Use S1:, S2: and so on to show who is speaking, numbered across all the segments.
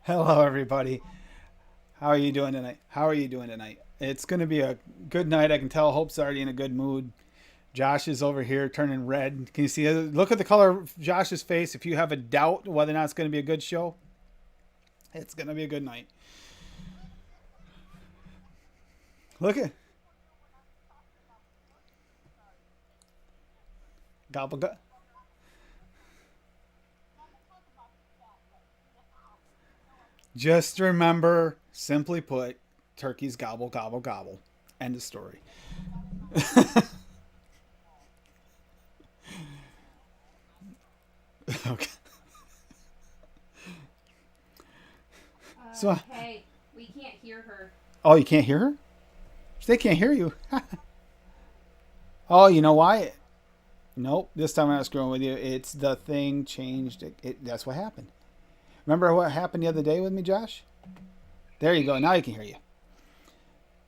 S1: Hello, everybody. How are you doing tonight? How are you doing tonight? It's going to be a good night. I can tell Hope's already in a good mood. Josh is over here turning red. Can you see? Look at the color of Josh's face. If you have a doubt whether or not it's going to be a good show, it's going to be a good night. Look at gobble gobble. Just remember, simply put, turkeys gobble gobble gobble. End of story. Okay. So,
S2: Hey, we can't hear her.
S1: oh, you can't hear her? They can't hear you. Oh, you know why? Nope. This time I was screwing with you. It's the thing changed. That's what happened. Remember what happened the other day with me, Josh? There you go. Now you can hear you.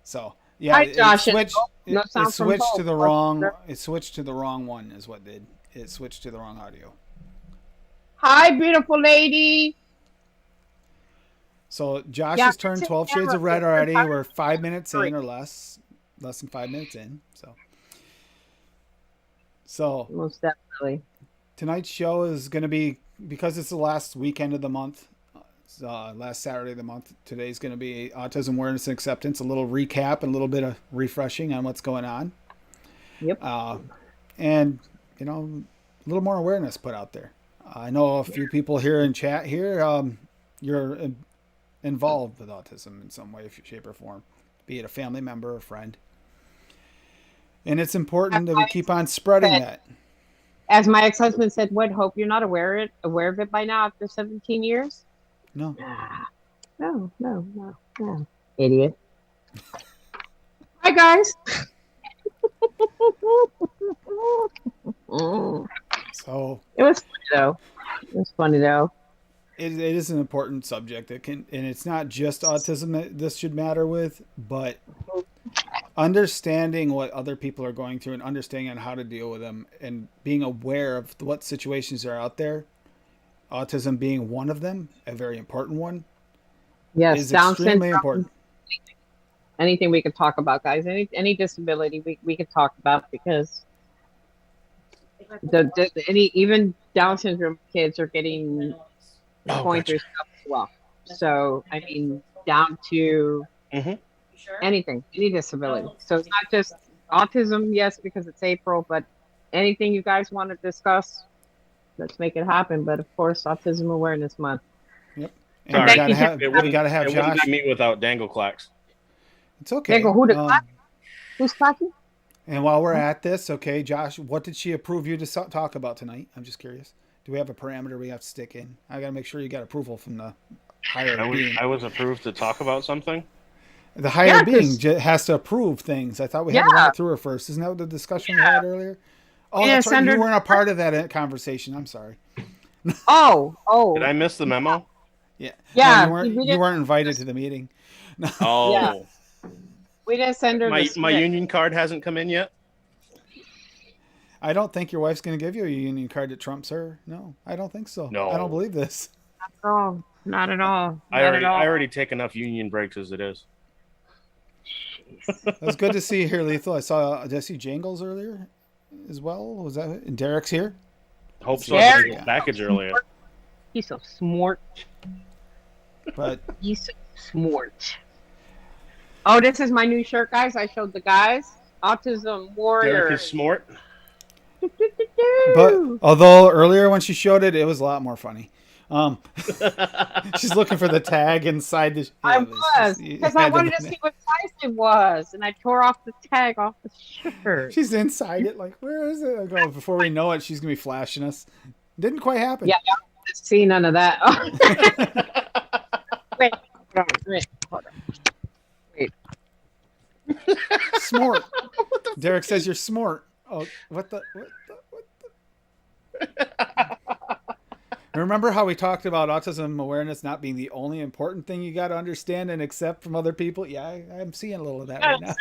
S1: So yeah,
S3: Hi,
S1: it
S3: Josh.
S1: switched.
S3: No
S1: It
S3: sound from
S1: switched to
S3: home.
S1: the wrong. It switched to the wrong one. Is what did. It switched to the wrong audio.
S3: Hi, beautiful lady.
S1: So Josh
S3: Yeah,
S1: has turned
S3: it's
S1: 12 Shades
S3: camera.
S1: of Red already. We're 5 minutes
S3: Sorry.
S1: in or less. Less than 5 minutes in. So
S3: Most definitely.
S1: tonight's show is going to be, because it's the last weekend of the month, last Saturday of the month. Today's going to be Autism Awareness and Acceptance, a little recap and a little bit of refreshing on what's going on.
S3: Yep.
S1: Uh, and, a little more awareness put out there. I know a few people here in chat here, you're involved with autism in some way, shape, or form, be it a family member or friend. And it's
S3: As
S1: important that we
S3: my
S1: keep on spreading
S3: said,
S1: that.
S3: as my ex-husband said, "What? Hope you're not aware of it by now after 17 years."
S1: No.
S3: Ah, no, no, no, no. Idiot. Hi, guys. Mm.
S1: So
S3: It was funny though. It was funny though.
S1: it is an important subject that can, and it's not just autism that this should matter with, but understanding what other people are going through and understanding on how to deal with them and being aware of what situations are out there, autism being one of them, a very important one,
S3: Yes,
S1: is
S3: Down
S1: extremely
S3: syndrome.
S1: important.
S3: Anything we could talk about, guys. Any disability we could talk about because any even Down syndrome kids are getting
S4: Oh,
S3: going
S4: gotcha.
S3: through stuff as well. So I mean, down to
S4: Hmm.
S3: anything, any disability. So it's not just autism, yes, because it's April, but anything you guys want to discuss, let's make it happen. But of course, Autism Awareness Month.
S1: Yep. And
S3: And
S1: we
S4: Sorry,
S3: thank
S1: gotta
S3: you, Jen.
S1: have
S4: it
S1: we
S4: wouldn't
S1: gotta have
S4: it wouldn't be
S1: Josh.
S4: me without Dangle Clacks.
S1: It's
S3: There you go.
S1: okay.
S3: Who the clap? Who's clapping?
S1: And while we're at this, okay, Josh, what did she approve you to talk about tonight? I'm just curious. Do we have a parameter we have to stick in? I gotta make sure you got approval from the higher
S4: I was
S1: being.
S4: I was approved to talk about something.
S1: The higher
S3: Yeah,
S1: being
S3: because
S1: has to approve things. I thought we had to run
S3: yeah,
S1: it through her first. Isn't that what the discussion we had earlier? Oh,
S3: yeah,
S1: that's right. You
S3: Senator.
S1: weren't a part of that conversation. I'm sorry.
S3: Oh,
S4: Did
S3: oh,
S4: I miss the memo?
S1: Yeah. No, you
S3: yeah.
S1: weren't.
S3: We
S1: You
S3: didn't
S1: weren't invited to
S3: just
S1: the meeting. No.
S3: yeah,
S4: Oh,
S3: we didn't send her the
S4: my
S3: script.
S4: union card hasn't come in yet.
S1: I don't think your wife's going to give you a union card that trumps her. No, I don't think so. I don't
S4: No,
S1: believe this.
S3: Oh, not at all.
S4: I
S3: Not at
S4: already
S3: all.
S4: I already take enough union breaks as it is.
S1: It was good to see you here, Lethal. I saw Jesse Jangles earlier as well. Was that and Derek's here?
S4: Hope
S1: That's a
S4: saw the
S3: There
S1: good
S4: little
S1: guy.
S4: package earlier.
S3: he's so smart.
S1: But
S3: He's so smart. Oh, this is my new shirt, guys. I showed the guys. Autism
S4: Derek is
S3: Warrior.
S4: smart.
S1: but although earlier when she showed it, it was a lot more funny. Um, she's looking for the tag inside the.
S3: I
S1: Yeah, it's just,
S3: was
S1: you
S3: because I
S1: had
S3: wanted to
S1: to.
S3: see what size it was, and I tore off the tag off the shirt.
S1: She's inside it. Like, where is it? I go, before we know it, she's gonna be flashing us. Didn't quite happen.
S3: Yeah, see none of that. Wait, hold on, hold on. Wait.
S1: Smart. Derek says you're smart. Oh, what the? Remember how we talked about autism awareness not being the only important thing you got to understand and accept from other people? Yeah, I'm seeing a little of that right now.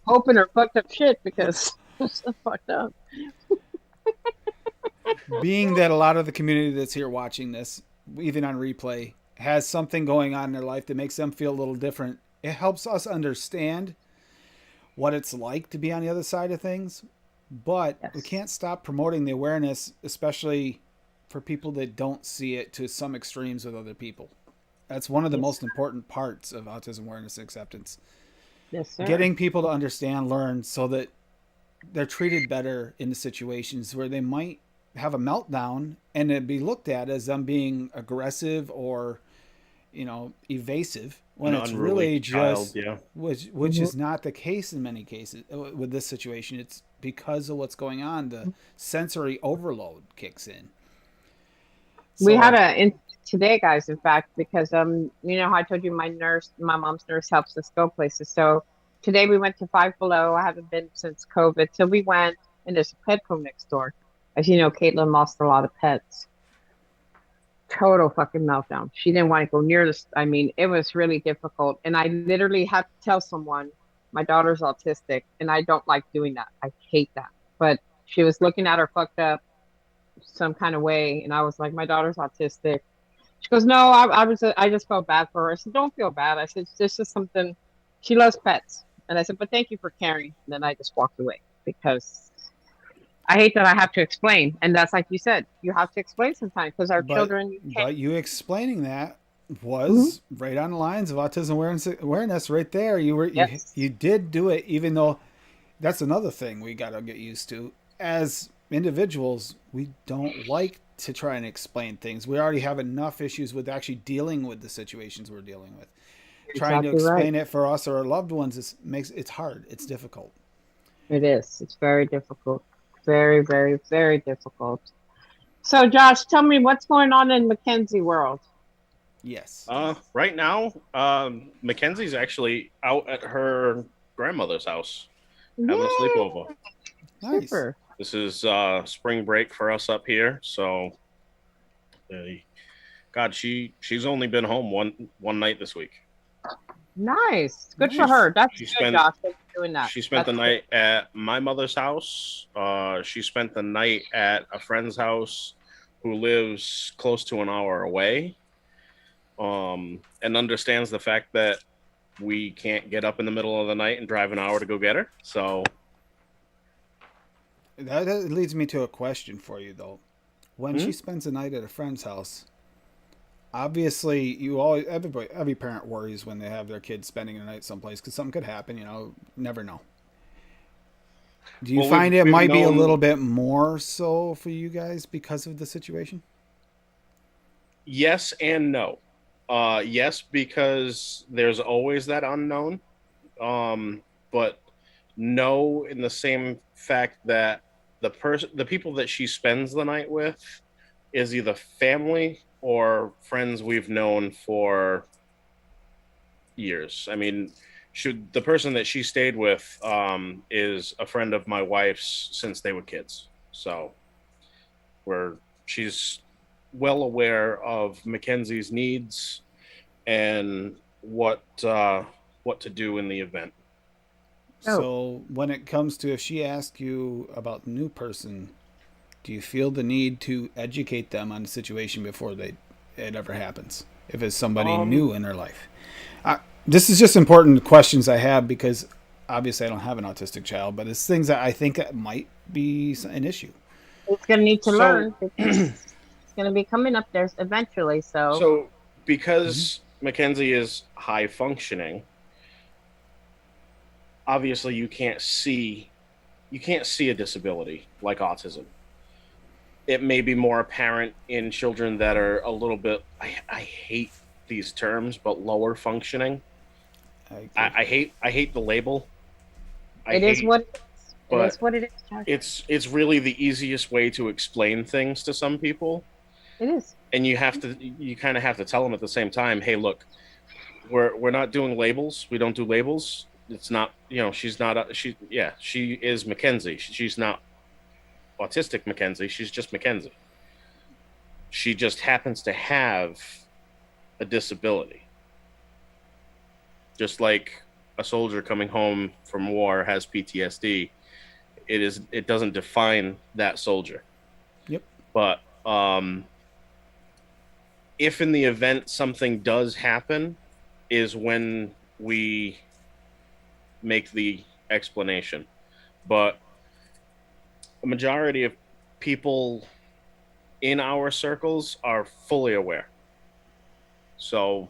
S3: Hoping or fucked up shit because it's so fucked up.
S1: Being that a lot of the community that's here watching this, even on replay, has something going on in their life that makes them feel a little different, it helps us understand what it's like to be on the other side of things. But we
S3: Yes.
S1: can't stop promoting the awareness, especially for people that don't see it to some extremes with other people. That's one of the
S3: Yes.
S1: most important parts of autism awareness and acceptance.
S3: Yes, sir.
S1: Getting people to understand, learn, so that they're treated better in the situations where they might have a meltdown and it be looked at as them being aggressive or evasive,
S4: An
S1: when it's
S4: unruly
S1: really
S4: child,
S1: just
S4: yeah.
S1: which
S3: Mhm.
S1: is not the case in many cases with this situation. It's because of what's going on. The sensory overload kicks in.
S3: We had
S1: So
S3: today, guys, in fact, because you know how I told you my mom's nurse helps us go places. So today we went to Five Below. I haven't been since COVID. So we went, and there's a Petco next door. As you know, Caitlin lost a lot of pets. Total fucking meltdown. She didn't want to go near this. I mean, it was really difficult. And I literally had to tell someone, my daughter's autistic, and I don't like doing that. I hate that. But she was looking at her fucked up some kind of way, and I was like, my daughter's autistic. She goes, no, I just felt bad for her. I said, don't feel bad. I said, this is something. She loves pets, and I said, but thank you for caring. And then I just walked away because I hate that I have to explain, and that's like you said, you have to explain sometimes because our
S1: but
S3: children, you can't.
S1: but you explaining that
S3: Mhm.
S1: was right on the lines of autism awareness right there. You
S3: Yes,
S1: did do it, even though that's another thing we got to get used to. As individuals, we don't like to try and explain things. We already have enough issues with actually dealing with the situations we're dealing with.
S3: you're
S1: Trying to
S3: exactly right.
S1: explain it for us or our loved ones makes it's hard. It's difficult.
S3: It is. It's very difficult. Very, very, very difficult. So, Josh, tell me what's going on in Mackenzie world.
S1: Yes.
S4: Right now, Mackenzie's actually out at her grandmother's house having a
S3: Yay!
S4: sleepover.
S1: Nice.
S3: Super.
S4: This is spring break for us up here, so uh, God, she's only been home one night this week.
S3: Nice. Good for
S4: She
S1: Nice.
S3: her. That's
S4: she
S3: good,
S4: spent
S3: Josh, that you're doing that.
S4: she spent the
S3: That's good.
S4: night at my mother's house. She spent the night at a friend's house who lives close to an hour away. And understands the fact that we can't get up in the middle of the night and drive an hour to go get her. So,
S1: That leads me to a question for you though. When
S4: hmm?
S1: she spends a night at a friend's house, obviously you always every parent worries when they have their kids spending the night someplace because something could happen. Never know. Do you
S4: Well,
S1: find it
S4: we've
S1: might be a little
S4: known,
S1: bit more so for you guys because of the situation?
S4: yes and no. Yes, because there's always that unknown. But no, in the same fact that the people that she spends the night with is either family or friends we've known for years. I mean, should the person that she stayed with is a friend of my wife's since they were kids. So where she's well aware of Mackenzie's needs and what to do in the event.
S3: Oh,
S1: So when it comes to if she asks you about the new person, do you feel the need to educate them on the situation before it ever happens? If it's somebody
S4: Um,
S1: new in their life, this is just important questions I have because obviously I don't have an autistic child, but it's things that I think that might be an issue.
S3: it's going to need to
S4: so
S3: learn because it's going to be coming up there eventually. So,
S4: so
S1: Mm-hmm.
S4: because Mackenzie is high functioning, obviously you can't see a disability like autism. It may be more apparent in children that are a little bit I hate these terms, but lower functioning.
S1: I
S4: I,
S1: agree.
S4: I hate I hate the label. I
S3: it is
S4: hate,
S3: what it is. It
S4: but
S3: is what it is, Josh.
S4: it's really the easiest way to explain things to some people,
S3: It is.
S4: and you kind of have to tell them at the same time, hey, look, we're not doing labels. We don't do labels. It's not, she's not she is Mackenzie. She's not autistic Mackenzie. She's just Mackenzie. She just happens to have a disability, just like a soldier coming home from war has PTSD. It doesn't define that soldier,
S1: Yep.
S4: but if in the event something does happen, is when we make the explanation. But a majority of people in our circles are fully aware. So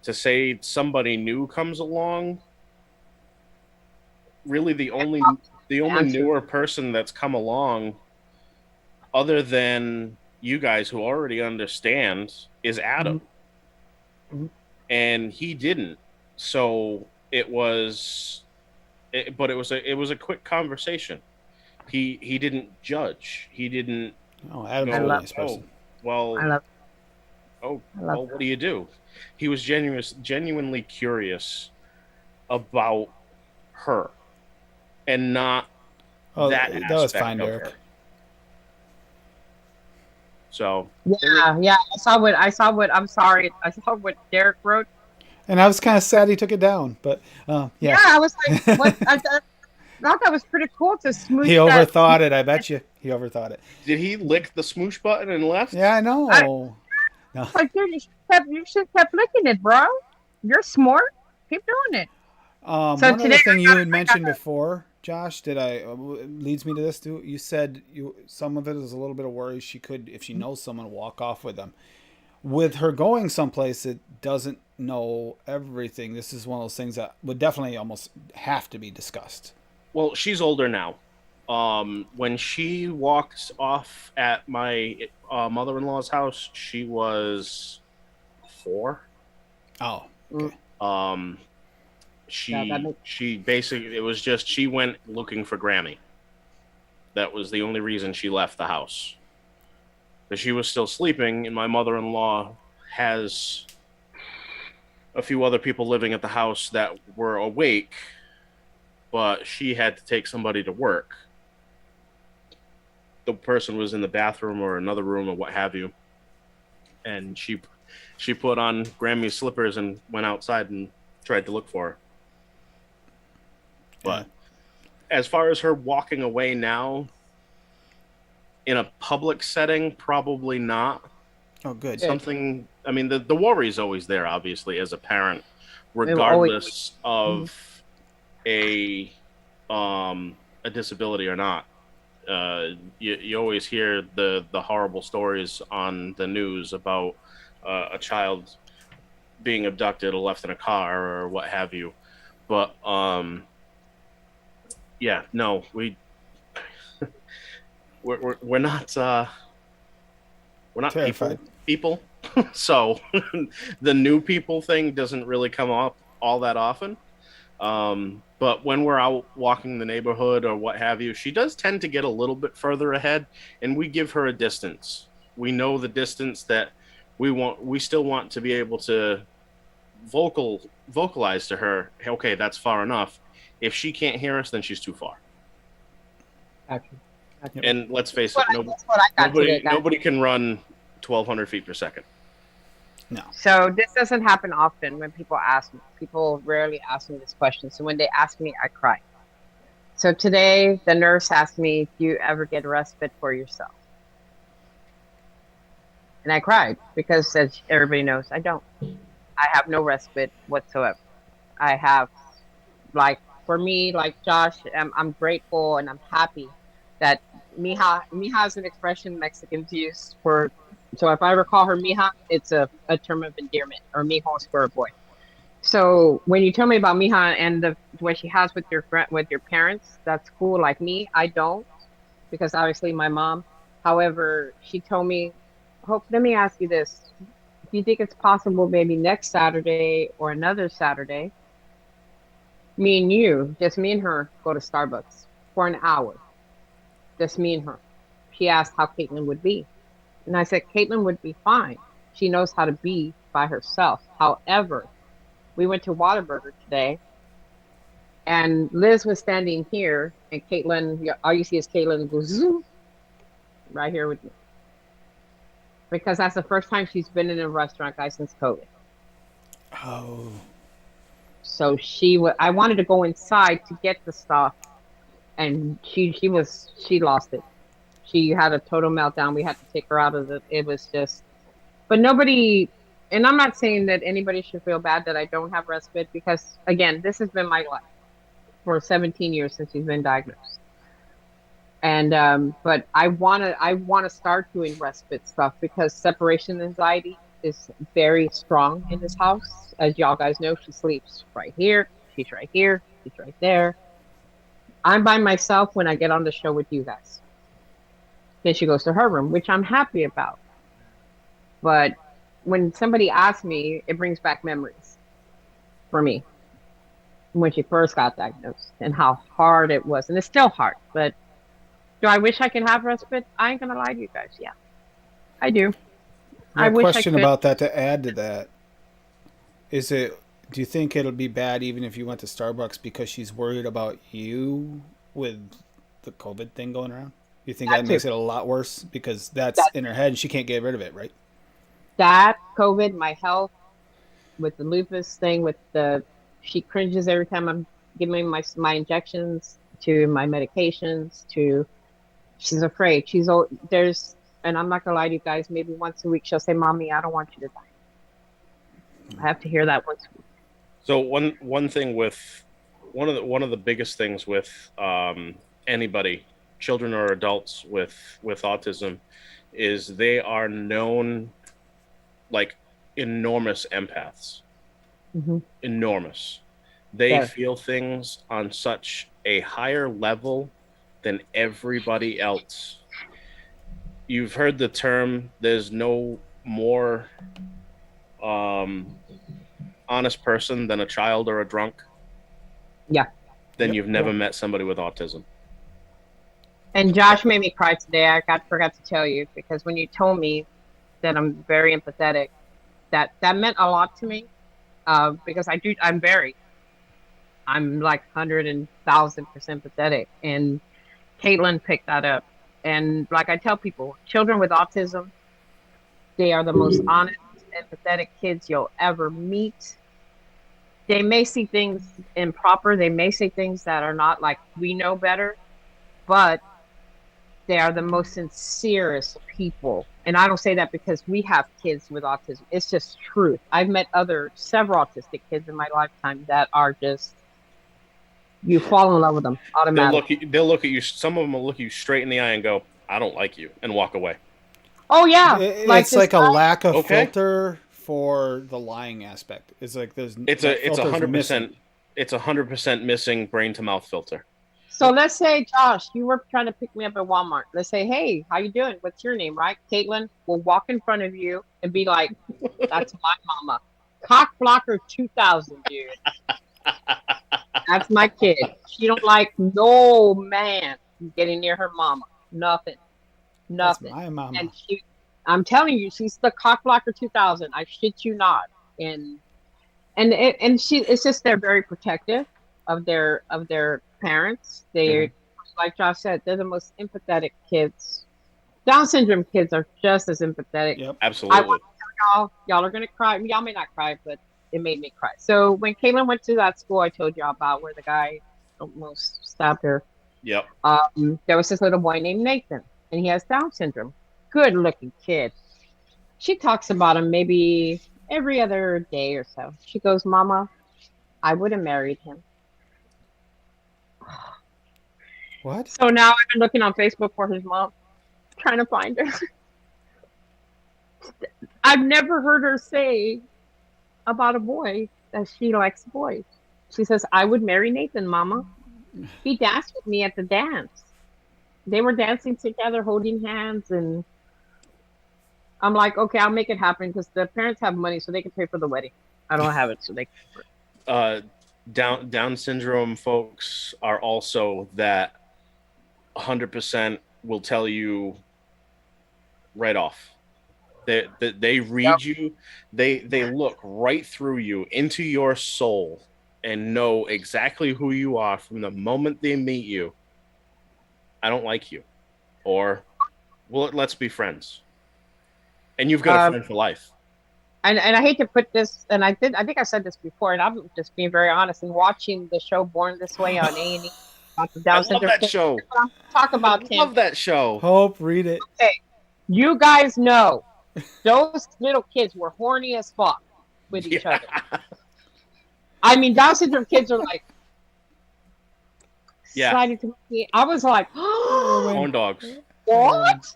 S4: to say somebody new comes along, really the only
S3: Answer.
S4: newer person that's come along other than you guys who already understand is
S3: Mhm,
S4: Adam,
S3: mhm.
S4: and he didn't. So but it was a quick conversation. He didn't judge. He didn't
S1: Oh, Adam's
S3: I
S1: a real
S3: love,
S4: go,
S1: nice
S4: oh
S1: person.
S3: I
S4: well,
S3: love,
S4: oh
S3: I love
S4: well, what
S3: that.
S4: do you do? He was genuinely curious about her and not
S1: Oh,
S4: that
S1: that was
S4: aspect
S1: fine,
S4: of
S1: Derek.
S4: her. So it was,
S3: Yeah, yeah. I saw what I saw. What I'm sorry. I saw what Derek wrote.
S1: And I was kind of sad he took it down, but
S3: Yeah,
S1: yeah,
S3: I was like, what? Thought that was pretty cool to
S1: he
S3: smoosh that.
S1: overthought it. I bet you he overthought it.
S4: did he lick the smoosh button and
S1: Yeah,
S4: left?
S1: I
S3: I
S1: know. No.
S3: was like, dude, you should kept licking it, bro. You're smart. Keep doing it. So
S1: One
S3: today
S1: other thing you had
S3: I got
S1: mentioned before, Josh, did I leads me to this too? You said some of it is a little bit of worry. She could, if she knows someone, walk off with them. With her going someplace that doesn't know everything, this is one of those things that would definitely almost have to be discussed.
S4: Well, she's older now. When she walked off at my mother-in-law's house, she was 4.
S1: Oh,
S3: mm,
S1: okay.
S4: Um,
S3: yeah, that
S4: she
S3: makes
S4: she basically, it was just she went looking for Grammy. That was the only reason she left the house. Because she was still sleeping, and my mother-in-law has a few other people living at the house that were awake, but she had to take somebody to work. The person was in the bathroom or another room or what have you, and she put on Grammy's slippers and went outside and tried to look for her.
S1: Yeah.
S4: But as far as her walking away now in a public setting, probably not.
S1: Oh, good.
S3: good.
S4: Something, I mean, the worry is always there, obviously, as a parent,
S3: It will always.
S4: regardless
S3: Mhm.
S4: of a a disability or not. You always hear the horrible stories on the news about a child being abducted or left in a car or what have you. But yeah, no, we're not
S1: Terrified.
S4: people. So the new people thing doesn't really come up all that often. But when we're out walking the neighborhood or what have you, she does tend to get a little bit further ahead, and we give her a distance. We know the distance that we want. We still want to be able to vocalize to her. "Hey, okay, that's far enough. If she can't hear us, then she's too far."
S3: Gotcha. Gotcha.
S1: Yep.
S4: And let's face
S3: What
S4: it,
S3: that's what I got today, guys.
S4: nobody can run 1,200 feet per second.
S1: No.
S3: So this doesn't happen often when people ask me. People rarely ask me this question. So when they ask me, I cry. So today the nurse asked me, "Do you ever get respite for yourself?" And I cried because, as everybody knows, I don't. I have no respite whatsoever. I have, like, for me, like Josh, I'm grateful and I'm happy that Mija is an expression Mexicans use for. So if I ever call her Mija, it's a term of endearment, or Mijo is for a boy. So when you tell me about Mija and the what she has with your friend with your parents, that's cool. Like me, I don't, because obviously my mom. However, she told me, Hope, let me ask you this. Do you think it's possible maybe next Saturday or another Saturday, me and you, just me and her, go to Starbucks for an hour? Just me and her. She asked how Caitlin would be. And I said, Caitlin would be fine. She knows how to be by herself. However, we went to Whataburger today, and Liz was standing here, and Caitlin, all you see is Caitlin go zoom right here with me. Because that's the first time she's been in a restaurant, guys, since COVID.
S1: Oh,
S3: So I wanted to go inside to get the stuff, and she lost it. She had a total meltdown. We had to take her out of it was just, But nobody, and I'm not saying that anybody should feel bad that I don't have respite because, again, this has been my life for 17 years since he's been diagnosed. And but I want to start doing respite stuff because separation anxiety is very strong in this house. As y'all guys know, she sleeps right here, she's right there. I'm by myself when I get on the show with you guys. Then she goes to her room, which I'm happy about. But when somebody asks me, it brings back memories for me when she first got diagnosed and how hard it was. And it's still hard. But do I wish I could have respite? I ain't gonna lie to you guys. Yeah, I do.
S1: Yeah,
S3: I
S1: a
S3: wish I
S1: question
S3: could.
S1: about that to add to that. Is it, do you think it'll be bad even if you went to Starbucks because she's worried about you with the COVID thing going around? You think
S3: That
S1: that
S3: too.
S1: makes it a lot worse because that's
S3: That
S1: in her head and she can't get rid of it, right?
S3: that COVID, my health with the lupus thing, with the she cringes every time I'm giving my injections to my medications to she's afraid. There's and I'm not gonna lie to you guys, maybe once a week she'll say, Mommy, I don't want you to die. I have to hear that once a week.
S4: So one thing with one of the biggest things with anybody, children or adults with autism, is they are known like enormous empaths.
S3: Mm-hmm.
S4: Enormous. They
S3: Yes.
S4: feel things on such a higher level than everybody else. You've heard the term, there's no more um, honest person than a child or a drunk.
S3: Yeah.
S4: Then
S1: Yep.
S4: you've never met somebody with autism.
S3: And Josh made me cry today. Forgot to tell you because when you told me that I'm very empathetic, that meant a lot to me. Because I'm like 100,000% empathetic, and Caitlin picked that up. And like I tell people, children with autism, they are the most honest, empathetic kids you'll ever meet. They may see things improper, they may say things that are not like we know better, but they are the most sincerest people. And I don't say that because we have kids with autism. It's just truth. I've met several autistic kids in my lifetime that are just, you fall in love with them automatically.
S4: They'll look at you. Some of them will look you straight in the eye and go, "I don't like you," and walk away.
S3: Oh yeah, like
S1: It's
S3: this
S1: like a
S3: guy.
S1: lack of
S4: Okay,
S1: filter for the lying aspect. It's like there's
S4: it's
S1: that
S4: a it's a
S1: filter's
S4: hundred
S1: missing.
S4: percent it's 100% missing brain to mouth filter.
S3: So let's say, Josh, you were trying to pick me up at Walmart. Let's say, hey, how you doing? What's your name, right? Caitlin will walk in front of you and be like, "That's my mama, cock blocker 2000, dude. That's my kid. She don't like no man getting near her mama. Nothing,
S1: That's
S3: nothing."
S1: my mama.
S3: And I'm telling you, she's the cock blocker 2000. I shit you not. And it's just they're very protective of their parents. They're like Josh said, they're the most empathetic kids. Down syndrome kids are just as empathetic.
S1: Yep.
S3: I
S4: Absolutely.
S3: want y'all are gonna cry. Y'all may not cry, but it made me cry. So when Caitlin went to that school I told y'all about where the guy almost stabbed her,
S4: Yep.
S3: there was this little boy named Nathan, and he has Down syndrome. Good looking kid. She talks about him maybe every other day or so. She goes, Mama, I would have married him.
S1: What?
S3: So now I've been looking on Facebook for his mom, trying to find her. I've never heard her say about a boy that she likes boys. She says, I would marry Nathan, Mama. He danced with me at the dance. They were dancing together, holding hands, and I'm like, okay, I'll make it happen because the parents have money so they can pay for the wedding. I don't have it, so they can pay for it.
S4: Down syndrome folks are also that 100% will tell you right off. They
S3: Yep.
S4: read you. They look right through you into your soul and know exactly who you are from the moment they meet you. I don't like you, or well, let's be friends. And you've got a
S3: Um,
S4: friend for life.
S3: and I hate to put this, and I think I said this before, and I'm just being very honest. In watching the show Born This Way on A&E about the
S4: I
S3: Down
S4: love
S3: syndrome
S4: that
S3: kids,
S4: show.
S3: talk
S4: I
S3: about Tim.
S4: love that show.
S1: Hope, read it.
S3: Okay, you guys know. Those little kids were horny as fuck with each
S4: Yeah.
S3: other. I mean, Down syndrome kids are like
S4: Yeah.
S3: sliding to me. I was like,
S1: Irwin.
S4: Horn dogs.
S1: Irwin.
S3: what?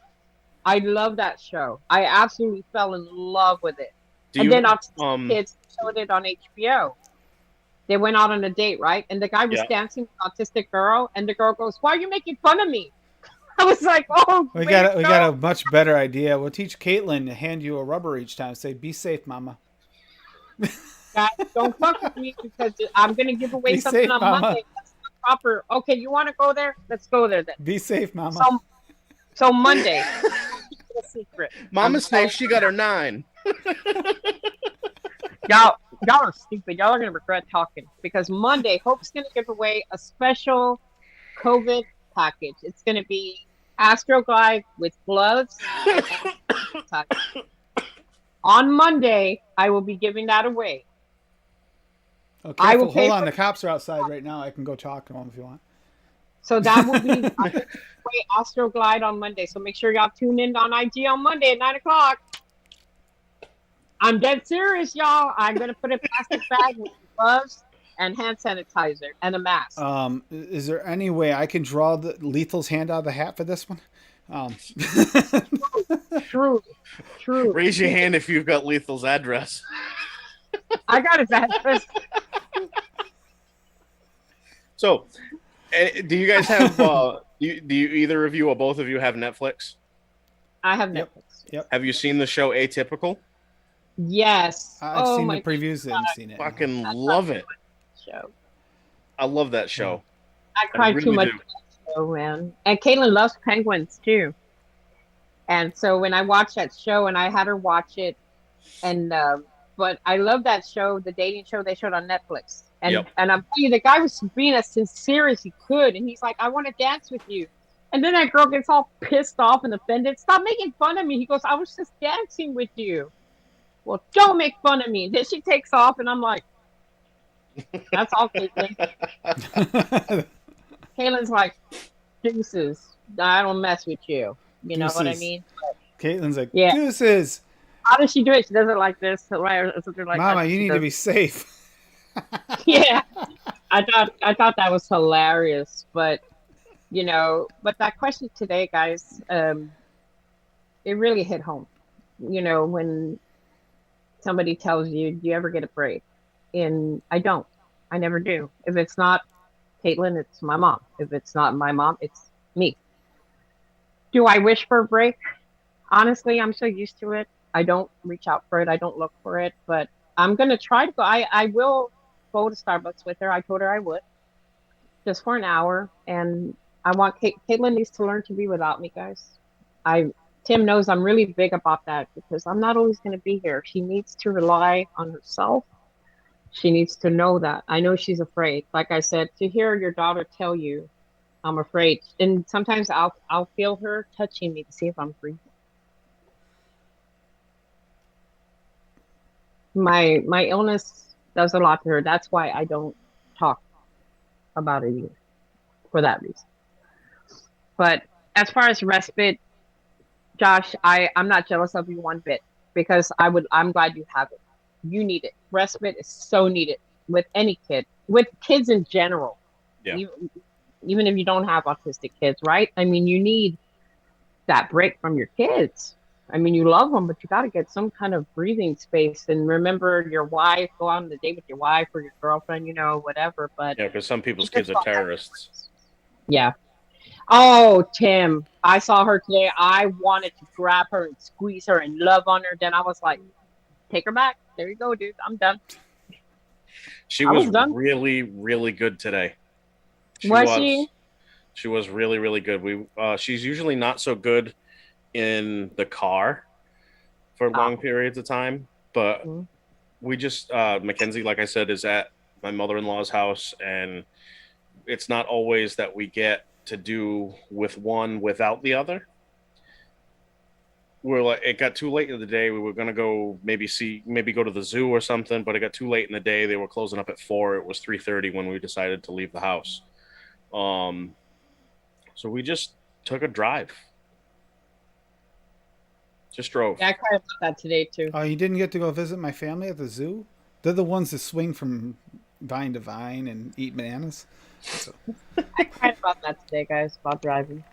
S3: I love that show. I absolutely fell in love with it.
S4: Do
S3: And then
S4: you
S3: Autistic Kids showed it on HBO. They went out on a date, right? And the guy was
S4: yeah.
S3: dancing with an autistic girl, and the girl goes, "Why are you making fun of me?" I was like, "Oh,
S1: We
S3: way to
S1: got
S3: go,
S1: a much better idea. We'll teach Caitlin to hand you a rubber each time. Say, "Be safe, Mama."
S3: guys! Don't fuck with me because I'm gonna give away
S1: Be
S3: something
S1: safe,
S3: on
S1: Mama.
S3: Monday. That's not proper. Okay, you want to go there? Let's go there then.
S1: Be safe, Mama.
S3: So, so Monday, a secret. I'm
S4: Mama's safe.
S3: telling
S4: She got her 9.
S3: y'all. Y'all are stupid. Y'all are gonna regret talking because Monday, Hope's gonna give away a special COVID package. It's gonna be Astroglide with gloves and sanitizer. On Monday, I will be giving that away.
S1: Oh,
S3: I will
S1: careful.
S3: pay
S1: Hold on.
S3: for
S1: The cops are outside right now. I can go talk to them if you want.
S3: so that will be I'm gonna give away Astroglide on Monday. So make sure y'all tune in on IG on Monday at 9 o'clock. I'm dead serious, y'all. I'm gonna put a plastic bag with gloves and hand sanitizer and a mask.
S1: Is there any way I can draw the Lethal's hand out of the hat for this one? Um,
S3: True, true.
S4: Raise your hand if you've got Lethal's address.
S3: I got his address.
S4: So, do you guys have? Do you either of you or both of you have Netflix?
S3: I have
S1: Yep.
S3: Netflix.
S1: Yep.
S4: Have you seen the show Atypical?
S3: Yes.
S1: I've
S3: Oh
S1: seen the
S3: my
S1: previews and seen it.
S4: Fucking
S3: God,
S4: love it.
S3: show.
S4: I love that show.
S3: I
S4: I
S3: cried too
S4: really
S3: much
S4: do.
S3: for that show, man. And Caitlin loves penguins too. And so when I watched that show, and I had her watch it, and but I love that show, the dating show they showed on Netflix.
S4: Yep.
S3: And I'm telling you, the guy was being as sincere as he could, and he's like, "I want to dance with you." And then that girl gets all pissed off and offended. "Stop making fun of me." He goes, "I was just dancing with you." "Well, don't make fun of me." Then she takes off, and I'm like, "That's all, Caitlin." Caitlin's like, "Deuces. I don't mess with you." You know what I
S1: Deuces.
S3: mean?
S1: Caitlin's like,
S3: Yeah.
S1: deuces.
S3: How does she do it? She does it like this, right? Or something like
S1: Mama,
S3: that.
S1: you
S3: She
S1: need to
S3: does.
S1: be safe.
S3: Yeah. I thought that was hilarious, but but that question today, guys, it really hit home. When somebody tells you, "Do you ever get a break?" And I don't. I never do. If it's not Caitlin, it's my mom. If it's not my mom, it's me. Do I wish for a break? Honestly, I'm so used to it. I don't reach out for it. I don't look for it, but I'm gonna try to go. I will go to Starbucks with her. I told her I would just for an hour, and I want Caitlin needs to learn to be without me, guys. I Tim knows I'm really big about that because I'm not always gonna be here. She needs to rely on herself. She needs to know that. I know she's afraid. Like I said, to hear your daughter tell you, "I'm afraid," and sometimes I'll feel her touching me to see if I'm breathing. My illness does a lot to her. That's why I don't talk about it either, for that reason. But as far as respite, Josh, I'm not jealous of you one bit because I'm glad you have it. You need it. Respite is so needed with any kid, with kids in general.
S4: Yeah.
S3: Even if you don't have autistic kids, right? I mean, you need that break from your kids. I mean, you love them, but you got to get some kind of breathing space and remember your wife, go out on the date with your wife or your girlfriend, whatever. But
S4: Yeah, because some people's
S3: you
S4: kids
S3: just
S4: are
S3: don't have
S4: terrorists.
S3: yeah. Oh, Tim, I saw her today. I wanted to grab her and squeeze her and love on her. Then I was like, take her back. There you go, dude. I'm done.
S4: She
S3: I
S4: was
S3: was done.
S4: really, really good today. She
S3: Was
S4: was.
S3: she?
S4: She was really, really good. She's usually not so good in the car for
S3: Oh.
S4: long periods of time, but
S3: Mhm.
S4: we just Mackenzie, like I said, is at my mother-in-law's house, and it's not always that we get to do with one without the other. We're like, it got too late in the day. We were gonna go maybe go to the zoo or something, but it got too late in the day. They were closing up at 4. It was 3:30 when we decided to leave the house. So we just took a drive. Just drove.
S3: Yeah, I cried about that today too.
S1: Oh, you didn't get to go visit my family at the zoo? They're the ones that swing from vine to vine and eat bananas. So,
S3: I cried about that today, guys, about driving.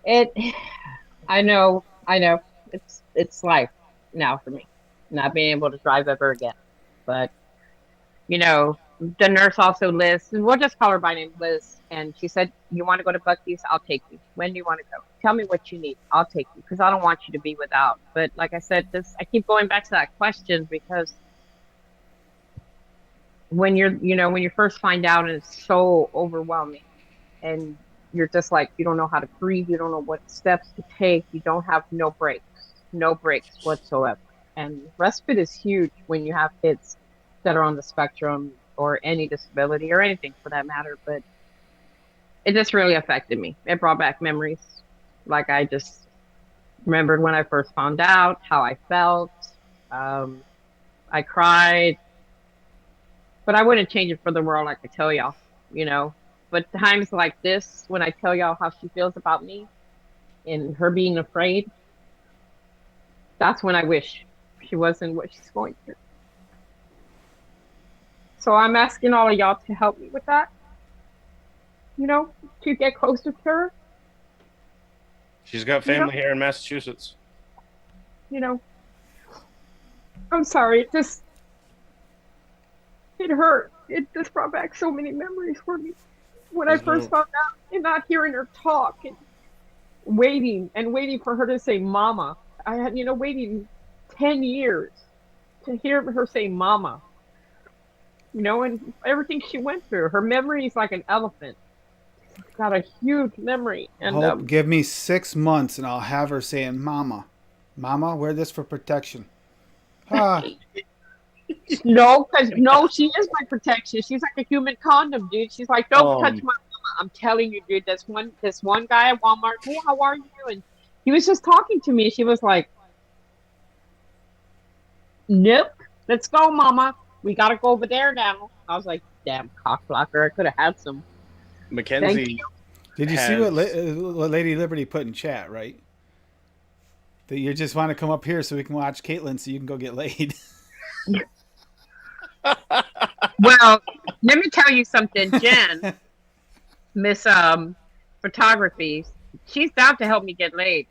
S3: It, I know, it's life now for me, not being able to drive ever again. But you know, the nurse also Liz, and we'll just call her by name Liz, and she said, "You want to go to Bucky's? I'll take you. When do you want to go? Tell me what you need. I'll take you because I don't want you to be without." But like I said, this I keep going back to that question because when when you first find out and it's so overwhelming and you're just like you don't know how to breathe, you don't know what steps to take, you don't have no breaks whatsoever. And respite is huge when you have kids that are on the spectrum or any disability or anything for that matter. But it just really affected me. It brought back memories. Like I just remembered when I first found out how I felt. um, I cried, but I wouldn't change it for the world, like I tell y'all, you know. But times like this, when I tell y'all how she feels about me and her being afraid, that's when I wish she wasn't what she's going through. So I'm asking all of y'all to help me with that, to get closer to her,
S4: She's got
S3: you know,
S4: family here in Massachusetts.
S3: you know. I'm sorry, it hurt. It just brought back so many memories for me. When I
S4: There's
S3: first
S4: no
S3: found out and not hearing her talk and waiting for her to say mama. I had, waiting 10 years to hear her say mama, and everything she went through. Her memory is like an elephant. She's got a huge memory. And
S1: Hope, give me 6 months and I'll have her saying, Mama, Mama, wear this for protection. Ah,
S3: no, because no, she is my protection. She's like a human condom, dude. She's like, don't touch
S4: um
S3: my mama. I'm telling you, dude, this one guy at Walmart, hey, how are you? And he was just talking to me. She was like, nope, let's go, mama. We gotta go over there now. I was like, damn cock blocker. I could have had some. Thank
S4: Mackenzie
S3: you.
S1: did you see
S4: has
S1: what Lady Liberty put in chat, right? That you just want to come up here so we can watch Caitlin so you can go get laid.
S3: Well, let me tell you something, Jen, Miss Photography. She's down to help me get laid.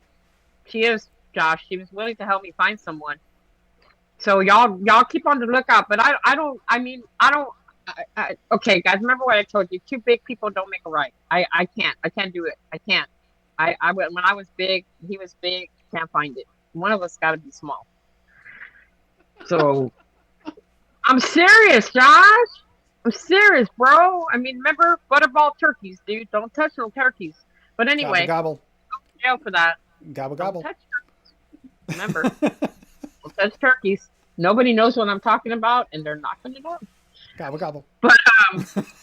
S3: She is, Josh. She was willing to help me find someone. So y'all keep on the lookout. But I don't. I mean, I don't. Okay, guys. Remember what I told you? Two big people don't make a right. I can't. I can't do it. I can't. When I was big, he was big. Can't find it. One of us got to be small. So I'm serious, Josh. I'm serious, bro. I mean, remember butterball turkeys, dude. Don't touch no turkeys. But
S1: Gobble,
S3: anyway,
S1: gobble.
S3: jail for that.
S1: Gobble,
S3: Don't
S1: gobble.
S3: touch turkeys. Remember, don't touch turkeys. Nobody knows what I'm talking about, and they're not going to know.
S1: Gobble, gobble.
S3: But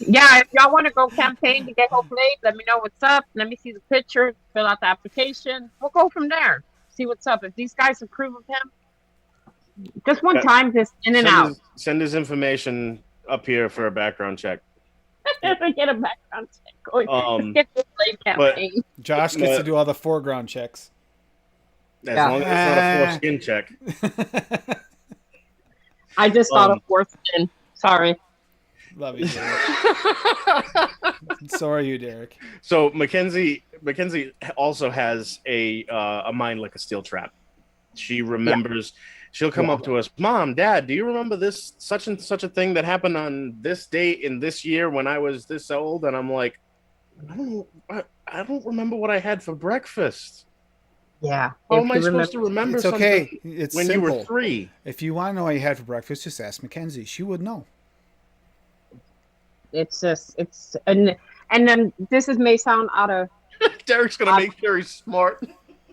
S3: yeah, if y'all want to go campaign to get Hope laid, let me know what's up. Let me see the picture. Fill out the application. We'll go from there. See what's up. If these guys approve of him, just one time, just in and out.
S4: send his information up here for a background check.
S3: Get a background check going. Get this laid campaign.
S1: Josh gets to do all the foreground checks.
S4: As long as it's not a foreskin check.
S3: I just thought of fourth skin. Sorry.
S1: Love you, Derek. So are you, Derek.
S4: So Mackenzie also has a mind like a steel trap. She remembers. Yeah. She'll come up to us, Mom, Dad, do you remember this such and such a thing that happened on this date in this year when I was this old? And I'm like, I don't remember what I had for breakfast.
S3: Yeah.
S4: How am I supposed to remember
S1: it's okay.
S4: something
S1: It's
S4: when
S1: simple.
S4: you were 3?
S1: If you want to know what you had for breakfast, just ask Mackenzie. She would know.
S3: It's just and then this may sound out of
S4: Derek's gonna make sure he's smart.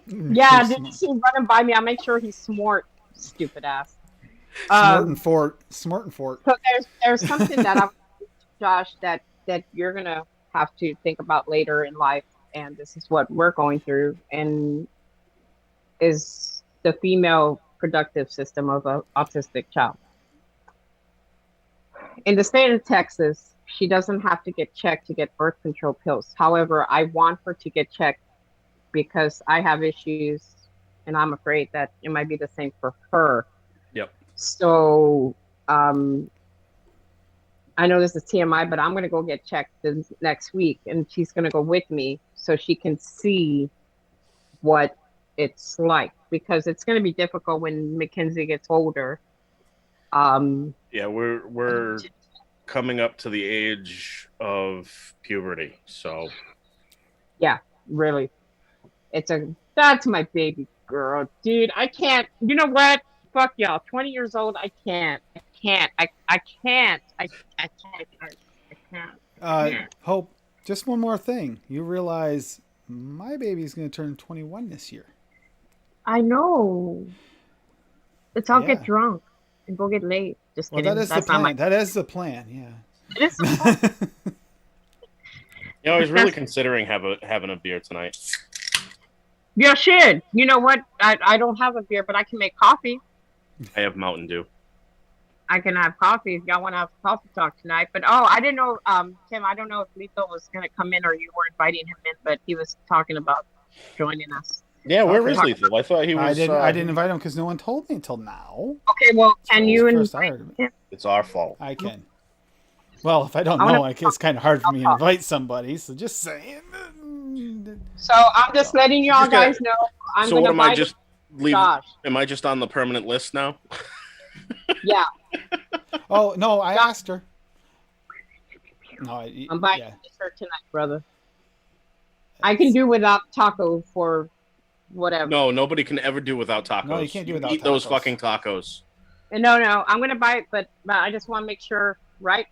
S3: Yeah, did you see him running by me? I'll make sure he's smart, stupid ass.
S1: Smart and fort.
S3: So there's something that I'm Josh that you're gonna have to think about later in life, and this is what we're going through, and is the female productive system of an autistic child. In the state of Texas, she doesn't have to get checked to get birth control pills. However, I want her to get checked because I have issues, and I'm afraid that it might be the same for her.
S4: Yep.
S3: So I know this is TMI, but I'm gonna go get checked this next week, and she's gonna go with me so she can see what it's like, because it's gonna be difficult when Mackenzie gets older.
S4: Yeah, we're coming up to the age of puberty, so
S3: Yeah, really. That's my baby girl, dude. I can't. You know what? Fuck y'all. 20 years old. I can't. I can't. I can't. I can't. I can't.
S1: Hope, just one more thing. You realize my baby's going to turn 21 this year.
S3: I know. Let's all get
S1: Yeah.
S3: drunk and go get laid. Just
S1: Well,
S3: kidding.
S1: that is the
S3: That's not
S1: plan.
S3: my.
S1: That is the plan. Yeah.
S3: It is the plan.
S4: you know, I was really considering having a beer tonight.
S3: You should. You know what? I don't have a beer, but I can make coffee.
S4: I have Mountain Dew.
S3: I can have coffee if y'all want to have coffee talk tonight. But I didn't know, Tim. I don't know if Lito was gonna come in or you were inviting him in, but he was talking about joining us.
S4: Yeah, where
S1: Okay.
S4: is Lethal? I thought he was.
S1: I didn't invite him because no one told me until now.
S3: Okay, well, can
S1: So
S3: you
S1: first I
S3: invite
S1: heard of it.
S3: him?
S4: It's our fault.
S1: I can. Well, if I don't
S3: I wanna-
S1: know, it's kind of hard for me to invite somebody. So just saying.
S3: So I'm just letting y'all
S4: Just gotta-
S3: guys know. I'm
S4: so
S3: gonna
S4: what am I
S3: invite
S4: just leave?
S3: Josh.
S4: Am I just on the permanent list now?
S3: Yeah,
S1: Oh no, I asked her. No,
S3: I'm buying
S1: yeah.
S3: her tonight, brother. I can do without taco for whatever.
S4: No, nobody can ever do without tacos.
S1: No, you can't do without
S4: eat those
S1: tacos.
S4: fucking tacos.
S3: No, I'm gonna buy it, but I just want to make sure, right?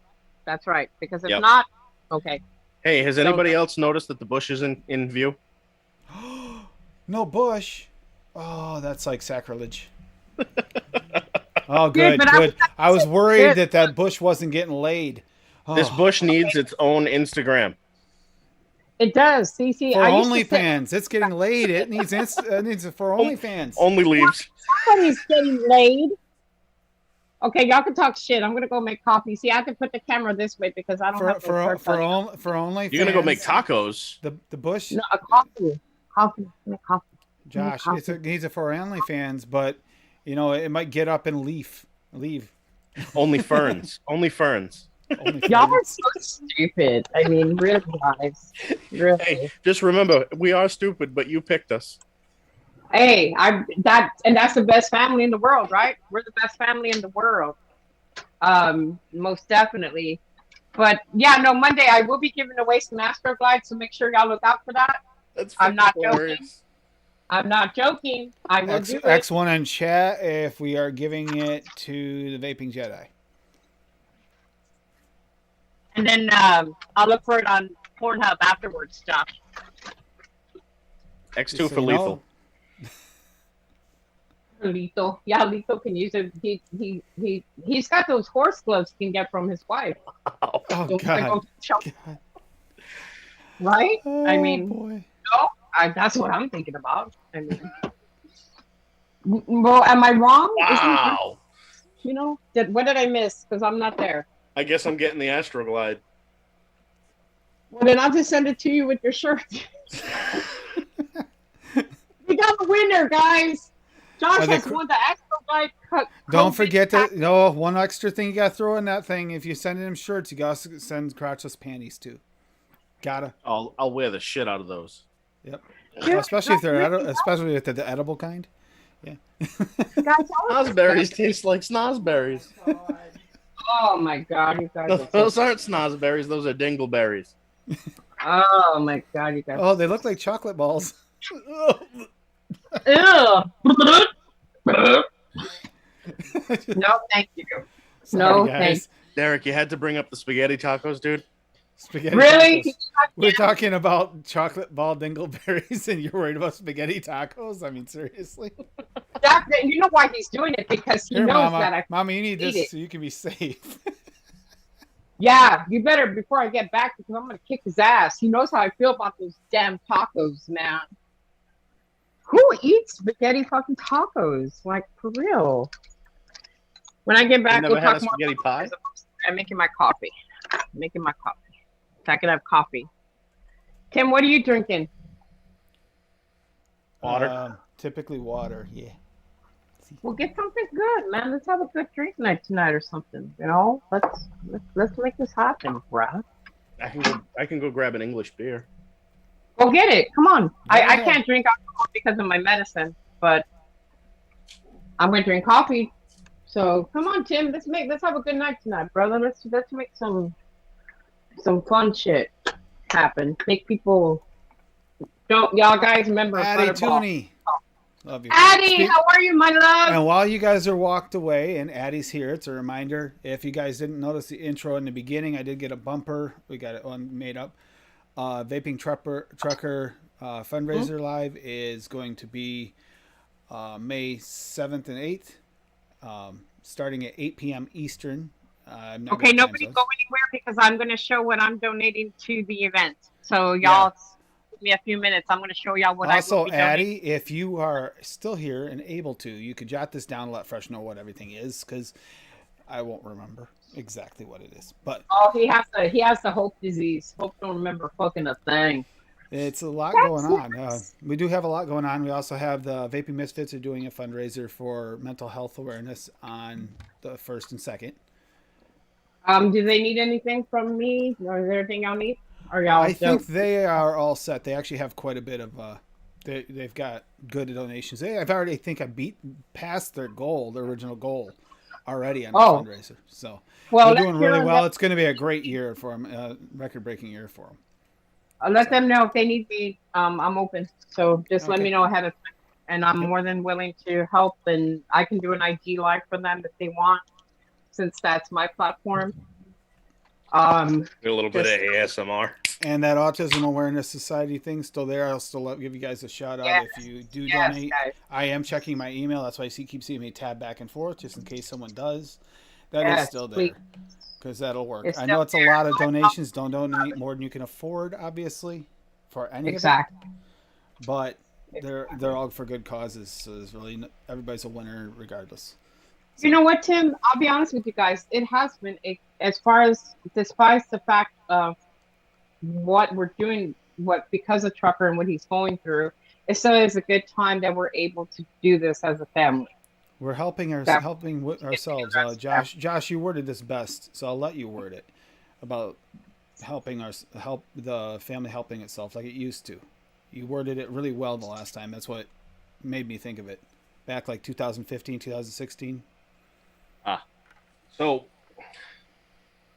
S3: That's right, because if
S4: Yep.
S3: not, okay.
S4: Hey, has anybody else noticed that the bush is in view?
S1: No bush. Oh, that's like sacrilege. Oh,
S3: Dude,
S1: good,
S3: but
S1: good. I was worried
S3: Dude.
S1: that bush wasn't getting laid. Oh,
S4: This bush needs its own Instagram.
S3: It does. See,
S1: for
S3: I used to say
S1: OnlyFans. It's getting laid. It needs it needs it for OnlyFans.
S4: Only leaves.
S3: somebody's getting laid. Okay, y'all can talk shit. I'm gonna go make coffee. See, I have to put the camera this way because I don't have
S1: For OnlyFans.
S4: You're gonna go make tacos.
S1: The bush.
S3: No, a coffee. Make coffee.
S1: Josh,
S3: Make
S1: it needs it for OnlyFans, but you know it might get up and leave.
S4: Only ferns. Only ferns.
S3: Y'all are so stupid. I mean, really, guys. Really.
S4: Hey, just remember, we are stupid, but you picked us.
S3: Hey, that's the best family in the world, right? We're the best family in the world. Most definitely. But yeah, no, Monday I will be giving away some Astroglide, so make sure y'all look out for that.
S4: That's
S3: I'm not
S4: fucking hilarious.
S3: joking. I'm not joking. I will do it.
S1: X1 in chat if we are giving it to the Vaping Jedi.
S3: And then I'll look for it on Pornhub afterwards, Josh.
S4: X2
S1: Just
S4: for
S1: so you
S4: lethal.
S3: Lethal. Yeah, Lethal can use it. He's got those horse gloves he can get from his wife.
S1: Oh
S3: Those
S1: God.
S3: that go shop-
S1: God.
S3: Right?
S1: Oh,
S3: I mean,
S1: boy.
S3: that's what I'm thinking about. I mean, well, am I wrong?
S4: Wow.
S3: You know, what did I miss? Because I'm not there.
S4: I guess I'm getting the Astroglide.
S3: Well, then I'll just send it to you with your shirt. We got a winner, guys. Josh
S1: Are they
S3: has won the Astroglide.
S1: Don't forget that. No, one extra thing you gotta throw in that thing. If you're sending him shirts, you gotta send crotchless panties too. Gotta.
S4: I'll wear the shit out of those.
S1: Yep.
S3: Dude,
S1: Especially if they're especially if they're the edible kind. Yeah.
S3: Guys,
S4: Snozberries taste like snozberries.
S3: oh my God, you guys. Are so,
S4: Those aren't snozberries. Those are dingleberries.
S3: oh my God, you guys.
S1: Oh, they look like chocolate balls.
S3: Ew. No, thank you.
S1: Sorry,
S3: No,
S1: guys.
S4: Derek, you had to bring up the spaghetti tacos, dude.
S1: Spaghetti
S3: Really?
S1: tacos. We're talking about chocolate ball dingleberries, and you're worried about spaghetti tacos? I mean, seriously.
S3: You know why he's doing it? Because he
S1: Here,
S3: knows
S1: Mama.
S3: that I.
S1: Mama, you need
S3: eat
S1: this
S3: it.
S1: so you can be safe.
S3: Yeah, you better before I get back because I'm gonna kick his ass. He knows how I feel about those damn tacos, man. Who eats spaghetti fucking tacos? Like for real. When I get back,
S4: never
S3: we'll
S4: had
S3: talk
S4: a
S3: more.
S4: spaghetti pie?
S3: I'm making my coffee. Making my coffee. So I can have coffee. Tim, what are you drinking?
S4: Water.
S1: Typically water. Yeah. See.
S3: Well, get something good, man. Let's have a good drink night tonight or something. You know, let's make this happen, bruh.
S4: I can go grab an English beer.
S3: Go get it. Come on.
S1: Go
S3: I
S1: ahead.
S3: can't drink alcohol because of my medicine, but I'm gonna drink coffee. So come on, Tim. Let's have a good night tonight, brother. Let's make some fun shit happen. Make people don't y'all guys remember
S1: Addie
S3: Butterball.
S1: Tooney. Love you.
S3: Addie,
S1: Speak.
S3: how are you, my love?
S1: And while you guys are walked away and Addie's here, it's a reminder. If you guys didn't notice the intro in the beginning, I did get a bumper. We got it on made up. Vaping Trucker fundraiser live is going to be May 7th and 8th, starting at 8 p.m. Eastern. I'm not
S3: Okay,
S1: good at time
S3: nobody
S1: zones.
S3: go anywhere because I'm gonna show what I'm donating to the event. So
S1: Yeah.
S3: y'all give me a few minutes. I'm gonna show y'all what I will
S1: Also,
S3: be donating.
S1: Addie, if you are still here and able to, you could jot this down and let Fresh know what everything is, because I won't remember exactly what it is. But
S3: Oh, he has the Hope disease. Hope don't remember fucking a thing.
S1: it's a lot going
S3: That's
S1: on.
S3: it.
S1: We do have a lot going on. We also have the Vaping Misfits are doing a fundraiser for mental health awareness on the 1st and 2nd.
S3: Do they need anything from me? Or is there anything y'all need? Or
S1: I
S3: y'all
S1: think
S3: don't?
S1: they are all set. They actually have quite a bit of. They've got good donations. I've already think I beat past their goal, their original goal, already on the
S3: Oh,
S1: fundraiser. So
S3: well,
S1: they're
S3: let's
S1: doing
S3: hear
S1: really
S3: on
S1: well.
S3: that.
S1: It's going to be a great year for them, record-breaking year for them.
S3: Let
S1: So
S3: them know if they need me. I'm open. So just let me
S1: okay,
S3: know ahead of time. And I'm
S1: yep.
S3: more than willing to help. And I can do an IG live for them if they want, since that's my platform.
S4: Get a little bit of
S3: Just
S4: ASMR.
S1: And that Autism Awareness Society thing still there. I'll still give you guys a shout out
S3: yes,
S1: if you do
S3: yes,
S1: donate.
S3: guys.
S1: I am checking my email. That's why I keep seeing me tab back and forth just in case someone does. That is
S3: Yes,
S1: still
S3: please.
S1: there because that'll work.
S3: It's
S1: I
S3: still
S1: know it's a lot of
S3: there.
S1: donations. Don't donate more than you can afford, obviously, for any of it.
S3: Exactly.
S1: But they're all for good causes. So there's really everybody's a winner regardless.
S3: You
S1: So
S3: know what, Tim? I'll be honest with you guys. It has been as far as despite the fact of what we're doing, what because of Trucker and what he's going through, it still is a good time that we're able to do this as a family.
S1: we're helping
S3: That get
S1: ourselves.
S3: together as a family.
S1: Josh, you worded this best, so I'll let you word it about help the family helping itself like it used to. You worded it really well the last time. That's what made me think of it. Back like 2015, 2016.
S4: Ah, so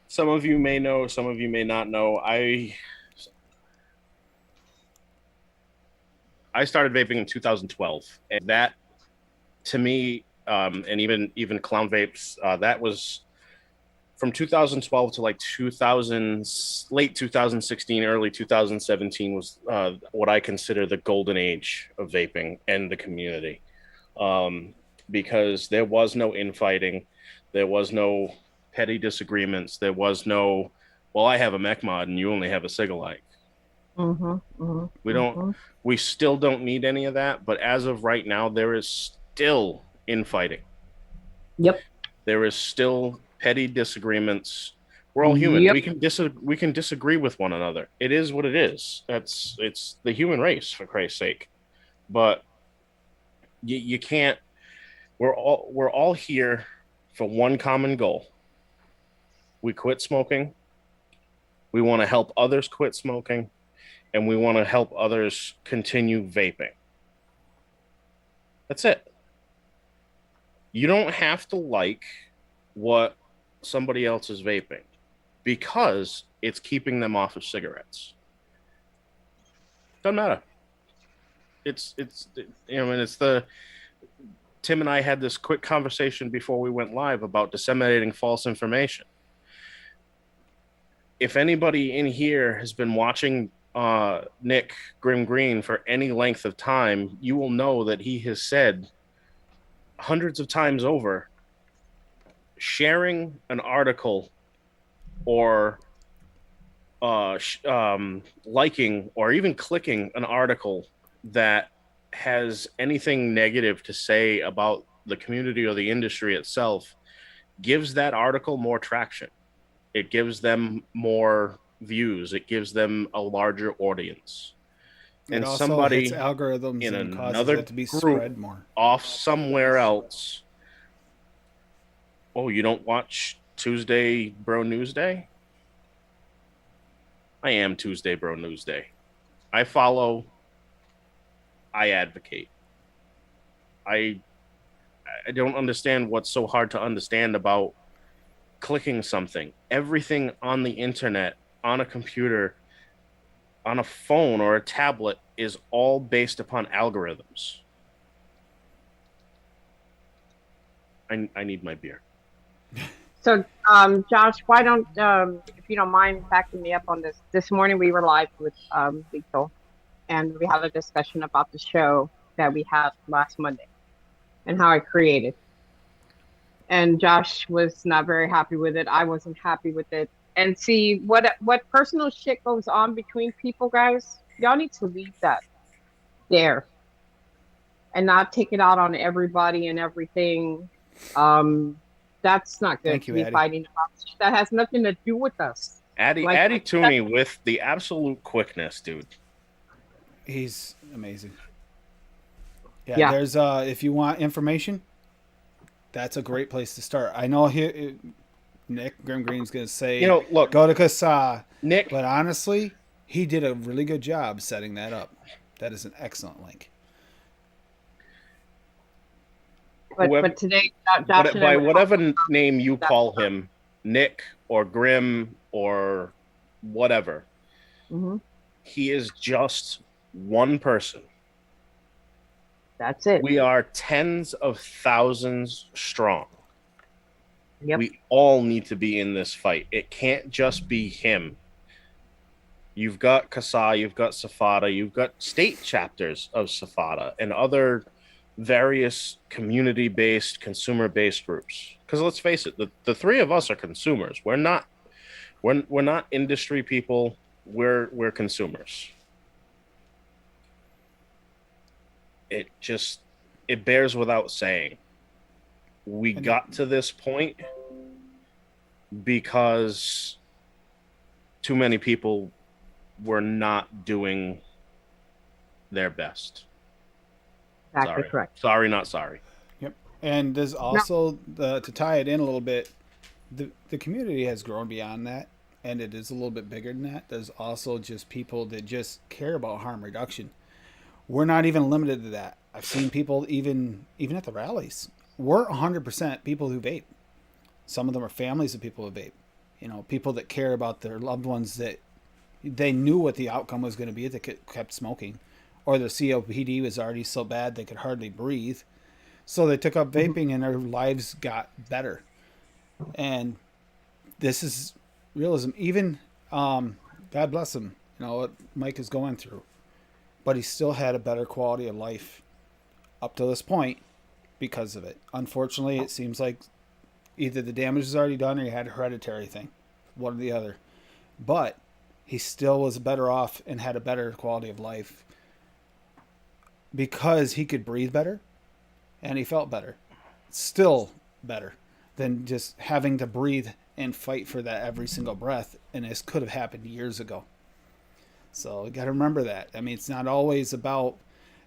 S4: some of you may know, some of you may not know. I started vaping in 2012, and that to me, and even clown vapes, that was from 2012 to like 2000, late 2016, early 2017 was what I consider the golden age of vaping and the community, because there was no infighting, there was no petty disagreements, there was no, well, I have a mech mod and you only have a Sigalite.
S3: Mm-hmm,
S4: We
S3: mm-hmm,
S4: don't,
S3: mm-hmm.
S4: we still don't need any of that. But as of right now, there is still infighting.
S3: Yep.
S4: There is still petty disagreements. We're all human.
S3: Yep.
S4: We can disagree with one another. It is what it is. It's the human race, for Christ's sake. But you can't. We're all here for one common goal. We quit smoking. We want to help others quit smoking, and we want to help others continue vaping. That's it. You don't have to like what somebody else is vaping because it's keeping them off of cigarettes. Doesn't matter. And it's the Tim and I had this quick conversation before we went live about disseminating false information. If anybody in here has been watching Nick Grim Green for any length of time, you will know that he has said hundreds of times over, sharing an article or liking or even clicking an article that has anything negative to say about the community or the industry itself gives that article more traction. It gives them more views. It gives them a larger audience.
S1: It
S4: and
S1: also hits
S4: somebody
S1: algorithms
S4: in
S1: and causes
S4: another
S1: it to be
S4: group
S1: spread more.
S4: off somewhere else, oh, you don't watch Tuesday Bro News Day? I am Tuesday Bro News Day. I follow, I advocate. I I don't understand what's so hard to understand about clicking something. Everything on the internet, on a computer, on a phone or a tablet is all based upon algorithms. I need my beer.
S3: So, Josh, why don't, if you don't mind backing me up on this, this morning we were live with Lethal, and we had a discussion about the show that we had last Monday and how I created. And Josh was not very happy with it. I wasn't happy with it. And see what personal shit goes on between people, guys. Y'all need to leave that there and not take it out on everybody and everything. Um, that's not good
S1: Thank
S3: to
S1: you,
S3: be
S1: Addie.
S3: fighting about shit that has nothing to do with us.
S4: Addy Tooney with the absolute quickness, dude.
S1: He's amazing. Yeah,
S3: Yeah.
S1: there's if you want information, that's a great place to start. I know Nick Grim Green's gonna say
S4: Look,
S1: go to Kasa,
S4: Nick,
S1: but honestly, he did a really good job setting that up. That is an excellent link.
S3: But today, Josh and I
S4: by
S3: were talking
S4: whatever name you
S3: about
S4: call him, Nick or Grim or whatever,
S3: that.
S4: he is just one person.
S3: That's it.
S4: We are tens of thousands strong.
S3: Yep.
S4: We all need to be in this fight. It can't just be him. You've got Kasa, you've got Safada, you've got state chapters of Safada and other various community-based, consumer-based groups. Because let's face it, the three of us are consumers. We're not industry people. We're consumers. It bears without saying. We got to this point because too many people were not doing their best.
S3: Exactly
S4: Sorry.
S3: correct.
S4: Sorry, not sorry.
S1: Yep. And there's also to tie it in a little bit, the community has grown beyond that, and it is a little bit bigger than that. There's also just people that just care about harm reduction. We're not even limited to that. I've seen people even at the rallies. We're 100% people who vape. Some of them are families of people who vape. People that care about their loved ones that they knew what the outcome was going to be if they kept smoking, or their COPD was already so bad they could hardly breathe. So they took up vaping and their lives got better. And this is realism. Even God bless him, what Mike is going through, but he still had a better quality of life up to this point because of it. Unfortunately, it seems like either the damage was already done or he had a hereditary thing, one or the other. But he still was better off and had a better quality of life because he could breathe better and he felt better. Still better than just having to breathe and fight for that every single breath. And this could have happened years ago. So you got to remember that. I mean, it's not always about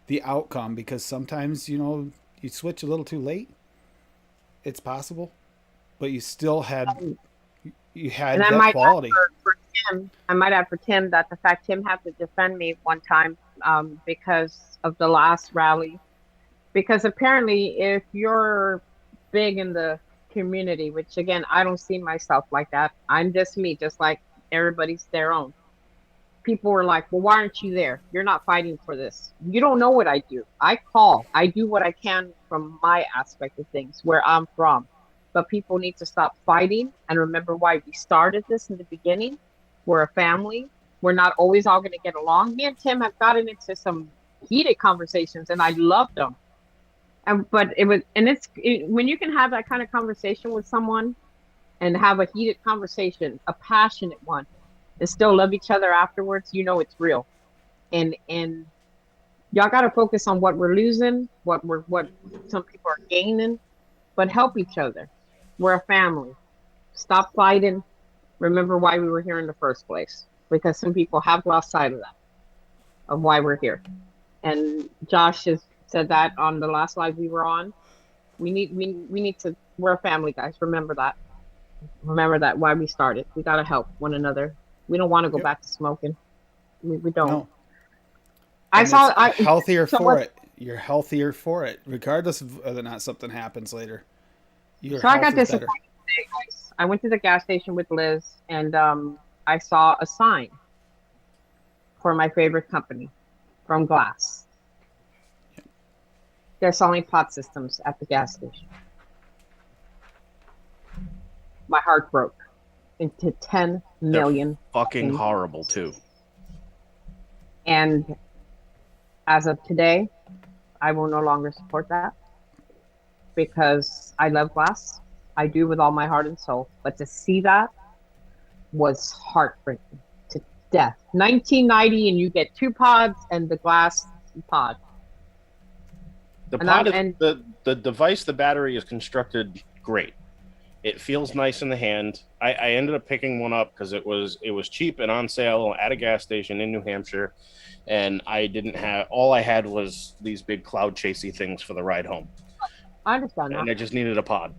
S1: the outcome because sometimes, you switch a little too late. It's possible, but you still had
S3: And
S1: that quality.
S3: For Tim, I might add for Tim that the fact Tim had to defend me one time because of the last rally. Because apparently, if you're big in the community, which again, I don't see myself like that. I'm just me, just like everybody's their own. People were like, well, why aren't you there? You're not fighting for this. You don't know what I do. I call. I do what I can from my aspect of things, where I'm from. But people need to stop fighting and remember why we started this in the beginning. We're a family. We're not always all going to get along. Me and Tim have gotten into some heated conversations, and I loved them. But when you can have that kind of conversation with someone and have a heated conversation, a passionate one, and still love each other afterwards, it's real. And y'all got to focus on what we're losing, what some people are gaining, but help each other. We're a family. Stop fighting. Remember why we were here in the first place, because some people have lost sight of that. of why we're here. And Josh has said that on the last live we were on. We need to, we're a family, guys. Remember that. Remember that why we started. We gotta help one another. We don't want to go
S1: Yep.
S3: back to smoking. We don't.
S1: No.
S3: I
S1: And it's
S3: saw I
S1: healthier
S3: so
S1: for
S3: what
S1: it. You're healthier for it, regardless of whether or not something happens later. Your
S3: so I
S1: health
S3: got
S1: is better.
S3: disappointed today, guys. I went to the gas station with Liz and I saw a sign for my favorite company from Glass. They're selling pot systems at the gas station. My heart broke into 10
S4: They're
S3: million
S4: fucking
S3: fucking.
S4: horrible too.
S3: And as of today, I will no longer support that because I love Glass. I do with all my heart and soul. But to see that was heartbreaking to death. 1990, and you get 2 pods and the Glass pod.
S4: The
S3: And
S4: pod is
S3: and
S4: the device. The battery is constructed great. It feels nice in the hand. I ended up picking one up because it was cheap and on sale at a gas station in New Hampshire, and I didn't have all I had was these big cloud chasey things for the ride home,
S3: I understand
S4: and
S3: that.
S4: I just needed a pod.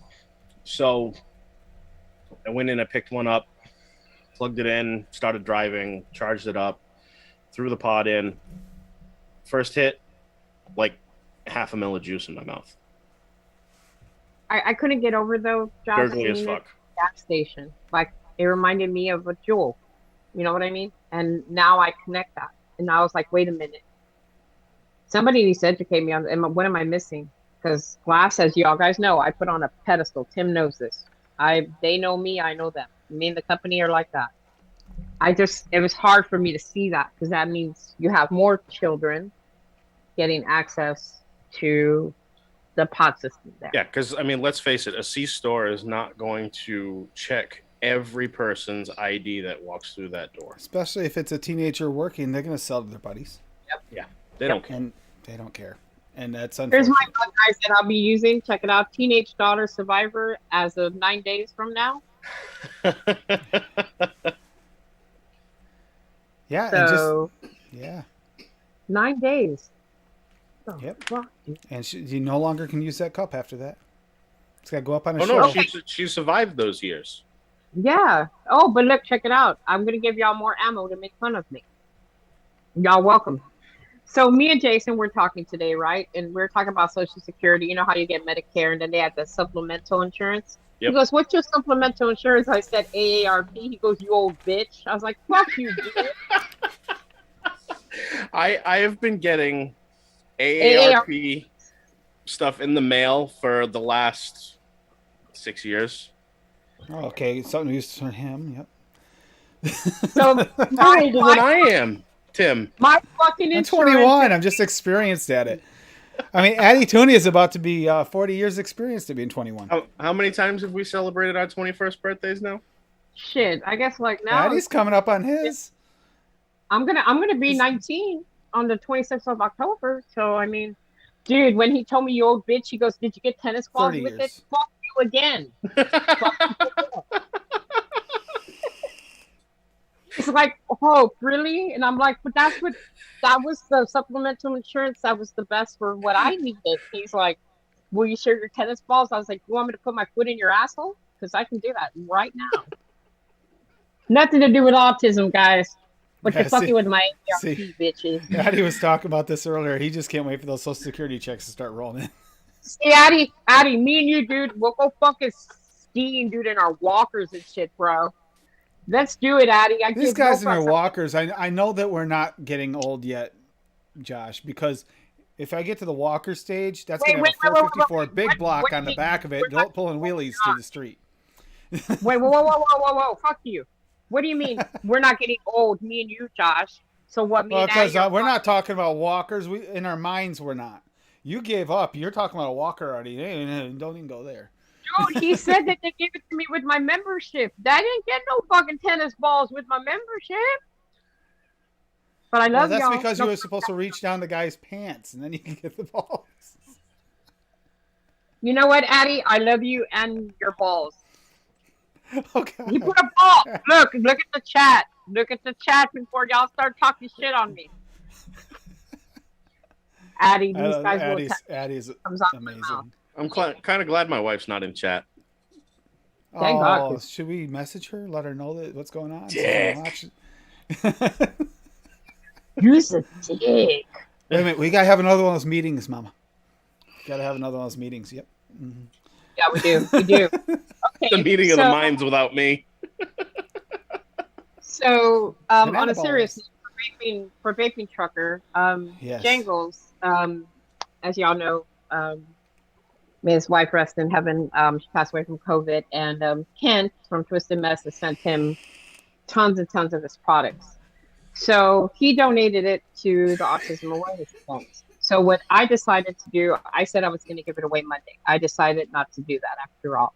S4: So I went in, I picked one up, plugged it in, started driving, charged it up, threw the pod in. First hit, like half a mil of juice in my mouth.
S3: I couldn't get over though, Josh,
S4: Gurgly as
S3: seeing it at
S4: fuck.
S3: the gas station. Like it reminded me of a jewel. You know what I mean? And now I connect that. And I was like, wait a minute. Somebody needs to educate me on what am I missing? Because Glass, as y'all guys know, I put on a pedestal. Tim knows this. They know me, I know them. Me and the company are like that. It was hard for me to see that because that means you have more children getting access to the pod system there.
S4: Yeah, because I mean, let's face it, a C store is not going to check every person's ID that walks through that door.
S1: Especially if it's a teenager working, they're going to sell to their buddies.
S4: Yeah, they don't care.
S1: And they don't care. And that's
S3: Here's
S1: unfortunate.
S3: my bug, guys, that I'll be using. Check it out. Teenage Daughter Survivor as of 9 days from now.
S1: Yeah,
S3: So,
S1: and just yeah,
S3: 9 days. Oh,
S1: Yep.
S3: fuck, dude.
S1: and you no longer can use that cup after that. It's got to go up on a
S4: Oh no,
S1: shelf.
S4: she survived those years.
S3: Yeah. Oh, but look, check it out. I'm going to give y'all more ammo to make fun of me. Y'all welcome. So me and Jason were talking today, right? And we're talking about Social Security. You know how you get Medicare and then they have the supplemental insurance?
S4: Yep.
S3: He goes, what's your supplemental insurance? I said AARP. He goes, you old bitch. I was like, fuck you, dude.
S4: I have been getting AARP stuff in the mail for the last 6 years.
S1: Oh, okay, something used for him. Yep.
S3: So
S4: How older than I am, Tim?
S3: my fucking
S1: I'm
S3: insurance.
S1: 21. I'm just experienced at it. I mean, Addie Tooney is about to be 40 years experienced to being 21.
S4: How many times have we celebrated our 21st birthdays now?
S3: Shit, I guess like now
S1: Addie's coming up on his.
S3: I'm gonna be 19 on the 26th of October. So I mean, dude, when he told me you old bitch, he goes, "Did you get tennis balls
S1: 30
S3: with it?
S1: years.
S3: Fuck you again." It's like, oh, really? And I'm like, but that was the supplemental insurance. That was the best for what I needed. He's like, will you share your tennis balls? I was like, you want me to put my foot in your asshole? Because I can do that right now. Nothing to do with autism, guys. But you're fucking with my ARP, bitches.
S1: Addie was talking about this earlier. He just can't wait for those Social Security checks to start rolling in.
S3: See, Addie, me and you, dude, we'll go fucking skiing, dude, in our walkers and shit, bro. Let's do it, Addie.
S1: These guys in their walkers, I know that we're not getting old yet, Josh, because if I get to the walker stage, that's going to have a 454 big block on the back of it, pulling wheelies through the street.
S3: Wait, whoa. Fuck you. What do you mean we're not getting old, me and you, Josh? So what, me and Addie?
S1: Because we're not talking about walkers. In our minds, we're not. You gave up. You're talking about a walker already. Don't even go there.
S3: Dude, he said that they gave it to me with my membership. I didn't get no fucking tennis balls with my membership. But I love
S1: that's
S3: y'all.
S1: because you were supposed to reach down the guy's pants and then you can get the balls.
S3: You know what, Addie? I love you and your balls.
S1: Okay.
S3: You put a ball. Look at the chat. Look at the chat before y'all start talking shit on me. Addie, these guys will tell
S1: Addie's
S3: what comes out of my mouth.
S1: amazing.
S4: I'm kind of glad my wife's not in chat.
S3: Thank God.
S1: Oh, should we message her? Let her know that what's going on? She's
S4: Dick.
S1: gonna watch.
S3: You're a dick.
S1: Wait a minute, we gotta have another one of those meetings, Mama. Gotta have another one of those meetings. Yep. Mm-hmm.
S3: Yeah, we do. We do. Okay.
S4: The meeting of the minds without me.
S3: So, on a
S1: Banana
S3: serious
S1: balls.
S3: note, for vaping trucker,
S1: Yes.
S3: Jangles, as y'all know, may his wife rest in heaven. She passed away from COVID, and Kent from Twisted Mess has sent him tons and tons of his products. So he donated it to the Autism Awareness Fund. So what I decided to do, I said I was going to give it away Monday. I decided not to do that after all,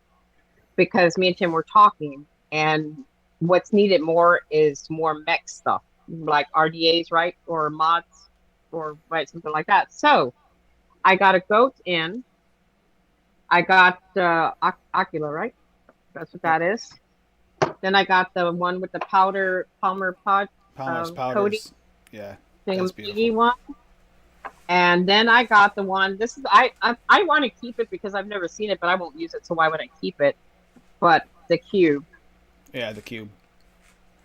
S3: because me and Tim were talking, and what's needed more is more mech stuff, like RDAs, right? Or mods, or right, something like that. So I got a goat in. I got Ocula, right? That's what that is. Then I got the one with the Palmer pod
S1: Palmer's
S3: Cody
S1: powders. Yeah. That's beautiful.
S3: thingamajiggy one. And then I got the one. This is I want to keep it because I've never seen it, but I won't use it. So why would I keep it? But the cube.
S1: Yeah, the cube.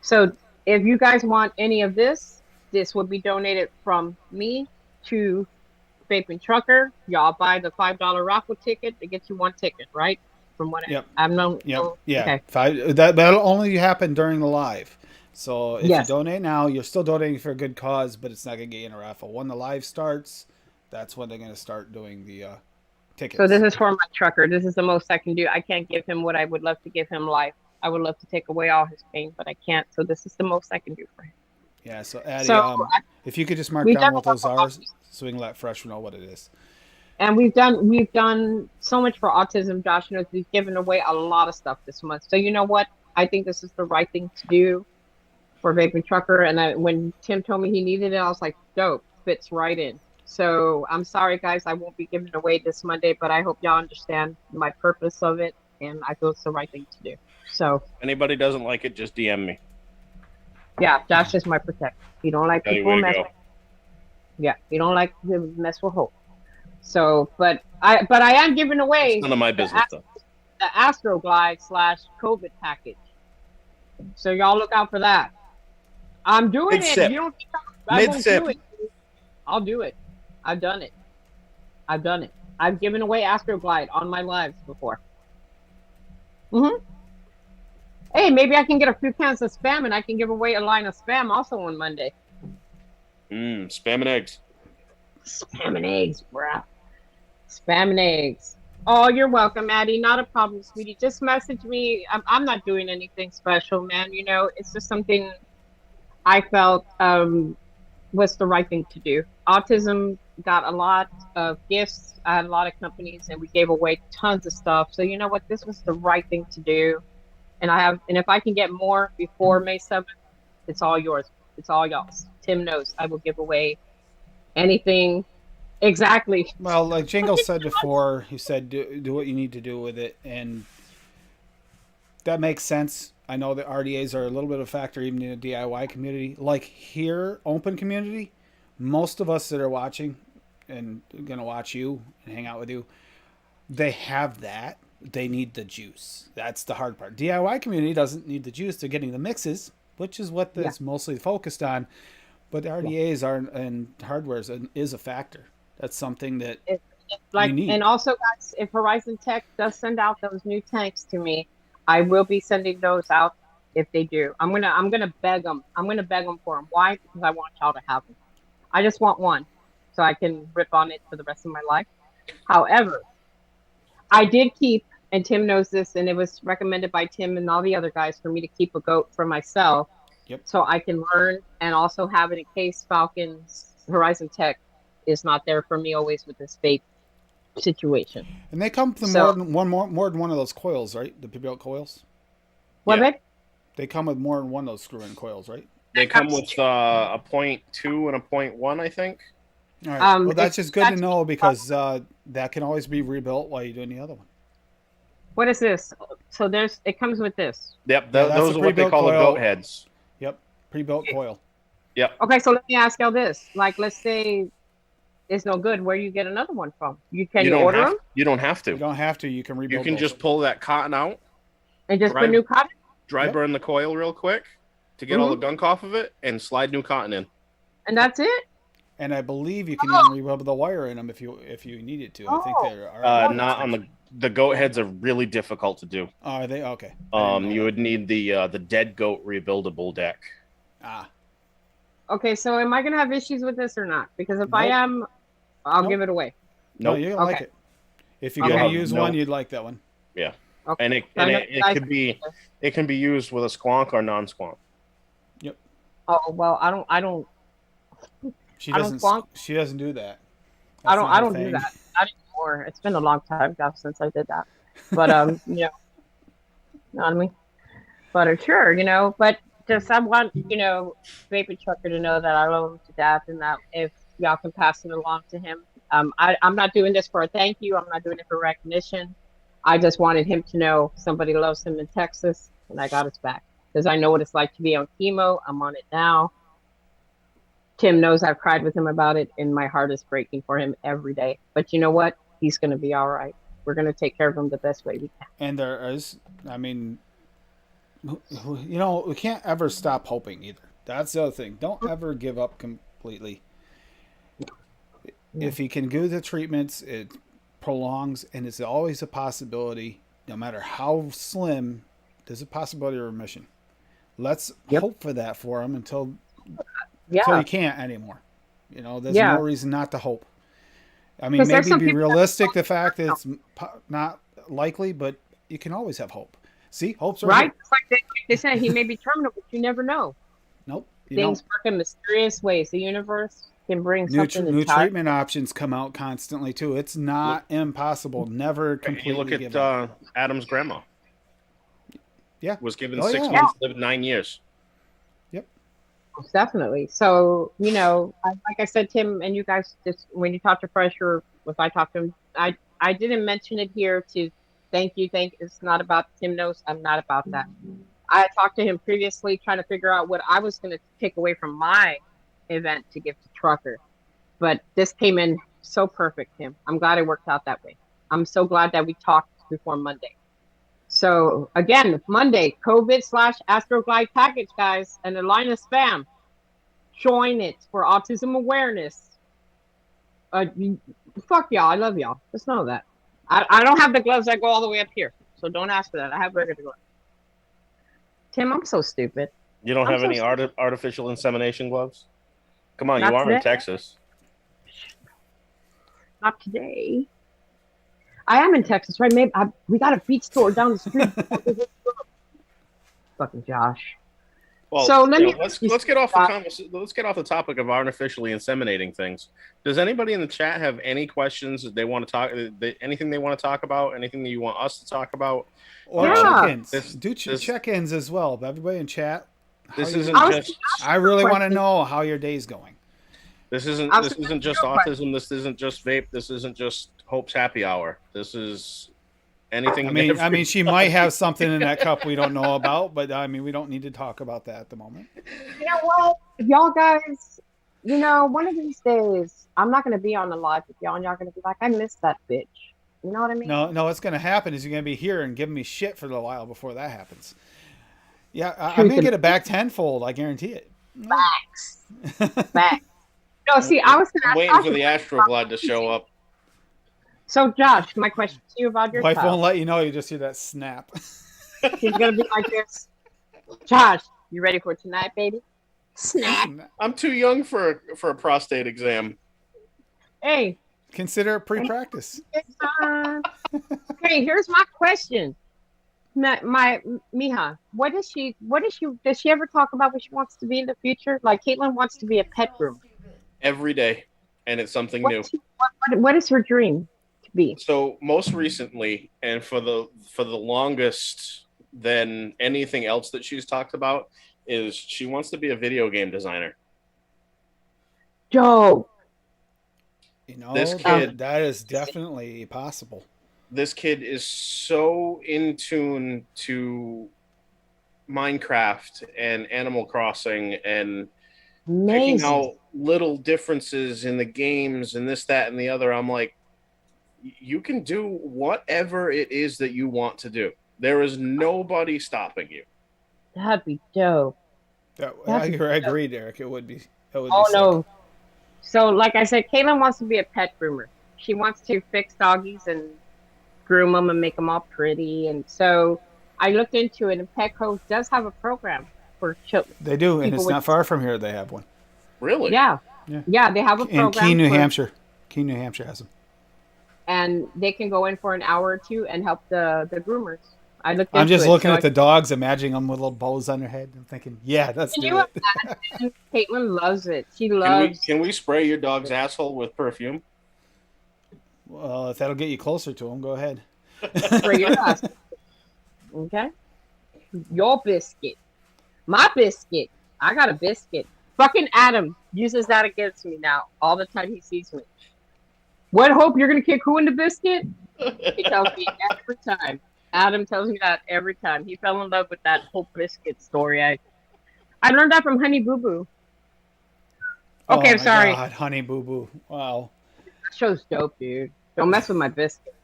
S3: So if you guys want any of this, this will be donated from me to Vaping Trucker. Y'all buy the $5 raffle ticket to get you one ticket, right? From what
S1: Yep.
S3: I'm known.
S1: Yep. Yeah.
S3: Okay.
S1: That'll only happen during the live. So if you
S3: Yes.
S1: donate now, you're still donating for a good cause, but it's not gonna get you in a raffle. When the live starts, that's when they're gonna start doing the tickets.
S3: So this is for my trucker. This is the most I can do. I can't give him what I would love to give him life. I would love to take away all his pain, but I can't. So this is the most I can do for him.
S1: Yeah. So Addie,
S3: So
S1: if you could just mark
S3: we've
S1: down
S3: done
S1: what
S3: a lot
S1: those
S3: for
S1: are,
S3: autism.
S1: so we can let Fresh know what it is.
S3: And we've done so much for autism. Josh knows we've given away a lot of stuff this month. So you know what? I think this is the right thing to do for Vaping Trucker. And when Tim told me he needed it, I was like, dope, fits right in. So I'm sorry, guys, I won't be giving it away this Monday, but I hope y'all understand my purpose of it, and I feel it's the right thing to do. So
S4: Anybody doesn't like it, just DM me.
S3: yeah, Josh is my protector. He don't like
S4: Any
S3: people
S4: way to
S3: mess.
S4: go.
S3: Yeah, he don't like to mess with Hope. So, but I am giving away
S4: It's none of my business, though.
S3: the Astroglide / COVID package. So y'all look out for that. I'm doing
S4: Mid-sip.
S3: it. You don't think I won't
S4: Mid-sip.
S3: do it. I'll do it. I've done it. I've given away Astroglide on my lives before. Hey, maybe I can get a few cans of spam and I can give away a line of spam also on Monday.
S4: Spam and eggs.
S3: Spam and eggs, bruh. Spam and eggs. Oh, you're welcome, Addie. Not a problem, sweetie. Just message me. I'm not doing anything special, man. You know, it's just something I felt was the right thing to do. Autism got a lot of gifts. I had a lot of companies, and we gave away tons of stuff. So you know what? This was the right thing to do. And if I can get more before May 7th, it's all yours. It's all y'all's. Tim knows I will give away anything. Exactly.
S1: Well, like Jingle said before, he said do what you need to do with it, and that makes sense. I know that RDAs are a little bit of a factor even in the DIY community. Like here, open community, most of us that are watching and gonna watch you and hang out with you, they have that. They need the juice. That's the hard part. DIY community doesn't need the juice. They're getting the mixes, which is what that's mostly focused on. But the RDAs are and hardware is a factor. That's something that
S3: like
S1: you need.
S3: And also, guys, if Horizon Tech does send out those new tanks to me, I will be sending those out if they do. I'm gonna beg them. I'm gonna beg them for them. Why? Because I want y'all to have them. I just want one, so I can rip on it for the rest of my life. However, I did keep, and Tim knows this, and it was recommended by Tim and all the other guys for me to keep a goat for myself.
S1: Yep.
S3: So I can learn and also have it in case Falcon's Horizon Tech is not there for me always with this vape situation.
S1: And they come with more than one of those coils, right? The pre-built coils.
S3: What,
S4: Yeah.
S3: babe?
S1: They come with more than one of those screw-in coils, right?
S4: They come with a 0.2 and a 0.1, I think.
S1: All right. Well, that's
S3: it's
S1: just good to
S3: actually-
S1: know because that can always be rebuilt while you're doing the other one.
S3: What is this? So it comes with this.
S4: Yep,
S1: Yeah, that's
S4: those
S1: a
S4: are what they
S1: pre-built
S4: call the
S1: coil.
S4: goat heads.
S1: Yep. Pre-built coil.
S4: Yep.
S3: Okay, so let me ask y'all this. Like, let's say is no good, where you get another one from? Can you order them
S4: You don't have
S1: You
S4: to.
S1: don't have to. You can
S4: You
S1: rebuild
S4: can
S1: both.
S4: just pull that cotton out,
S3: and just put
S4: dry
S3: new cotton?
S4: dry
S1: Yep.
S4: burn the coil real quick to get all the gunk off of it, and slide new cotton in.
S3: And that's it?
S1: And I believe you can even rebuild the wire in them if you needed to. I think
S3: Oh,
S1: there are.
S4: Not on the goat heads are really difficult to do.
S1: Oh, are they okay? I didn't know
S4: You
S1: that.
S4: would need the dead goat rebuildable deck.
S1: Ah,
S3: okay. So am I gonna have issues with this or not? Because if I
S1: Nope.
S3: am, I'll
S1: Nope.
S3: give it away.
S1: no,
S4: Nope.
S1: you're gonna
S3: Okay.
S1: like it. If you're
S3: Okay.
S1: gonna
S4: You'll have
S1: use
S4: no.
S1: one, you'd like that one.
S4: Yeah,
S3: Okay.
S4: and
S3: I know you
S4: it
S3: guys-
S4: could be used with a squonk or non-squonk.
S1: Yep.
S3: Oh well, I don't
S1: She
S3: I don't
S1: doesn't.
S3: squonk.
S1: She doesn't do that.
S3: I
S1: That's
S3: don't
S1: not
S3: I
S1: her
S3: don't do
S1: thing.
S3: that. Not anymore. It's been a long time ago since I did that. But you know what I mean? But sure, but just I want, Baby Trucker to know that I love him to death and that if y'all can pass it along to him. I'm not doing this for a thank you. I'm not doing it for recognition. I just wanted him to know somebody loves him in Texas and I got his back. Because I know what it's like to be on chemo. I'm on it now. Tim knows I've cried with him about it and my heart is breaking for him every day. But you know what? He's going to be all right. We're going to take care of him the best way we can.
S1: And there is, I mean, we can't ever stop hoping either. That's the other thing. Don't ever give up completely. If he can do the treatments, it prolongs, and it's always a possibility, no matter how slim, there's a possibility of remission. Let's hope for that for him until he can't anymore. There's no reason not to hope. I mean, maybe be realistic. The fact that it's not likely, but you can always have hope. See, hope's
S3: right.
S1: Here.
S3: Like they said, he may be terminal, but you never know.
S1: Nope.
S3: Things work in mysterious ways. The universe can bring something.
S1: New treatment options come out constantly too. It's not impossible. Never completely.
S4: You look at Adam's grandma.
S1: Yeah.
S4: Was given 6 months, lived 9 years.
S1: Yep.
S3: Definitely. So, like I said, Tim, and you guys, just when you talk to Fresh or if I talk to him, I didn't mention it here to thank you. It's not about Tim knows. I'm not about that. I talked to him previously trying to figure out what I was going to take away from my event to give to Trucker. But this came in so perfect, Tim. I'm glad it worked out that way. I'm so glad that we talked before Monday. So again, Monday, COVID/Astroglide package, guys, and the line of spam. Join it for autism awareness. Fuck y'all. I love y'all. Just know that. I don't have the gloves that go all the way up here. So don't ask for that. I have regular gloves. Tim, I'm so stupid.
S4: You don't have any artificial insemination gloves? Come on,
S3: Not
S4: you are
S3: today.
S4: in Texas.
S3: Not today. I am in Texas, right? Maybe we got a beach store down the street. Fucking Josh.
S4: Well,
S3: so
S4: let's get off the topic of artificially inseminating things. Does anybody in the chat have any questions that they want to talk? Anything they want to talk about? Anything that you want us to talk about?
S1: Or check-ins. Do check-ins as well. Everybody in chat.
S4: This isn't just.
S1: I really want to know how your day's going.
S4: This isn't just autism. This isn't just vape. This isn't just Hope's happy hour. This is anything.
S1: I mean, she might have something in that cup we don't know about, but I mean, we don't need to talk about that at the moment.
S3: You know what, y'all guys? One of these days, I'm not going to be on the live with y'all, and y'all going to be like, I missed that bitch. You know what I mean?
S1: No, what's going to happen is you're going to be here and giving me shit for a while before that happens. Yeah, I'm going to get it back tenfold. I guarantee it.
S3: Facts. No, see, I was
S4: I'm waiting for the Astroglide to show up.
S3: So, Josh, my question to you about your
S1: wife
S3: child.
S1: won't let you know. You just hear that snap.
S3: She's going to be like this. Josh, you ready for tonight, baby? Snap.
S4: I'm too young for a prostate exam.
S3: Hey.
S1: Consider it pre-practice.
S3: Okay, here's my question. My Mija, does she ever talk about what she wants to be in the future? Like Caitlin wants to be a pet groom.
S4: Every day, and it's something new.
S3: What is her dream to be?
S4: So most recently, and for the longest than anything else that she's talked about, is she wants to be a video game designer.
S3: Dope.
S4: This kid,
S1: that is definitely possible.
S4: This kid is so in tune to Minecraft and Animal Crossing and picking
S3: Amazing.
S4: out little differences in the games and this, that, and the other. I'm like, you can do whatever it is that you want to do. There is nobody stopping you.
S3: That'd be dope.
S1: I
S3: That'd be dope.
S1: agree, Derek. It would be
S3: Oh
S1: sick.
S3: no. So like I said, Caitlin wants to be a pet groomer. She wants to fix doggies and groom them and make them all pretty. And so I looked into it, and Petco does have a program for children,
S1: They do, and
S3: people
S1: it's
S3: with,
S1: not far from here. They have one.
S4: Really?
S3: yeah,
S1: Yeah,
S3: yeah, they have a
S1: in Keene,
S3: program
S1: New
S3: for,
S1: Hampshire. Keene, New Hampshire has them.
S3: and they can go in for an hour or two and help the groomers. I looked
S1: I'm
S3: into
S1: just
S3: it,
S1: looking
S3: so
S1: at
S3: I
S1: the dogs, imagining them with little bows on their head. I'm thinking, yeah, let's
S3: can
S1: do
S3: you
S1: it.
S3: imagine? Caitlin loves it. She
S4: Can we
S3: loves
S4: can we spray your dog's asshole with perfume?
S1: Well, if that'll get you closer to them, go ahead.
S3: spray your ass. Okay, your biscuit, my biscuit. I got a biscuit. Fucking Adam uses that against me now all the time he sees me. What hope you're gonna kick who in the biscuit? He tells me every time. Adam tells me that every time. He fell in love with that whole biscuit story. I learned that from Honey Boo Boo. Okay,
S1: Oh
S3: I'm
S1: my
S3: sorry.
S1: God, Honey Boo Boo. Wow.
S3: That show's dope, dude. Don't mess with my biscuit.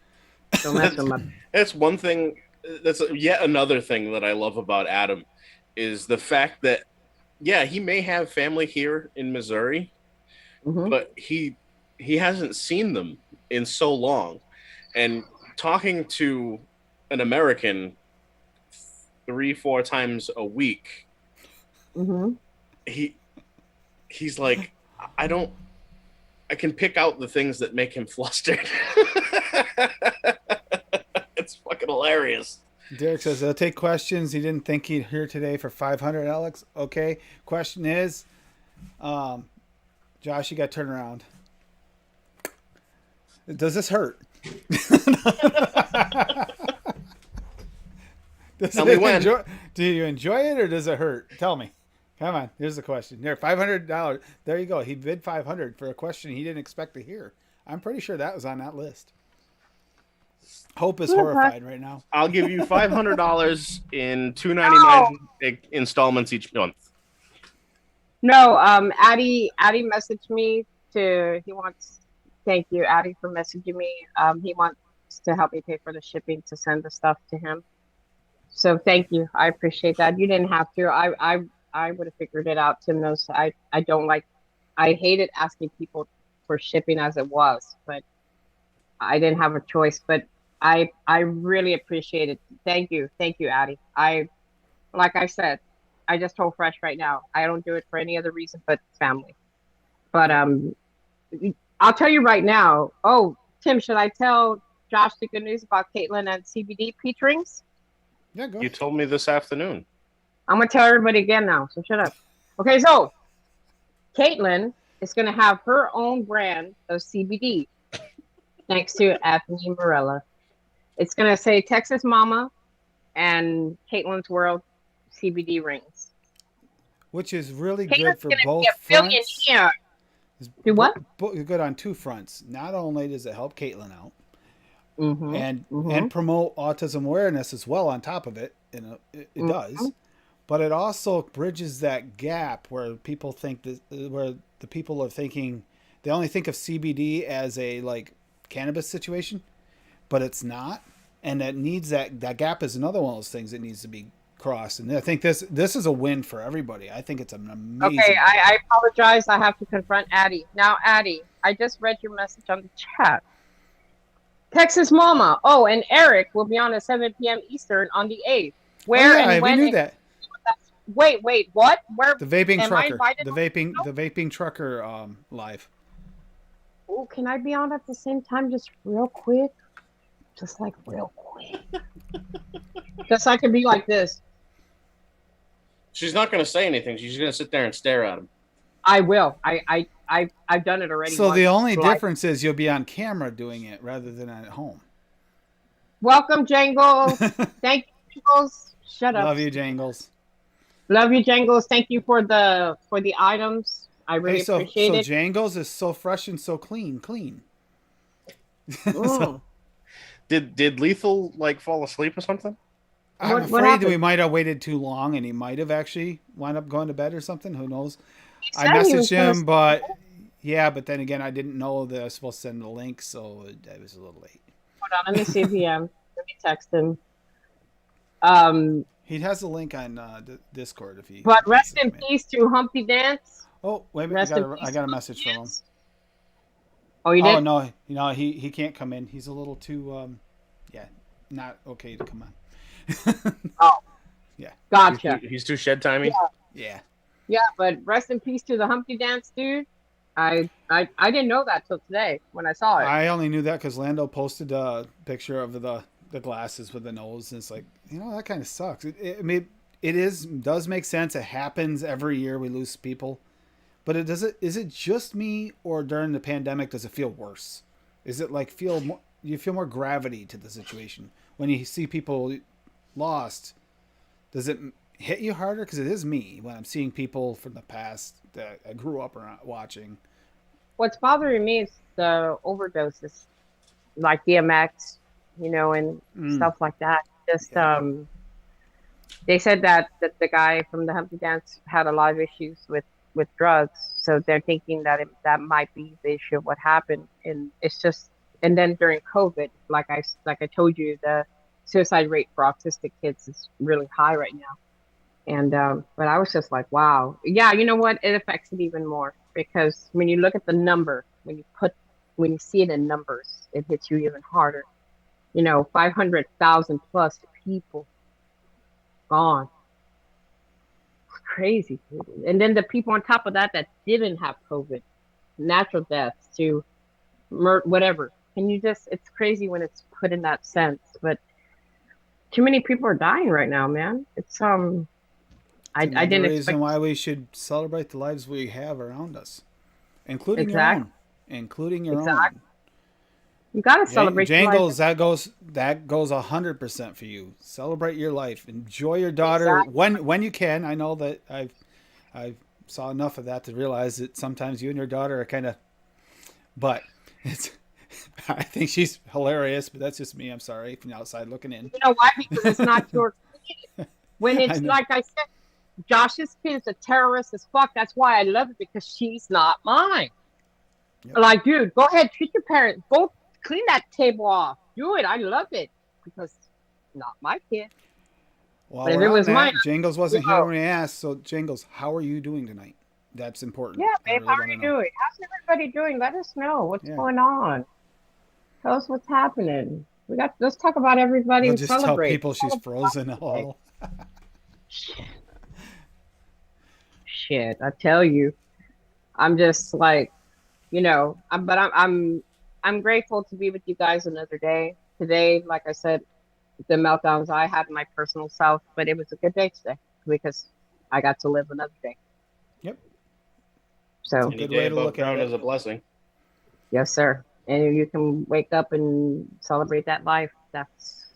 S3: Don't mess
S4: that's
S3: with my.
S4: that's one thing. That's yet another thing that I love about Adam is the fact that yeah, he may have family here in Missouri,
S3: Mm-hmm.
S4: but he hasn't seen them in so long. And talking to an American 3 4 times a week,
S3: Mm-hmm.
S4: he he's like, I don't I can pick out the things that make him flustered. It's fucking hilarious.
S1: Derek says they'll take questions. He didn't think he'd hear today for 500, Alex. Okay. Question is, um, Josh, you got to turn around. Does this hurt?
S4: Tell me when.
S1: Do you enjoy it or does it hurt? Tell me. Come on. Here's the question. There, $500. There you go. He bid 500 for a question he didn't expect to hear. I'm pretty sure that was on that list. Hope is horrified right now.
S4: I'll give you $500 in $2.99 installments each month.
S3: No, Addie messaged me to. He wants. Thank you, Addie, for messaging me. He wants to help me pay for the shipping to send the stuff to him. So thank you. I appreciate that. You didn't have to. I would have figured it out. Tim knows I don't like. I hated asking people for shipping as it was, but I didn't have a choice. But I really appreciate it. Thank you, Addie. Like I said, I just told Fresh right now. I don't do it for any other reason but family. But I'll tell you right now. Oh, Tim, should I tell Josh the good news about Caitlin and CBD peach rings?
S1: Yeah, go.
S4: You told me this afternoon.
S3: I'm gonna tell everybody again now, so shut up. Okay, so Caitlin is gonna have her own brand of CBD thanks to Anthony Morella. It's gonna say Texas Mama and Caitlin's World CBD rings.
S1: Which is really
S3: Caitlin's
S1: good for
S3: gonna
S1: both
S3: be a
S1: fronts.
S3: billionaire. Do what?
S1: Good on two fronts. Not only does it help Caitlin out
S3: Mm-hmm.
S1: and promote autism awareness as well on top of it, it does, but it also bridges that gap where people think that where the people are thinking they only think of CBD as a like cannabis situation, but it's not, and that needs that gap is another one of those things that needs to be crossed. And I think this is a win for everybody. I think it's an amazing.
S3: Okay, I apologize. I have to confront Addie. Now, Addie, I just read your message on the chat. Texas Mama. Oh, and Eric will be on at 7 p.m. Eastern on the 8th. Where and when?
S1: We knew that.
S3: Wait, what? Where?
S1: The vaping
S3: am
S1: trucker.
S3: I invited
S1: The vaping trucker live.
S3: Oh, can I be on at the same time just real quick? Just like real quick. Just so I can be like this.
S4: She's not going to say anything. She's going to sit there and stare at him.
S3: I will. I've done it already.
S1: So the only difference is you'll be on camera doing it rather than at home.
S3: Welcome, Jangles. Thank you, Jangles. Shut up.
S1: Love you, Jangles.
S3: Love you, Jangles. Thank you for the items. I really appreciate it.
S1: So Jangles is so fresh and so clean.
S3: So,
S4: Did Lethal like fall asleep or something?
S1: I'm afraid that we might have waited too long, and he might have actually wound up going to bed or something. Who knows? I
S3: said he was
S1: messaged
S3: gonna.
S1: him, but yeah, but then again, I didn't know that I was supposed to send the link, so I was a little late.
S3: Hold on, let me see if he let me text him. Um,
S1: He has a link on Discord if he
S3: but
S1: wants
S3: rest
S1: to
S3: in
S1: come in.
S3: peace to Humpty Dance.
S1: Oh, wait a minute,
S3: Rest in
S1: I
S3: peace to
S1: got a
S3: Humpty
S1: message from him.
S3: Dance. Oh, you
S1: Oh
S3: did?
S1: no, he can't come in. He's a little too yeah, not okay to come on.
S3: Oh,
S1: Yeah,
S3: gotcha.
S4: He's too shed timey.
S1: yeah.
S3: Yeah, but rest in peace to the Humpty Dance dude. I didn't know that till today when I saw it.
S1: I only knew that because Lando posted a picture of the glasses with the nose, and it's like, that kind of sucks. I mean, does make sense. It happens every year. We lose people, but is it just me, or during the pandemic does it feel worse? Is it like you feel more gravity to the situation when you see people lost? Does it hit you harder? Because it is me when I'm seeing people from the past that I grew up around watching.
S3: What's bothering me is the overdoses, like DMX, and
S1: Mm,
S3: stuff like that. Just
S1: yeah.
S3: they said that the guy from the Humpty Dance had a lot of issues with drugs, so they're thinking that that might be the issue of what happened. And it's just, and then during COVID, like I told you, the suicide rate for autistic kids is really high right now. And but I was just like, wow, yeah, you know what? It affects it even more because when you look at the number, when you see it in numbers, it hits you even harder. 500,000 plus people gone. It's crazy. And then the people on top of that didn't have COVID, natural deaths to whatever. Can you just? It's crazy when it's put in that sense, but too many people are dying right now, man. It's
S1: It's
S3: I
S1: another
S3: didn't
S1: reason
S3: expect
S1: why we should celebrate the lives we have around us, including your
S3: exact
S1: own, including your
S3: exact.
S1: own.
S3: You got to celebrate your life.
S1: Jangles, that goes 100% for you. Celebrate your life. Enjoy your daughter
S3: Exactly.
S1: when you can. I know that I saw enough of that to realize that sometimes you and your daughter are kind of, but it's. I think she's hilarious, but that's just me. I'm sorry from the outside looking in.
S3: You know why? Because it's not your kid. When
S1: I
S3: it's
S1: know.
S3: like I said, Josh's kid is a terrorist as fuck. That's why I love it because she's not mine.
S1: Yep.
S3: Like, dude, go ahead, treat your parents. Go clean that table off. Do it. I love it because not my kid.
S1: While
S3: But if
S1: we're
S3: it
S1: on
S3: was mine,
S1: that, Jingles wasn't here
S3: yo,
S1: when we asked. So, Jingles, how are you doing tonight? That's
S3: yeah,
S1: important. I
S3: babe, how
S1: really
S3: are
S1: want to
S3: you
S1: know.
S3: doing? How's everybody doing? Let us know what's
S1: Yeah.
S3: going on. Tell us what's happening. Let's talk about everybody
S1: We'll
S3: and
S1: just tell
S3: celebrate.
S1: people she's frozen. Oh,
S3: Shit, I tell you, I'm just like, but I'm grateful to be with you guys another day. Today, like I said, the meltdowns I had in my personal self, but it was a good day today because I got to live another day.
S1: yep. It's a
S3: So
S4: Any
S1: good
S4: day
S1: way to
S4: above
S1: look at
S4: ground
S1: it.
S4: is a blessing.
S3: yes, sir. And you can wake up and celebrate that life. That's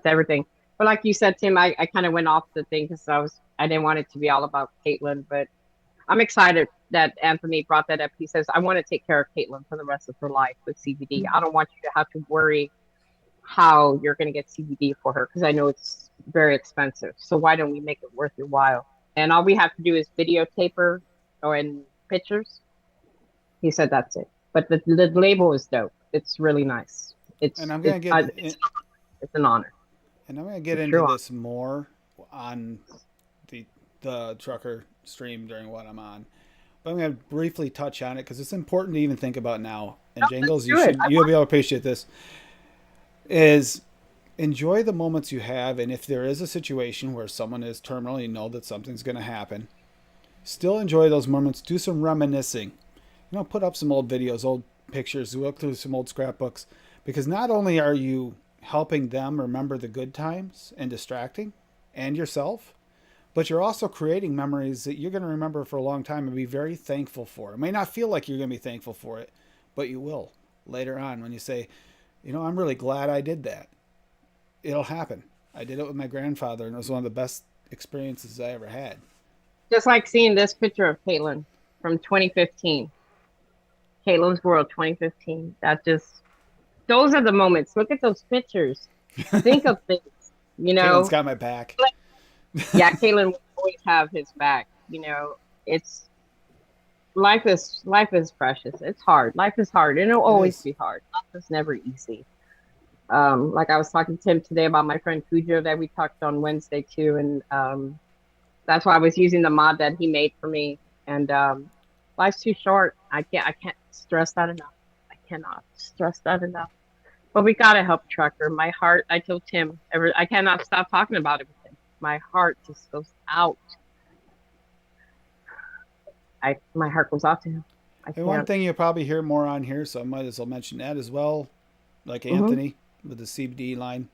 S3: everything. But like you said, Tim, I kind of went off the thing because I didn't want it to be all about Caitlin, but I'm excited that Anthony brought that up. He says, I want to take care of Caitlin for the rest of her life with CBD. I don't want you to have to worry how you're going to get CBD for her because I know it's very expensive. So why don't we make it worth your while? And all we have to do is videotape her or in pictures. He said that's it. But the label is dope. It's really nice.
S1: And I'm gonna get
S3: It's an honor.
S1: and I'm gonna
S3: It's
S1: get
S3: a
S1: into
S3: true honor.
S1: this more on the trucker stream during what I'm on. But I'm gonna briefly touch on it because it's important to even think about now.
S3: No,
S1: And
S3: let's
S1: Jangles,
S3: do it.
S1: you'll be able to appreciate this. Is enjoy the moments you have, and if there is a situation where someone is terminal, you know that something's gonna happen. Still enjoy those moments. Do some reminiscing. Put up some old videos, old pictures, look through some old scrapbooks, because not only are you helping them remember the good times and distracting, and yourself, but you're also creating memories that you're going to remember for a long time and be very thankful for. It may not feel like you're going to be thankful for it, but you will later on when you say, I'm really glad I did that. It'll happen. I did it with my grandfather, and it was one of the best experiences I ever had.
S3: Just like seeing this picture of Caitlin from 2015. Caitlin's World 2015. Those are the moments. Look at those pictures. Think of things, you
S1: Caitlin's
S3: know.
S1: got my back.
S3: Yeah, Caitlin will always have his back. It's life is precious. It's hard. Life is hard, and it'll
S1: It
S3: always
S1: is.
S3: be hard. Life is never easy. Like I was talking to Tim today about my friend Cujo that we talked on Wednesday too, and that's why I was using the mod that he made for me. And life's too short. I can't stress that enough. I cannot stress that enough. But we gotta help Trucker. My heart. I told Tim. I cannot stop talking about it with him. My heart just goes out. My heart goes out to him. I
S1: And one
S3: can't.
S1: thing you'll probably hear more on here, so I might as well mention that as well. Like
S3: Hmm.
S1: Anthony with the CBD line,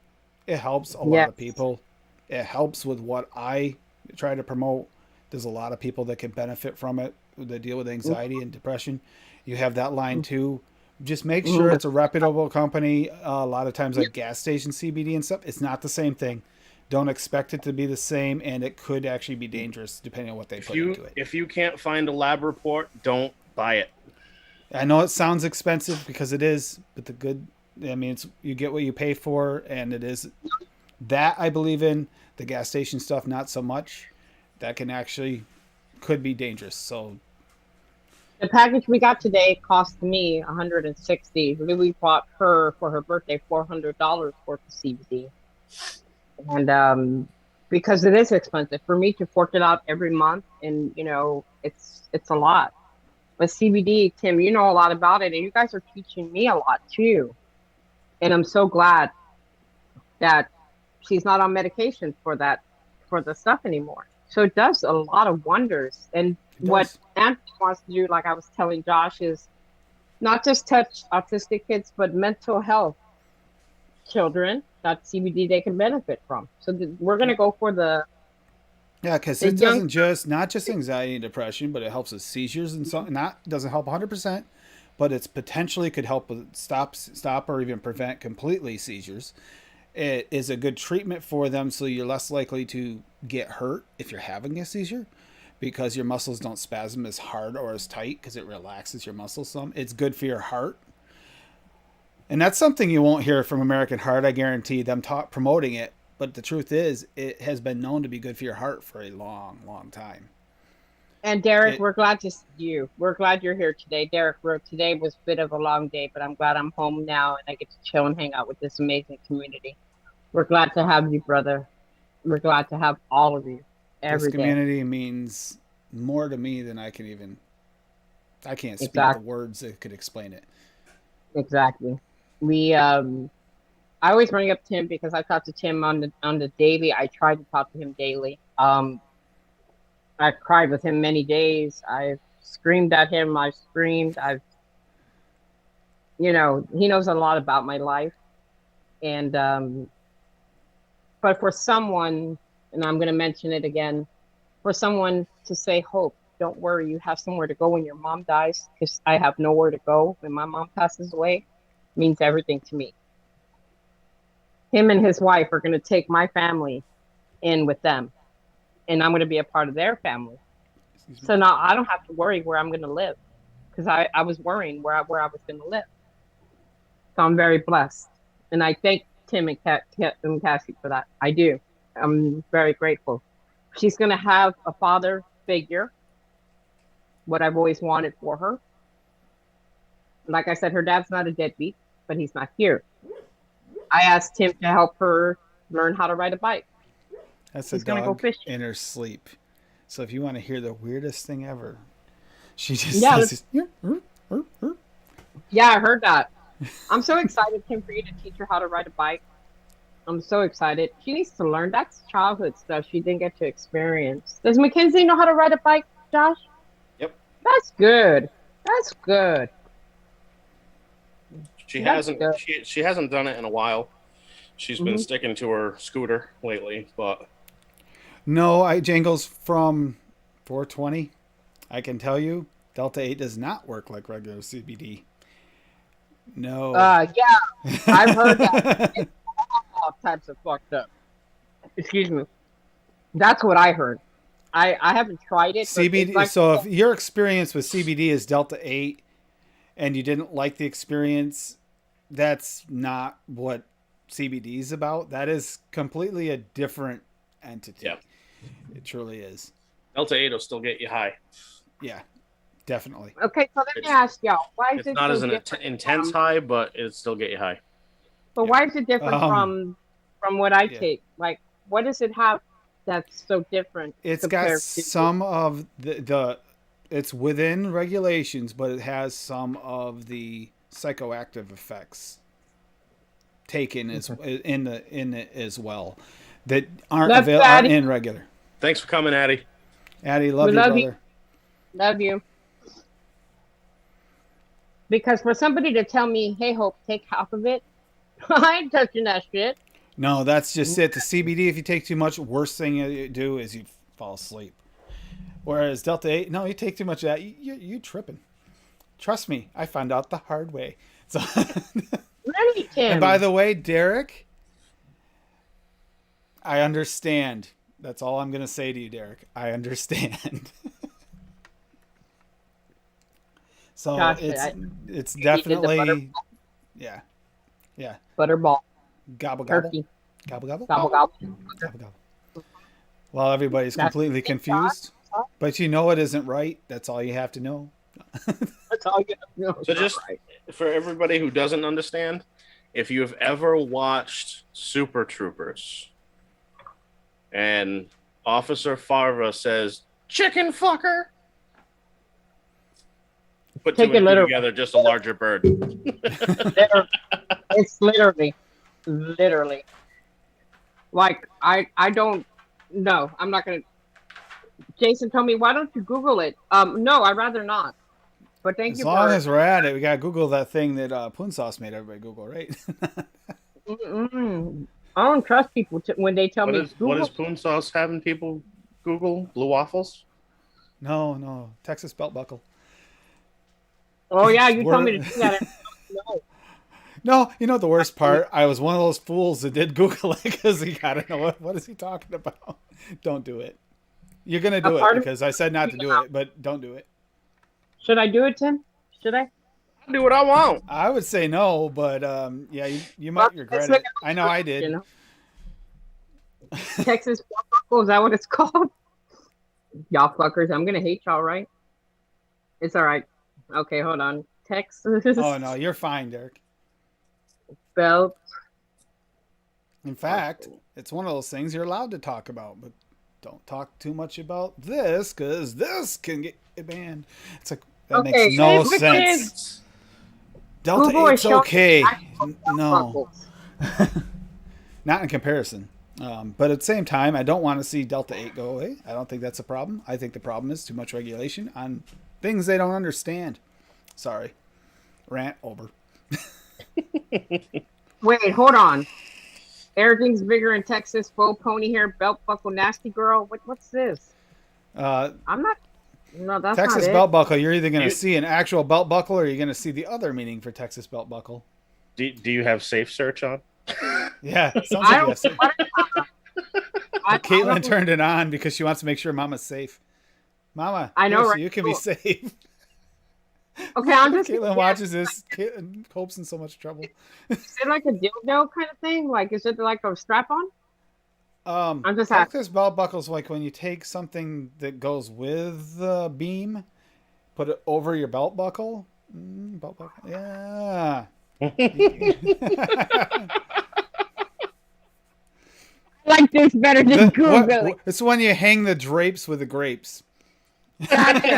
S1: it helps a lot of
S3: Yes.
S1: people. It helps with what I try to promote. There's a lot of people that can benefit from it that deal with anxiety and depression. You have that line too. Just make sure
S3: Mm-hmm.
S1: it's a reputable company. A lot of times, like gas station CBD and stuff, it's not the same thing. Don't expect it to be the same, and it could actually be dangerous depending on what they
S4: If
S1: put
S4: you
S1: into it.
S4: if you can't find a lab report, don't buy it.
S1: I know it sounds expensive because it is, but the good, I mean, it's you get what you pay for, and it is that I believe in. The gas station stuff, not so much. That can actually could be dangerous. So
S3: The package we got today cost me 160. Louis bought her for her birthday $400 worth of CBD, and because it is expensive for me to fork it out every month, and it's a lot. But CBD, Tim, you know a lot about it, and you guys are teaching me a lot too. And I'm so glad that she's not on medication for that for the stuff anymore. So it does a lot of wonders. And
S1: it
S3: what
S1: does.
S3: Anthony wants to do, like I was telling Josh, is not just touch autistic kids, but mental health children that CBD they can benefit from. So we're gonna go for
S1: Yeah, because
S3: the
S1: it
S3: young.
S1: doesn't just not just anxiety and depression, but it helps with seizures and so not doesn't help 100%, but it's potentially could help with stop or even prevent completely seizures. It is a good treatment for them, so you're less likely to get hurt if you're having a seizure because your muscles don't spasm as hard or as tight because it relaxes your muscles some. It's good for your heart. And that's something you won't hear from American Heart. I guarantee them promoting it. But the truth is, it has been known to be good for your heart for a long, long time.
S3: And Derek,
S1: It
S3: we're glad to see you. We're glad you're here today. Derek wrote today was a bit of a long day, but I'm glad I'm home now and I get to chill and hang out with this amazing community. We're glad to have you, brother. We're glad to have all of you
S1: this
S3: every day.
S1: community means more to me than I can even. I can't speak the
S3: Exactly.
S1: words that could explain it.
S3: Exactly. We I always bring up Tim because I talk to Tim on the daily. I try to talk to him daily. I've cried with him many days. I've screamed at him. I've screamed. He knows a lot about my life. And but for someone, and I'm going to mention it again, for someone to say, Hope, don't worry, you have somewhere to go when your mom dies, because I have nowhere to go when my mom passes away, means everything to me. Him and his wife are going to take my family in with them, and I'm going to be a part of their family.
S1: Excuse me.
S3: So now I don't have to worry where I'm going to live, because I was worrying where I was going to live. So I'm very blessed, and I thank Tim and Cassie for that. I do. I'm very grateful. She's going to have a father figure, what I've always wanted for her. Like I said, her dad's not a deadbeat, but he's not here. I asked him to help her learn how to ride a bike.
S1: That's a
S3: He's going to go
S1: dog
S3: fishing.
S1: in her sleep. So if you want to hear the weirdest thing ever, she just
S3: Yeah,
S1: says,
S3: yeah, I heard that. I'm so excited, Tim, for you to teach her how to ride a bike. I'm so excited. She needs to learn. That's childhood stuff she didn't get to experience. Does Mackenzie know how to ride a bike, Josh?
S4: Yep.
S3: That's good. That's good.
S4: She
S3: That's
S4: hasn't
S3: good.
S4: she hasn't done it in a while. She's been
S3: Hmm.
S4: sticking to her scooter lately, but
S1: no, I jangles from 420. I can tell you, Delta 8 does not work like regular CBD. No.
S3: Yeah, I've heard that. It's all types of fucked up. Excuse me. That's what I heard. I haven't tried it, but it's
S1: CBD.
S3: like,
S1: So if your experience with CBD is Delta 8 and you didn't like the experience, that's not what CBD is about. That is completely a different
S4: yeah,
S1: entity. It truly is.
S4: Delta 8 will still get you high.
S1: Yeah. definitely.
S3: Okay, so let me
S4: It's
S3: ask y'all, why is
S4: it's
S3: it
S4: not
S3: so
S4: as an
S3: different
S4: intense high, but it still get you high.
S3: but
S1: Yeah.
S3: why is it different
S1: Um,
S3: from what I
S1: yeah.
S3: take? Like, what does it have that's so different
S1: It's got
S3: compared to?
S1: some of the it's within regulations, but it has some of the psychoactive effects taken as
S3: Okay.
S1: in it as well that aren't
S3: Love you,
S1: aren't
S3: Addie.
S1: in regular.
S4: Thanks for coming, Addie.
S1: Addie,
S3: We
S1: love you,
S3: love you.
S1: brother.
S3: Love you. Because for somebody to tell me, hey, Hope, take half of it, I ain't touching that shit.
S1: No, that's just it. The CBD, if you take too much, worst thing you do is you fall asleep. Whereas Delta 8, no, you take too much of that, you tripping. Trust me, I found out the hard way. So,
S3: Really,
S1: and by
S3: Tim?
S1: the way, Derek, I understand. That's all I'm going to say to you, Derek. I understand. So
S3: Gosh,
S1: it's
S3: he did the
S1: definitely yeah. Yeah.
S3: butterball
S1: Gobble gobble.
S3: turkey.
S1: Gobble gobble.
S3: Gobble gobble.
S1: Gobble gobble. Well, everybody's
S3: That's
S1: completely confused. But you know it isn't right. That's all you have to know.
S3: that's all you know.
S4: So just
S3: Right.
S4: for everybody who doesn't understand, if you have ever watched Super Troopers and Officer Farva says "chicken fucker," put two
S3: Take it
S4: and two
S3: literally.
S4: together, just a larger bird.
S3: It's literally. Like I don't. No, I'm not gonna. Jason told me, why don't you Google it? No, I'd rather not. But thank
S1: As
S3: you
S1: long
S3: for.
S1: as we're at it, we gotta Google that thing that Poon Sauce made everybody Google, right?
S3: Mm-mm. I don't trust people when they tell me
S4: What is
S3: Google.
S4: Poon Sauce having people Google? Blue waffles?
S1: No, no, Texas belt buckle.
S3: Oh yeah, you told me to
S1: We're,
S3: do that. No,
S1: no, you know the worst
S3: actually,
S1: part? I was one of those fools that did Google it because he gotta know what is he talking about. Don't do it. You're gonna
S3: a
S1: do it
S3: part of
S1: because I said not to do it, but don't do it.
S3: should I do it, Tim? Should I?
S4: I do what I want.
S1: I would say no, but yeah, you
S3: Well,
S1: might
S3: let's
S1: regret
S3: look
S1: it.
S3: at
S1: I know
S3: the
S1: I
S3: truth, you
S1: did.
S3: know. Texas Buckle, is that what it's called? Y'all fuckers, I'm gonna hate y'all, right? It's all right. Okay, hold on.
S1: Oh
S3: Texas
S1: no, you're fine, Derek.
S3: belt
S1: In fact,
S3: buckle.
S1: it's one of those things you're allowed to talk about, but don't talk too much about this because this can get banned. It's like that makes
S3: Okay,
S1: no
S3: which
S1: sense.
S3: is
S1: Delta
S3: Google is
S1: 8's
S3: showing
S1: okay.
S3: actual belt
S1: No,
S3: buckles.
S1: not in comparison. But at the same time, I don't want to see Delta 8 go away. I don't think that's a problem. I think the problem is too much regulation on things they don't understand. Sorry. Rant over.
S3: Wait, hold on. Everything's bigger in Texas. Faux pony hair, belt buckle, nasty girl. What's this?
S1: Uh,
S3: I'm not. No, that's not
S1: Texas
S3: it.
S1: belt buckle, you're either going to
S4: You,
S1: see an actual belt buckle or you're going to see the other meaning for Texas belt buckle.
S4: do you have safe search on?
S1: Yeah, sounds
S3: I
S1: like
S3: don't.
S1: yes.
S3: What I
S1: Caitlin
S3: don't.
S1: turned it on because she wants to make sure Mama's safe. Mama,
S3: I know,
S1: here, so
S3: right?
S1: you can be
S3: Cool.
S1: safe.
S3: Okay, I'm just.
S1: Caitlin
S3: Yeah,
S1: watches this. Caitlin Hope's in so much trouble.
S3: is it like a dildo kind of thing? Like, is it like a strap on? I'm just asking.
S1: Texas belt buckles like when you take something that goes with the beam, put it over your belt buckle. Belt buckle, yeah.
S3: I like this better than Googling.
S1: It's when you hang the drapes with the grapes.
S3: Gotcha.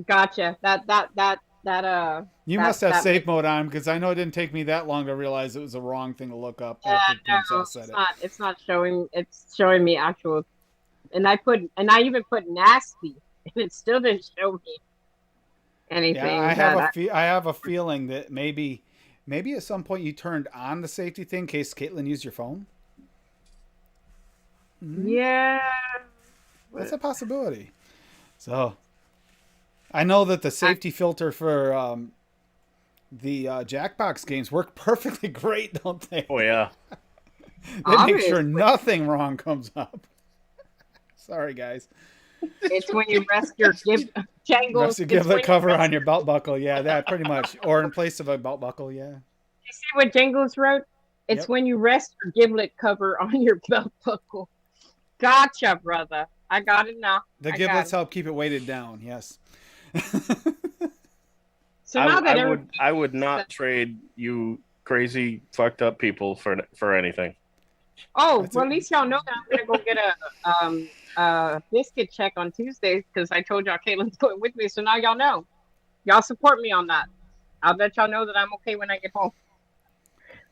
S3: Gotcha.
S1: You
S3: That
S1: must have
S3: that
S1: safe
S3: makes.
S1: mode on because I know it didn't take me that long to realize it was the wrong thing to look up
S3: Yeah,
S1: after
S3: no,
S1: Poontsaw said
S3: it's
S1: it.
S3: not. It's not showing. It's showing me actual. And I even put nasty, and it still didn't show me
S1: Yeah,
S3: anything that.
S1: I have a feeling that maybe at some point you turned on the safety thing in case Caitlin used your phone.
S3: Yeah.
S1: That's a possibility. So I know that the
S3: I,
S1: safety filter for the Jackbox games work perfectly great, don't they?
S4: Oh yeah.
S1: They make sure
S3: obviously,
S1: nothing wrong comes up. Sorry, guys.
S3: it's when you rest your jangles.
S1: Rest your
S3: It's
S1: giblet
S3: when you
S1: cover
S3: rest.
S1: on your belt buckle. Yeah, that pretty much. Or in place of a belt buckle, yeah.
S3: You see what Jangles wrote? It's
S1: Yep.
S3: when you rest your giblet cover on your belt buckle. Gotcha, brother. I got it now.
S1: The
S3: I got
S1: giblets
S3: it.
S1: help keep it weighted down. Yes.
S3: So now that
S4: I would not trade you crazy fucked up people for anything.
S3: oh,
S1: That's
S3: well,
S1: it.
S3: at least y'all know that I'm gonna go get a biscuit check on Tuesdays because I told y'all Caitlin's going with me. So now y'all know. Y'all support me on that. I'll let y'all know that I'm okay when I get home.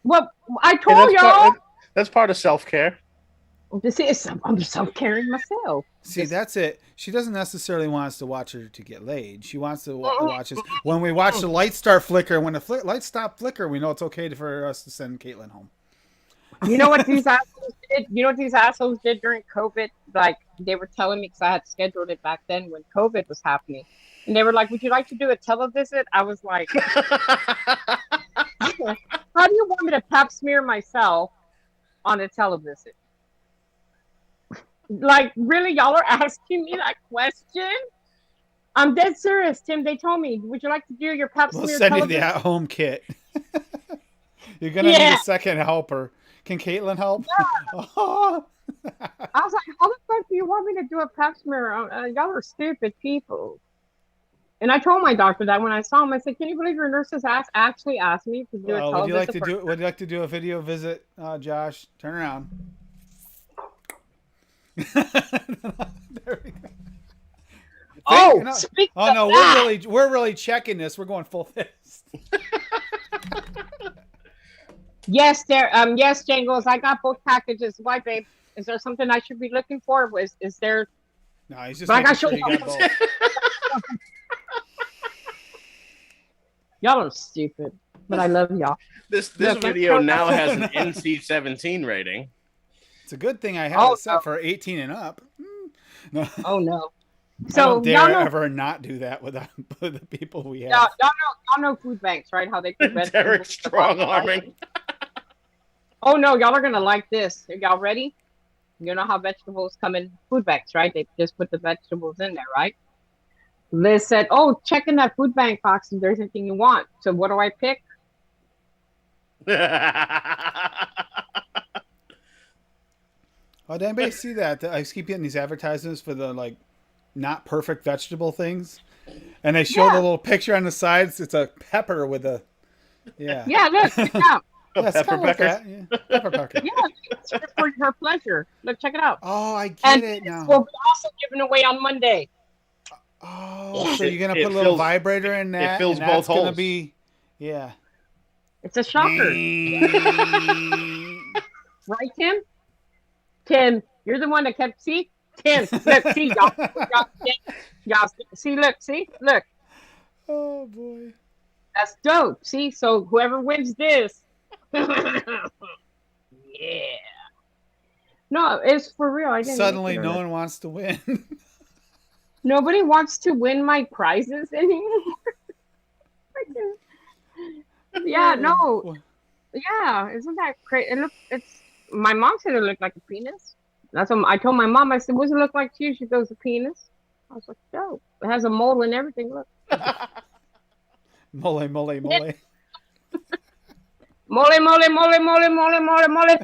S3: Well, I
S4: Hey,
S3: told y'all.
S4: that's part of self care.
S3: This is I'm self-caring myself.
S1: See, that's it. She doesn't necessarily want us to watch her to get laid. She wants to
S3: Mm-mm,
S1: watch us when we watch the lights start flicker. When the lights stop flicker, we know it's okay for us to send Caitlin home.
S3: You know what these assholes did? You know what these assholes did during COVID? Like they were telling me because I had scheduled it back then when COVID was happening, and they were like, "Would you like to do a televisit?" I was like, "How do you want me to pap smear myself on a televisit?" Like, really, y'all are asking me that question? I'm dead serious, Tim. They told me, "Would you like to do your pap
S1: We'll
S3: smear
S1: send you the
S3: televisit?"
S1: at-home kit. You're gonna need
S3: Yeah.
S1: a second helper. Can Caitlin help?
S3: I was like, "How the fuck do you want me to do a pap smear? Y'all are stupid people." And I told my doctor that when I saw him, I said, "Can you believe your nurses actually asked me to do a
S1: Well, would you like
S3: televisit
S1: to
S3: for?"
S1: do? Would you like to do a video visit, Josh? Turn around. There we go.
S3: Oh,
S1: No.
S3: speaking
S1: Oh
S3: of
S1: no,
S3: that,
S1: we're really checking this. We're going full fist.
S3: yes, yes, Jangles, I got both packages. Why, babe? Is there something I should be looking for? Is there?
S1: No, he's just
S3: But I
S1: making
S3: got
S1: sure you got
S3: y'all.
S1: both.
S3: Y'all are stupid, but I love y'all.
S4: This
S3: Look,
S4: video now has an NC-17 rating.
S1: It's a good thing I have
S3: Oh
S1: it set for 18 and up. No,
S3: oh no.
S1: I
S3: So
S1: don't dare
S3: y'all know,
S1: ever not do that with the people we have.
S3: y'all know food banks, right? How they put
S4: Derek
S3: vegetables.
S4: strong arming.
S3: Oh no, y'all are gonna like this. Are y'all ready? You know how vegetables come in food banks, right? They just put the vegetables in there, right? Liz said, "Oh, check in that food bank box if there's anything you want." So what do I pick?
S1: Oh, did anybody see that? I keep getting these advertisements for the like not perfect vegetable things, and they show the
S3: Yeah,
S1: little picture on the sides. It's a pepper with a yeah.
S3: yeah. Look, check it out.
S1: Yeah,
S4: Pepper
S1: spell like
S4: pecker.
S1: that. Yeah. Pepper pecker.
S3: Yeah, it's for her pleasure. Look, check it out.
S1: Oh, I
S3: And
S1: get it
S3: this
S1: now.
S3: will be also given away on Monday.
S1: Oh, so you're gonna
S4: It
S1: put a little
S4: fills-
S1: vibrator in that,
S4: fills
S1: and
S4: both
S1: that's gonna
S4: holes.
S1: be, yeah.
S3: It's a shocker, right, Tim? Tim, you're the one that kept. See, Tim, look, see, y'all see, look.
S1: Oh boy.
S3: That's dope. See, so whoever wins this, yeah. No, it's for real. I didn't make
S1: Suddenly,
S3: it.
S1: no one wants to win.
S3: Nobody wants to win my prizes anymore. Yeah, no, yeah, isn't that crazy? It's my mom said it looked like a penis. That's what I told my mom. I said, "What does it look like to you?" She goes, "A penis." I was like, "Dope. It has a mole and everything. Look,
S1: Mole, mole, mole.
S3: mole, mole, mole, mole, mole, mole, mole."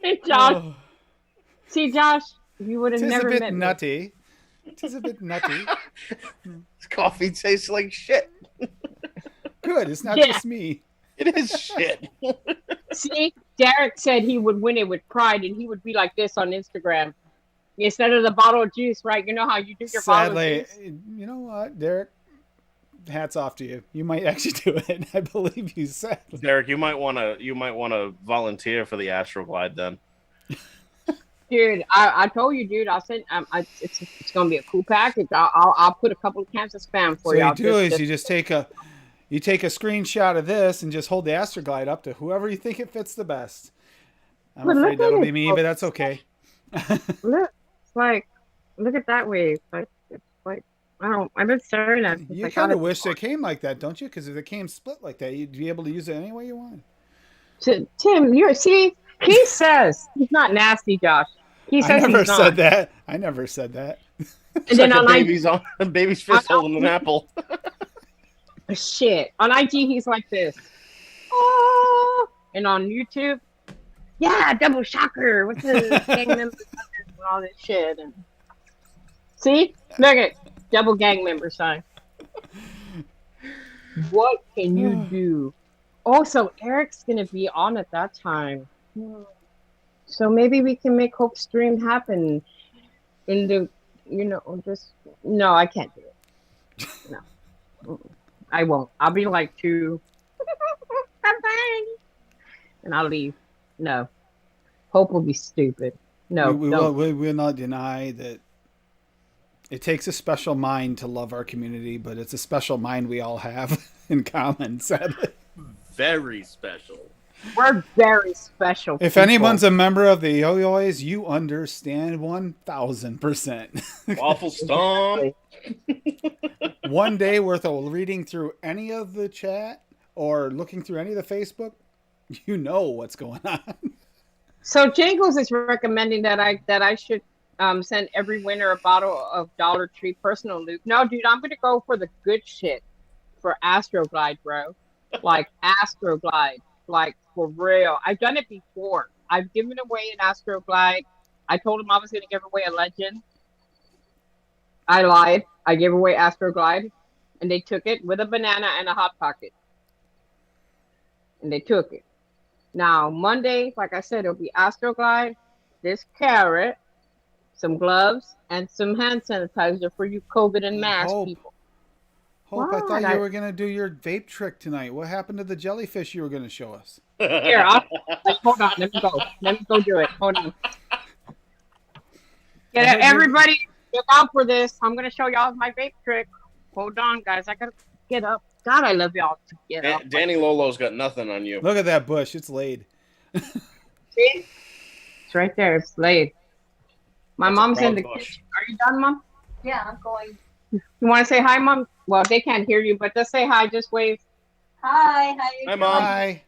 S3: Hey, Josh.
S1: Oh,
S3: See, Josh, you would have
S1: tis a
S3: never
S1: bit
S3: met me.
S1: nutty. Tis a bit nutty.
S4: Coffee tastes like shit.
S1: Good. It's not
S3: Yeah.
S1: just me.
S4: It is shit.
S3: See, Derek said he would win it with pride, and he would be like this on Instagram instead of the bottle of juice, right? You know how you do your bottle of
S1: Sadly,
S3: juice.
S1: you know what, Derek? Hats off to you. You might actually do it. I believe you said.
S4: Derek, you might want to volunteer for the Astroglide then.
S3: Dude, I told you, dude. I said it's gonna be a cool package. I'll put a couple of cans of spam for
S1: So
S3: y'all.
S1: you do is you just take a screenshot of this and just hold the Astroglide up to whoever you think it fits the best. I'm
S3: But
S1: afraid
S3: look
S1: that'll
S3: at
S1: be
S3: it.
S1: me, but that's okay.
S3: Look, it's like look at that way. It's like I've been staring at. It
S1: You
S3: like,
S1: kind of wish it came like that, don't you? Because if it came split like that, you'd be able to use it any way you wanted.
S3: Tim, he says he's not nasty, Josh. He
S1: I
S3: says
S1: never
S3: he's
S1: said
S3: not.
S1: that. I never said that.
S4: It's
S3: And then
S4: like
S3: on
S4: a baby's fist holding an apple.
S3: shit on IG he's like this. Oh, and on YouTube, yeah, double shocker. What's the gang member? and all this shit. And see, look at double gang member sign. What can you do? Oh, so Eric's gonna be on at that time. So maybe we can make Hope Stream happen in the, just no, I can't do it. No, I won't. I'll be like too, and I'll leave. No, Hope will be stupid. No,
S1: we will not deny that it takes a special mind to love our community, but it's a special mind we all have in common, sadly.
S4: Very special.
S3: We're very special.
S1: If anyone's a member of the Yo-Yoys, you understand 1000%.
S4: Waffle stomp.
S1: One day worth of reading through any of the chat or looking through any of the Facebook, you know what's going on.
S3: So Jingles is recommending that I should send every winner a bottle of Dollar Tree personal loop. No, dude, I'm gonna go for the good shit for Astroglide, bro. Like Astroglide, like for real. I've done it before. I've given away an Astroglide. I told him I was gonna give away a Legend. I lied. I gave away Astroglide, and they took it with a banana and a hot pocket, and they took it. Now Monday, like I said, it'll be Astroglide, this carrot, some gloves, and some hand sanitizer for you COVID and mask people.
S1: Hope, I thought you were going to do your vape trick tonight. What happened to the jellyfish you were going to show us?
S3: Here, hold on. Let me go. Let me go do it. Hold on. Everybody, look out for this. I'm going to show y'all my vape trick. Hold on, guys. I got to get up. God, I love y'all to get up.
S4: Danny Lolo's got nothing on you.
S1: Look at that bush. It's laid.
S3: See? It's right there. It's laid. My mom's in the kitchen. Are you done, Mom?
S2: Yeah, I'm going.
S3: You want to say hi, Mom? Well, they can't hear you, but just say hi. Just wave.
S2: Hi.
S4: Hi, Mom.
S1: Hi.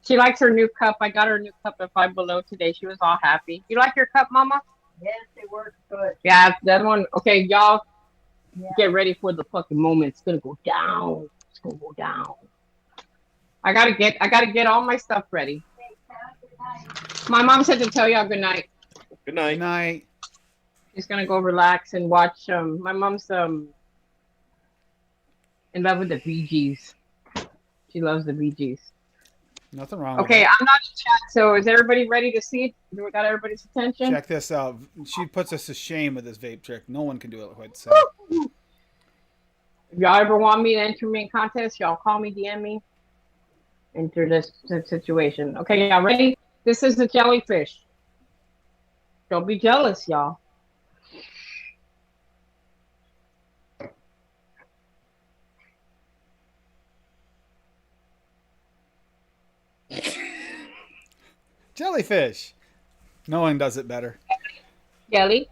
S3: She likes her new cup. I got her new cup at Five Below today. She was all happy. You like your cup, Mama?
S2: Yes, it works good.
S3: Yeah, that one. Okay, y'all, get ready for the fucking moment. It's gonna go down. It's gonna go down. I gotta get all my stuff ready. My mom said to tell y'all good night.
S4: Good night.
S1: Good night.
S3: She's gonna go relax and watch. My mom's in love with the Bee Gees. She loves the Bee Gees.
S1: Nothing wrong
S3: Okay,
S1: with
S3: I'm not in chat, so is everybody ready to see it? Do we got everybody's attention?
S1: Check this out. She puts us to shame with this vape trick. No one can do it quite so.
S3: If y'all ever want me to enter me in contest, y'all call me, DM me. Enter this situation. Okay, y'all ready? This is a jellyfish. Don't be jealous, y'all.
S1: Jellyfish. No one does it better.
S3: Jellyfish.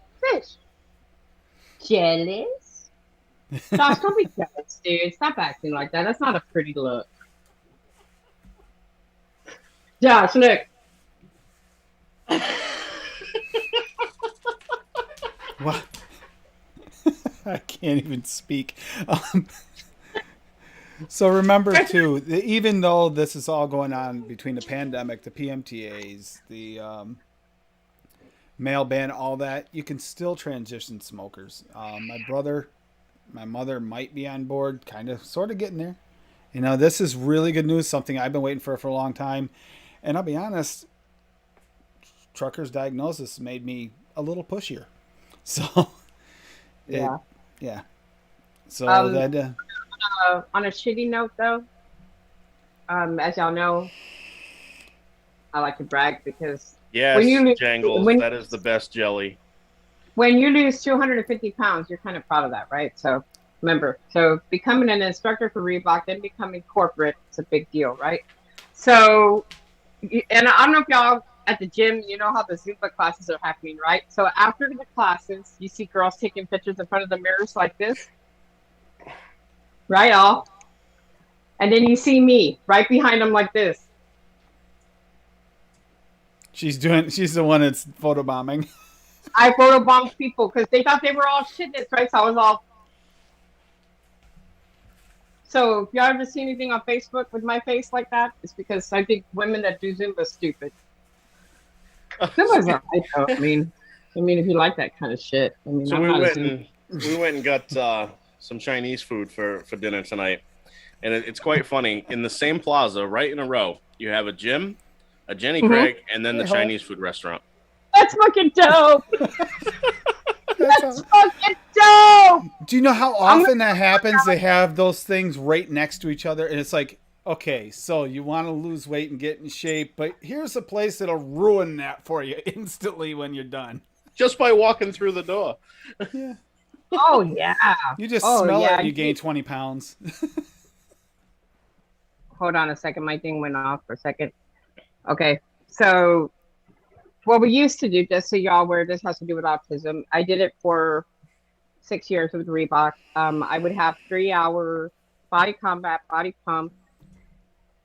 S3: Jealous? Josh, don't be jealous, dude. Stop acting like that. That's not a pretty look. Josh, look.
S1: What? I can't even speak. So remember too, even though this is all going on between the pandemic, the PMTAs, the mail ban, all that, you can still transition smokers. My mother might be on board, kind of, sort of getting there. You know, this is really good news, something I've been waiting for a long time. And I'll be honest, Trucker's diagnosis made me a little pushier. So, yeah. So that...
S3: on a shitty note, though, as y'all know, I like to brag because
S4: yes, Jangles, that is the best jelly.
S3: When you lose 250 pounds, you're kind of proud of that, right? So remember, becoming an instructor for Reebok, then becoming corporate, it's a big deal, right? So, and I don't know if y'all at the gym, you know how the Zumba classes are happening, right? So after the classes, you see girls taking pictures in front of the mirrors like this. Right, all. And then you see me right behind them like this.
S1: She's the one that's photobombing.
S3: I photobombed people because they thought they were all shitless, right? So I was all. So if y'all ever see anything on Facebook with my face like that, it's because I think women that do Zumba are stupid. Zumba's all right though. I mean, if you like that kind of shit. I mean,
S4: So
S3: I'm
S4: we
S3: not a
S4: went
S3: Zumba.
S4: and we went and got some Chinese food for dinner tonight, and it's quite funny. In the same plaza, right in a row, you have a gym, a Jenny
S3: Mhm.
S4: Craig, and then the
S1: Hey, Hope.
S4: Chinese food restaurant.
S3: That's fucking dope.
S1: That's
S3: That's
S1: all.
S3: fucking dope.
S1: Do you know how
S3: I'm
S1: often that happens? They have those things right next to each other, and it's like, okay, so you want to lose weight and get in shape, but here's a place that'll ruin that for you instantly when you're done.
S4: Just by walking through the door.
S1: Yeah.
S3: Oh yeah.
S1: You just
S3: Oh
S1: smell it
S3: yeah.
S1: and you gain 20 pounds.
S3: Hold on a second. My thing went off for a second. Okay. So what we used to do, just so y'all aware, this has to do with autism. I did it for 6 years with Reebok. I would have 3 hour body combat, body pump,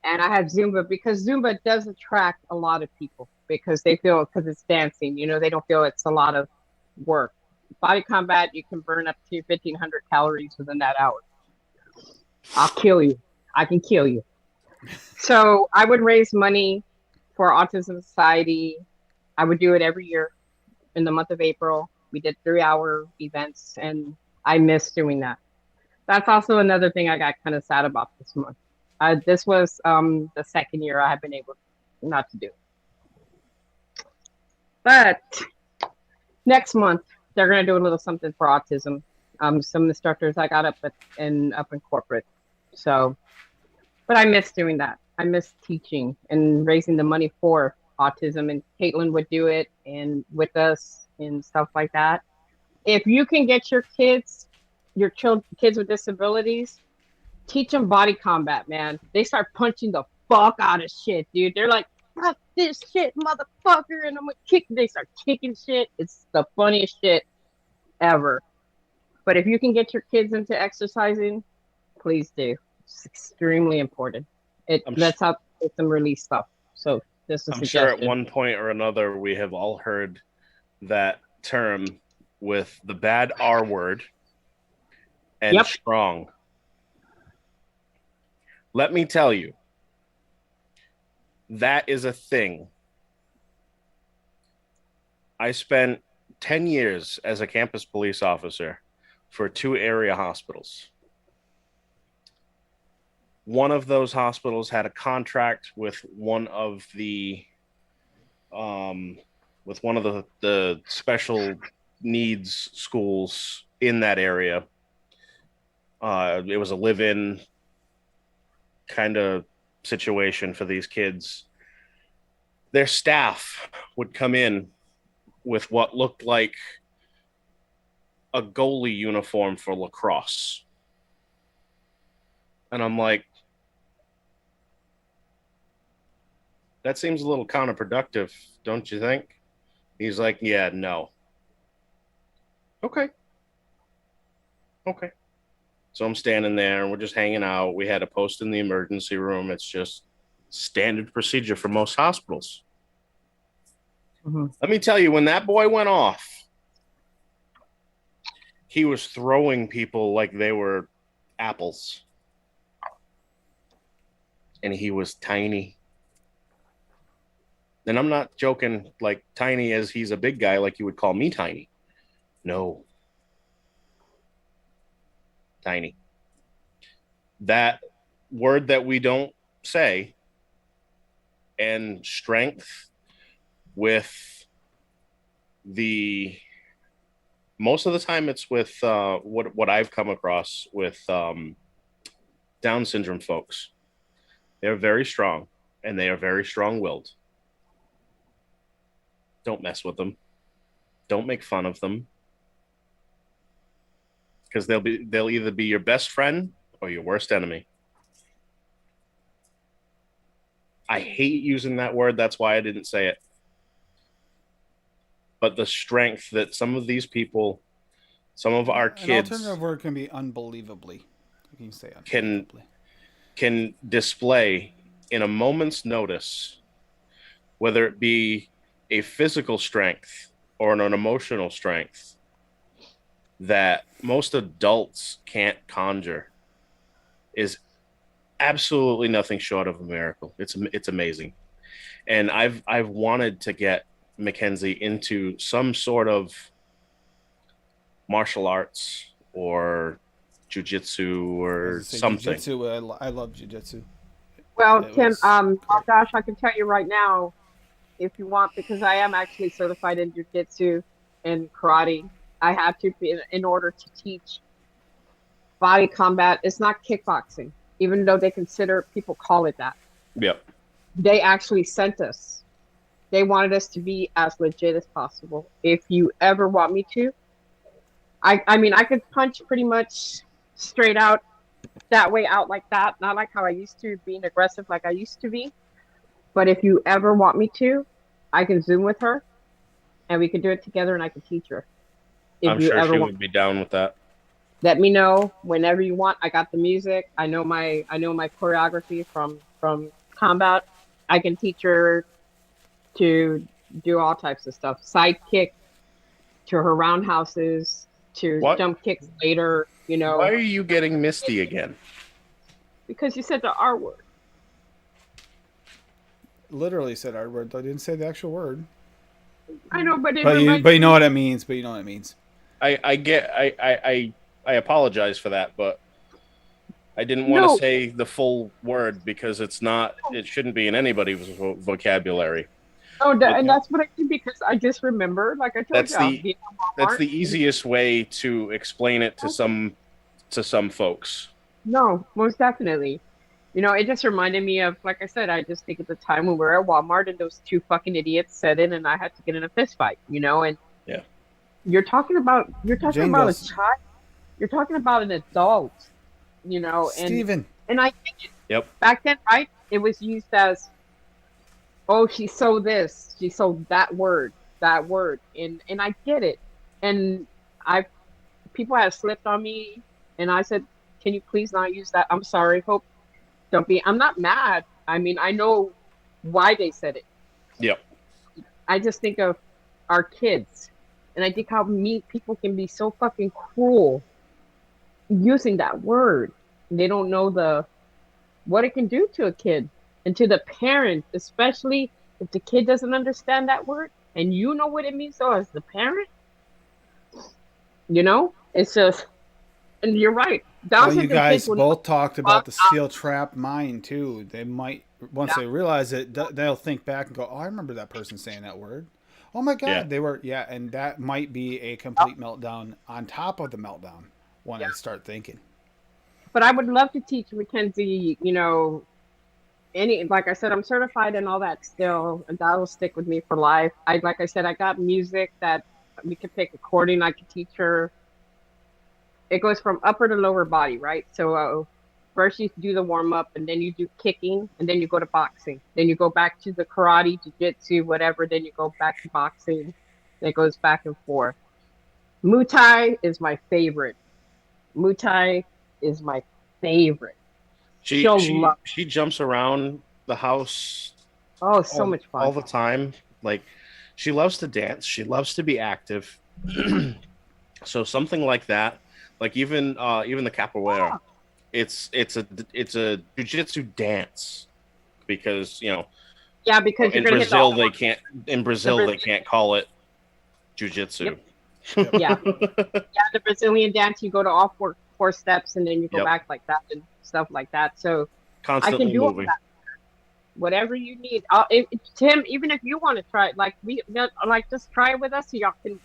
S3: and I had Zumba because Zumba does attract a lot of people because they feel because it's dancing, they don't feel it's a lot of work. Body combat, you can burn up to 1,500 calories within that hour. I'll kill you. I can kill you. So I would raise money for Autism Society. I would do it every year in the month of April. We did 3 hour events, and I miss doing that. That's also another thing I got kind of sad about this month. This was the second year I have been able not to do it. But next month they're gonna do a little something for autism. Some instructors I got up in corporate. So, but I miss doing that. I miss teaching and raising the money for autism. And Caitlin would do it and with us and stuff like that. If you can get your kids with disabilities, teach them body combat, man. They start punching the fuck out of shit, dude. They're like, fuck this shit, motherfucker, and I'm gonna kick. They start kicking shit. It's the funniest shit ever. But if you can get your kids into exercising, please do. It's extremely important. That's how get them release stuff. So this is a
S4: I'm
S3: suggestion.
S4: sure at one point or another we have all heard that term with the bad R word and
S3: Yep.
S4: strong. Let me tell you, that is a thing. I spent 10 years as a campus police officer for 2 area hospitals. One of those hospitals had a contract with one of the special needs schools in that area. It was a live-in kind of situation for these kids. Their staff would come in with what looked like a goalie uniform for lacrosse. And I'm like, that seems a little counterproductive, don't you think? He's like, yeah, no. Okay. So I'm standing there and we're just hanging out. We had a post in the emergency room. It's just standard procedure for most hospitals.
S3: Mm-hmm.
S4: Let me tell you, when that boy went off, he was throwing people like they were apples. And he was tiny. And I'm not joking like tiny as he's a big guy like you would call me tiny. No. Tiny. That word that we don't say and strength with most of the time it's with what I've come across with Down syndrome folks. They're very strong and they are very strong-willed. Don't mess with them. Don't make fun of them. Because they'll either be your best friend or your worst enemy. I hate using that word. That's why I didn't say it. But the strength that some of these people, some of our kids,
S1: An alternative word can be unbelievably. You can say
S4: can
S1: unbelievably.
S4: can display in a moment's notice, whether it be a physical strength or an emotional strength that most adults can't conjure, is absolutely nothing short of a miracle. It's amazing. And I've wanted to get Mackenzie into some sort of martial arts or jujitsu
S1: I was
S4: or
S1: gonna say
S4: something.
S1: jujitsu. I love jujitsu.
S3: Well,
S1: It
S3: Tim,
S1: was
S3: well,
S1: great.
S3: Josh, I can tell you right now, if you want, because I am actually certified in jujitsu and karate. I have to be in order to teach body combat. It's not kickboxing, even though they consider people call it that.
S4: Yep.
S3: They actually sent us. They wanted us to be as legit as possible. If you ever want me to, I mean, I could punch pretty much straight out that way out like that, not like how I used to, being aggressive like I used to be. But if you ever want me to, I can Zoom with her and we can do it together and I can teach her. If
S4: I'm
S3: you
S4: sure
S3: ever
S4: she
S3: want,
S4: would be down with that.
S3: let me know whenever you want. I got the music. I know my choreography from combat. I can teach her to do all types of stuff. Sidekick to her roundhouses to
S4: What?
S3: jump kicks later,
S4: Why are you getting misty again?
S3: because you said the R word.
S1: Literally said R word. I didn't say the actual word.
S3: I know, but it
S1: But
S3: reminded
S1: you know
S3: me.
S1: what it means. But you know what it means.
S4: I get I apologize for that, but I didn't want to
S3: No,
S4: say the full word because it shouldn't be in anybody's vocabulary.
S3: no,
S4: But
S3: and that's what I did because I just remember, like I told
S4: that's
S3: you,
S4: the
S3: being at
S4: that's
S3: Walmart.
S4: the easiest way to explain it to some folks.
S3: No, most definitely. It just reminded me of, like I said, I just think at the time when we were at Walmart and those two fucking idiots said it and I had to get in a fist fight, and
S4: Yeah.
S3: you're talking about a
S1: Jingles.
S3: child, you're talking about an adult, and
S1: Steven.
S3: I
S4: Yep.
S3: back then, right? It was used as, oh, she's so this, she's so that word, and I get it, and I people have slipped on me, and I said, can you please not use that? I'm sorry. Hope don't be. I'm not mad. I mean, I know why they said it.
S4: Yep.
S3: I just think of our kids, and I think how mean people can be so fucking cruel using that word. They don't know the what it can do to a kid and to the parent, especially if the kid doesn't understand that word and you know what it means. So as the parent, it's just. And you're right.
S1: Well,
S3: Down
S1: you
S3: syndrome kids
S1: guys
S3: will not
S1: both talked
S3: fuck
S1: about the
S3: up.
S1: steel trap mind too. They might once they realize it, they'll think back and go, "Oh, I remember that person saying that word." Oh my
S4: Yeah.
S1: God, they were and that might be a complete meltdown on top of the meltdown when
S3: Yeah.
S1: I start thinking.
S3: But I would love to teach Mackenzie, like I said, I'm certified and all that still, and that'll stick with me for life. Like I said, I got music that we could pick according. I could teach her. It goes from upper to lower body, right? So first you do the warm up, and then you do kicking, and then you go to boxing. Then you go back to the karate, jiu-jitsu, whatever. Then you go back to boxing. Then it goes back and forth. Muay Thai is my favorite. Muay Thai is my favorite.
S4: She
S3: She'll love.
S4: she she jumps around the house
S3: Oh, so much fun.
S4: all the time. Like she loves to dance. She loves to be active. So something like that, like even the capoeira, it's a jujitsu dance because
S3: Yeah, because you're
S4: in
S3: gonna hit the
S4: Brazil
S3: arm.
S4: they can't in
S3: The
S4: Brazil they
S3: Brazilian.
S4: can't call it
S3: Yep.
S4: jujitsu.
S1: Yep.
S3: Yeah. Yeah. The Brazilian dance, you go to all four steps, and then you go
S4: Yep.
S3: back like that and stuff like that. So I can
S4: Constantly
S3: do all
S4: moving.
S3: that. Whatever you need. Tim, even if you want to try it, like just try it with us, so y'all can,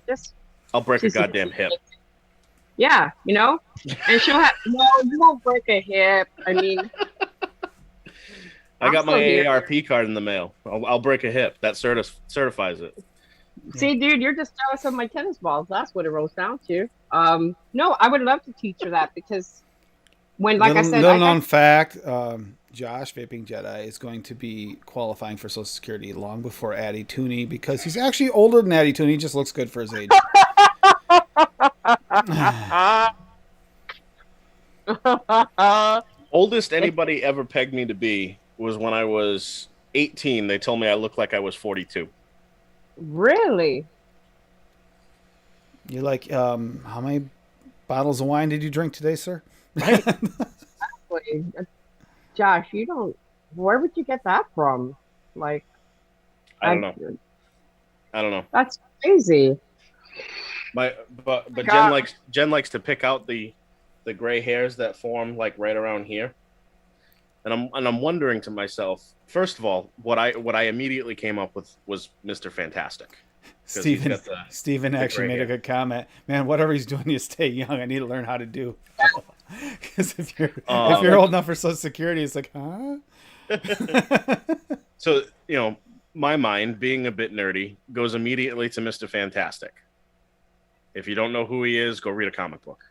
S3: just
S4: I'll break a
S3: she's
S4: goddamn hip.
S3: yeah, and she'll have no, you won't break a hip. I mean,
S4: I
S3: I'm
S4: got my
S3: still here.
S4: AARP card in the mail. I'll break a hip. That certifies it.
S1: Yeah.
S3: See, dude, you're just jealous of my tennis balls. That's what it rolls down to. No, I would love to teach her that because like I said,
S1: Little known fact: Josh Vaping Jedi is going to be qualifying for Social Security long before Addie Tooney because he's actually older than Addie Tooney. He just looks good for his age.
S4: Oldest anybody ever pegged me to be was when I was 18. They told me I looked like I was 42.
S3: Really?
S1: You're like, how many bottles of wine did you drink today, sir?
S4: Right?
S3: Wait, Josh, you don't. Where would you get that from? Like,
S4: I don't know. I don't know.
S3: That's crazy.
S4: But
S3: God.
S4: Jen likes to pick out the gray hairs that form like right around here. And I'm wondering to myself, first of all, what I immediately came up with was Mr. Fantastic. Because he's got
S1: Steven
S4: the
S1: actually
S4: gray
S1: made a
S4: hair.
S1: good comment. Man, whatever he's doing to stay young, I need to learn how to do. Because if you're old enough for Social Security, it's like, huh?
S4: So, my mind, being a bit nerdy, goes immediately to Mr. Fantastic. If you don't know who he is, go read a comic book.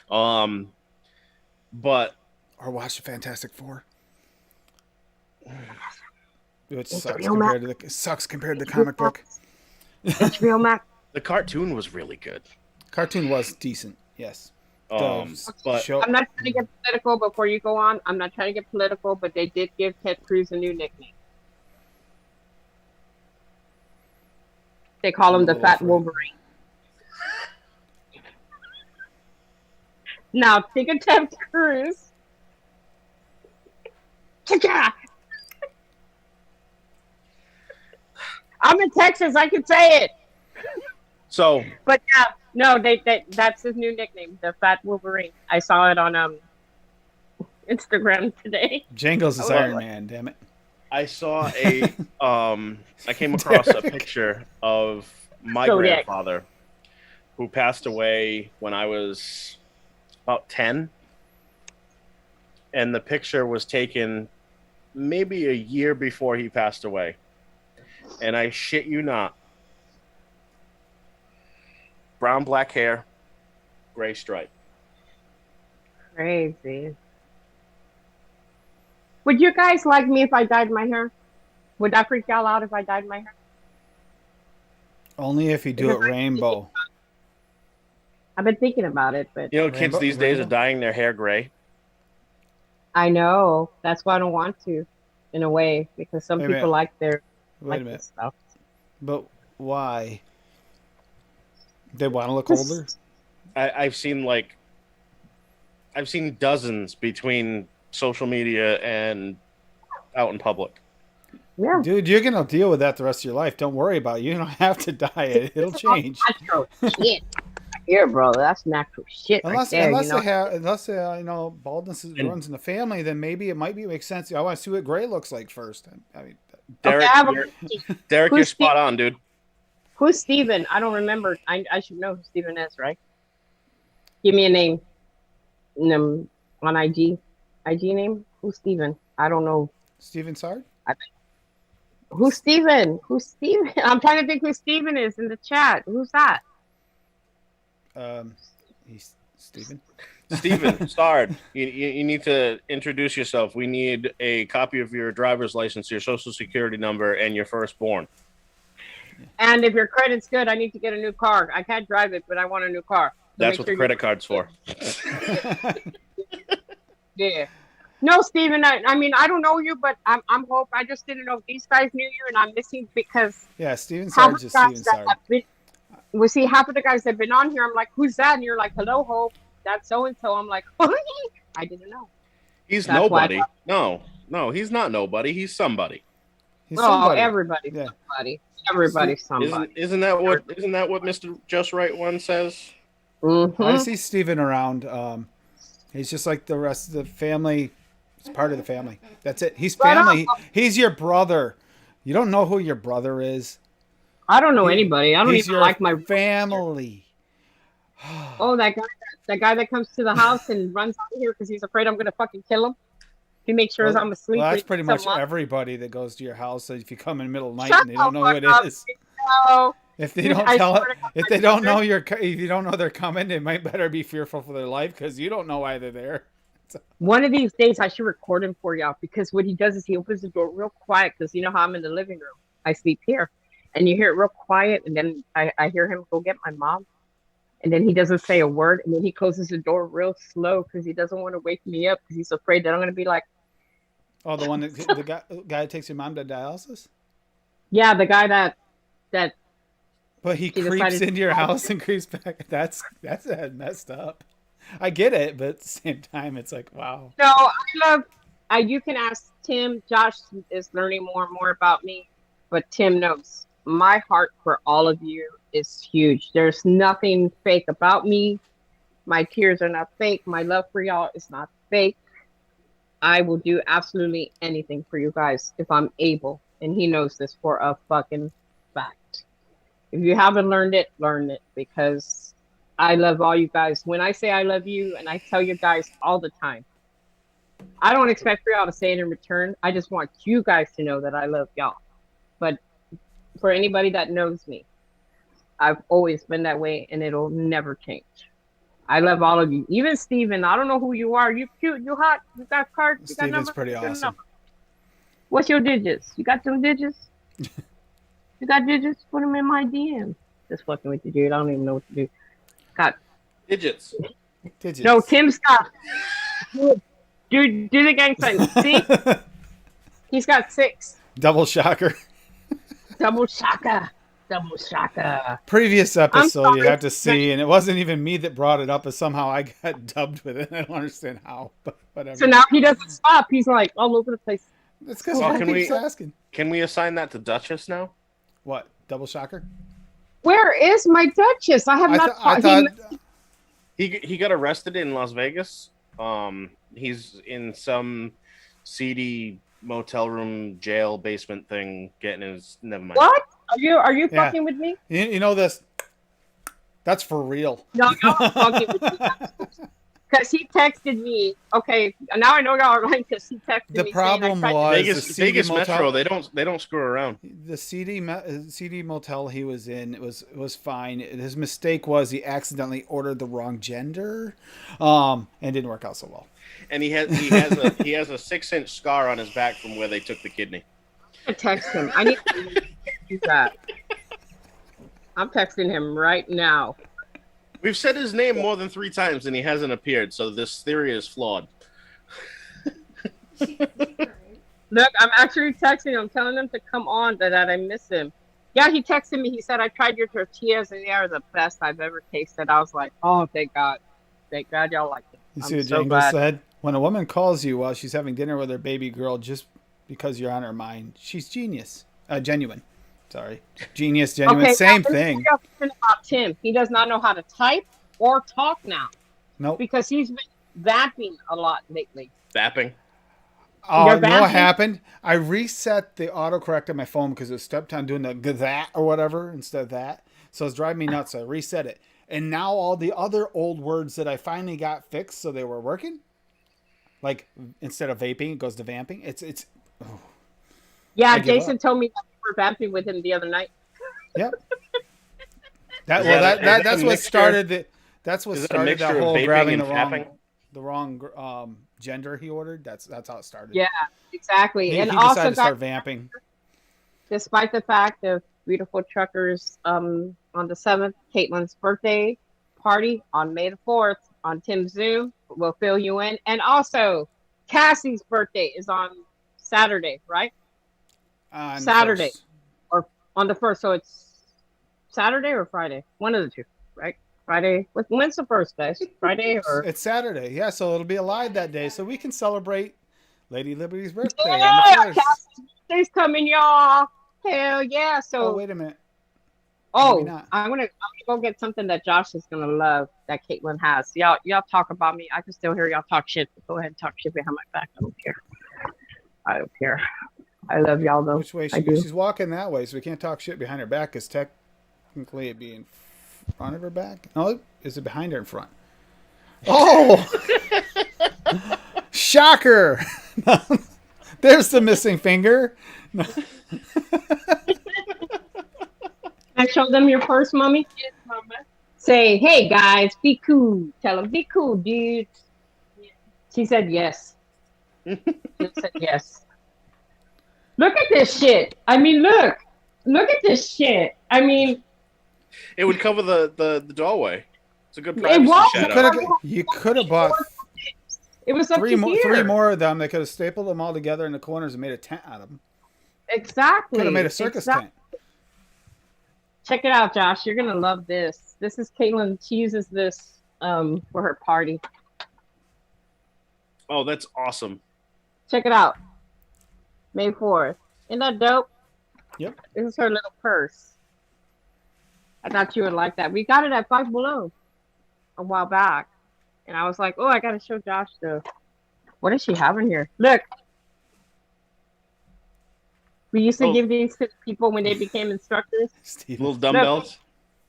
S4: But
S1: Or watch the Fantastic Four. Which
S3: HBO Max.
S1: sucks compared to the comic book.
S3: HBO Max.
S4: the cartoon was really good.
S1: Cartoon was decent, yes.
S4: But
S1: Show,
S3: I'm not trying to get political before you go on. I'm not trying to get political, but they did give Ted Cruz a new nickname. They call him the Fat Wolverine. Now, think of Ted Cruz. I'm in Texas. I can say it.
S4: so
S3: But yeah, no, that's his new nickname, the Fat Wolverine. I saw it on Instagram today.
S1: Jangles is Iron Man, damn it.
S4: I saw I came across a picture of my
S3: Zodiac.
S4: grandfather who passed away when I was about 10. And the picture was taken maybe a year before he passed away. And I shit you not. Brown, black hair, gray stripe.
S3: Crazy. Would you guys like me if I dyed my hair? Would that freak y'all out if I dyed my hair?
S1: Only if you do it rainbow.
S3: I've been thinking about it, but
S4: Kids these days are dyeing their hair gray.
S3: I know. That's why I don't want to, in a way, because some people like their this stuff.
S1: But why? They want to look older?
S4: I've seen dozens between social media and out in public.
S3: Yeah.
S1: Dude, you're going to deal with that the rest of your life. Don't worry about it. You don't have to dye it. It'll change.
S3: Natural shit. Here, bro. That's natural shit
S1: Unless baldness runs in the family, then maybe it might make sense. I want to see what gray looks like first. I mean,
S4: Derek, you're spot on, dude.
S3: Who's Steven? I don't remember. I should know who Steven is, right? Give me a name. On IG. IG name? Who's Steven? I don't know.
S1: Steven Sard?
S3: Who's Steven? Who's Steven? I'm trying to think who Steven is in the chat. Who's that?
S1: He's Steven.
S4: Steven Sard, you need to introduce yourself. We need a copy of your driver's license, your social security number, and your firstborn.
S3: And if your credit's good, I need to get a new car. I can't drive it, but I want a new car. So
S4: that's what the credit card's for.
S3: Yeah. No, Steven, I mean, I don't know you, but I'm Hope. I just didn't know if these guys knew you, and I'm missing because...
S1: Yeah, Steven Sard is Steven Sard.
S3: Half of the guys that have been on here, I'm like, who's that? And you're like, hello, Hope. That's so-and-so. I'm like, I didn't know.
S4: He's nobody. No, he's not nobody. He's somebody.
S3: Everybody's somebody. Everybody's somebody.
S4: Isn't that what Mr. Just Right One says?
S3: Mm-hmm.
S1: I see Steven around. He's just like the rest of the family. He's part of the family. That's it. He's family. He's your brother. You don't know who your brother is.
S3: I don't know anybody. I don't even like my
S1: family.
S3: Oh, that guy that comes to the house and runs out here because he's afraid I'm gonna fucking kill him. He makes sure I'm asleep.
S1: Well, that's pretty much everybody that goes to your house. So if you come in the middle of the night
S3: Shut
S1: and they don't know who it is,
S3: no.
S1: if they don't tell it, if they don't know if you don't know they're coming, they might better be fearful for their life because you don't know why they're there.
S3: One of these days, I should record him for y'all because what he does is he opens the door real quiet because you know how I'm in the living room. I sleep here, and you hear it real quiet, and then I hear him go get my mom, and then he doesn't say a word, and then he closes the door real slow because he doesn't want to wake me up because he's afraid that I'm going to be like,
S1: oh, the one that the guy that takes your mom to dialysis?
S3: Yeah, the guy that.
S1: But he creeps into your house and creeps back. That's messed up. I get it, but at the same time, it's like, wow.
S3: No, I love. You can ask Tim. Josh is learning more and more about me, but Tim knows. my heart for all of you is huge. There's nothing fake about me. My tears are not fake. My love for y'all is not fake. I will do absolutely anything for you guys if I'm able. And he knows this for a fucking fact. If you haven't learned it, learn it because I love all you guys. When I say I love you, and I tell you guys all the time, I don't expect for y'all to say it in return. I just want you guys to know that I love y'all. But for anybody that knows me, I've always been that way and it'll never change. I love all of you. Even Steven, I don't know who you are. You cute, you hot, you got cards, you got
S1: Steven's
S3: numbers.
S1: pretty
S3: What's your
S1: awesome.
S3: number? What's your digits? You got some digits? You got digits? Put them in my DM. Just fucking with you, dude. I don't even know what to do. Got
S4: Digits.
S1: Digits.
S3: no, Tim's got. Dude, do the gang sign. See, he's got 6.
S1: Double shocker.
S3: Double shaka. Double shaka.
S1: Previous
S3: I'm
S1: episode, you
S3: sorry.
S1: have to see, and it wasn't even me that brought it up, but somehow I got dubbed with it. I don't understand how, but whatever.
S3: So now he doesn't stop. He's like all over the place.
S1: It's because
S3: Well,
S1: I
S4: can
S1: keep
S4: we-
S1: asking.
S4: Can we assign that to Duchess now?
S1: What? Double shocker?
S3: Where is my Duchess? I have
S1: I,
S3: not
S1: th- I
S3: taught
S1: thought.
S4: He got arrested in Las Vegas. He's in some seedy motel room jail basement thing, getting his. Never mind.
S3: What? Are you
S1: Yeah.
S3: fucking with me?
S1: You know this. That's for real.
S3: No, y'all are fucking with me. Because he texted me. Okay, now I know y'all are lying because he texted
S1: The
S3: me.
S1: problem
S3: saying I tried
S1: was the
S4: Vegas
S1: seedy
S4: Vegas
S1: motel.
S4: Metro. They don't screw around.
S1: The CD motel he was in was fine. His mistake was he accidentally ordered the wrong gender, and didn't work out so well.
S4: And he has a 6-inch scar on his back from where they took the kidney.
S3: to text him. I need to do that. I'm texting him right now.
S4: We've said his name more than 3 times and he hasn't appeared, so this theory is flawed.
S3: Look, I'm actually texting him, telling him to come on, that I miss him. Yeah, he texted me. He said, I tried your tortillas and they are the best I've ever tasted. I was like, oh, thank God. Thank God y'all like it.
S1: You see
S3: I'm
S1: what
S3: so
S1: Django
S3: glad.
S1: said? When a woman calls you while she's having dinner with her baby girl just because you're on her mind, she's genius. Genuine. Sorry. Genius, genuine.
S3: Okay,
S1: Same
S3: now, let me
S1: thing.
S3: tell you something about Tim. He does not know how to type or talk now
S1: Nope.
S3: because he's been vapping a lot lately.
S4: Vapping.
S1: Oh,
S3: You're
S1: you know what
S3: vamping?
S1: happened? I reset the autocorrect on my phone because it stepped on doing the that or whatever instead of that. So it's driving me nuts. So I reset it. And now all the other old words that I finally got fixed so they were working, like instead of vaping, it goes to vamping. It's
S3: Yeah,
S1: I give
S3: Jason told me that we were vamping with him the other night.
S1: Yep.
S4: Is that
S1: That's
S4: a
S1: what
S4: mixture-
S1: started the. That's what
S4: Is it a
S1: started
S4: mixture
S1: that
S4: of
S1: whole
S4: vaping
S1: grabbing
S4: and
S1: the wrong gender he ordered. That's how it started.
S3: Yeah, exactly.
S1: He
S3: and
S1: decided
S3: also,
S1: to start
S3: guys,
S1: vamping.
S3: despite the fact of Beautiful Truckers on the 7th, Caitlin's birthday party on May the 4th on Tim's Zoom, we'll fill you in. And also, Cassie's birthday is on Saturday, right?
S1: On the
S3: Saturday.
S1: first.
S3: Or on the 1st. So it's Saturday or Friday? One of the two, right? Friday. When's the first, guys? Friday or?
S1: It's Saturday, yeah. So it'll be alive that day, so we can celebrate Lady Liberty's birthday
S3: Yeah,
S1: on the first.
S3: Cassie's birthday's coming, y'all. Hell yeah. So,
S1: Oh, wait a minute.
S3: oh,
S1: maybe not.
S3: I'm gonna go get something that Josh is gonna love that Caitlin has. Y'all talk about me. I can still hear y'all talk shit. Go ahead and talk shit behind my back. I don't care. I don't care. I love y'all though.
S1: Which way
S3: I do.
S1: she's walking that way, so we can't talk shit behind her back. Because technically it'd be in front of her back. No, is it behind her in front? Oh, shocker! There's the missing finger.
S3: I show them your purse, mommy. Yes, mama. Say, hey guys, be cool. Tell them, be cool, dude. She said yes. She said yes. Look at this shit. I mean, look at this shit. I mean,
S4: It would cover the doorway. It's a good
S3: It
S4: privacy
S3: was.
S4: shadow.
S1: You could have bought
S3: it was up
S1: three
S3: to
S1: more,
S3: here.
S1: 3 more of them. They could have stapled them all together in the corners and made a tent out of them.
S3: Exactly.
S1: Could have made a circus tent.
S3: Check it out, Josh. You're gonna love this. This is Caitlin. She uses this for her party.
S4: Oh, that's awesome.
S3: Check it out. May 4th. Isn't that dope?
S1: Yep.
S3: This is her little purse. I thought you would like that. We got it at Five Below a while back. And I was like, oh, I got to show Josh the. What does she have in here? Look, we used to
S4: Oh.
S3: give these to people when they became instructors.
S1: Steve.
S4: Little dumbbells.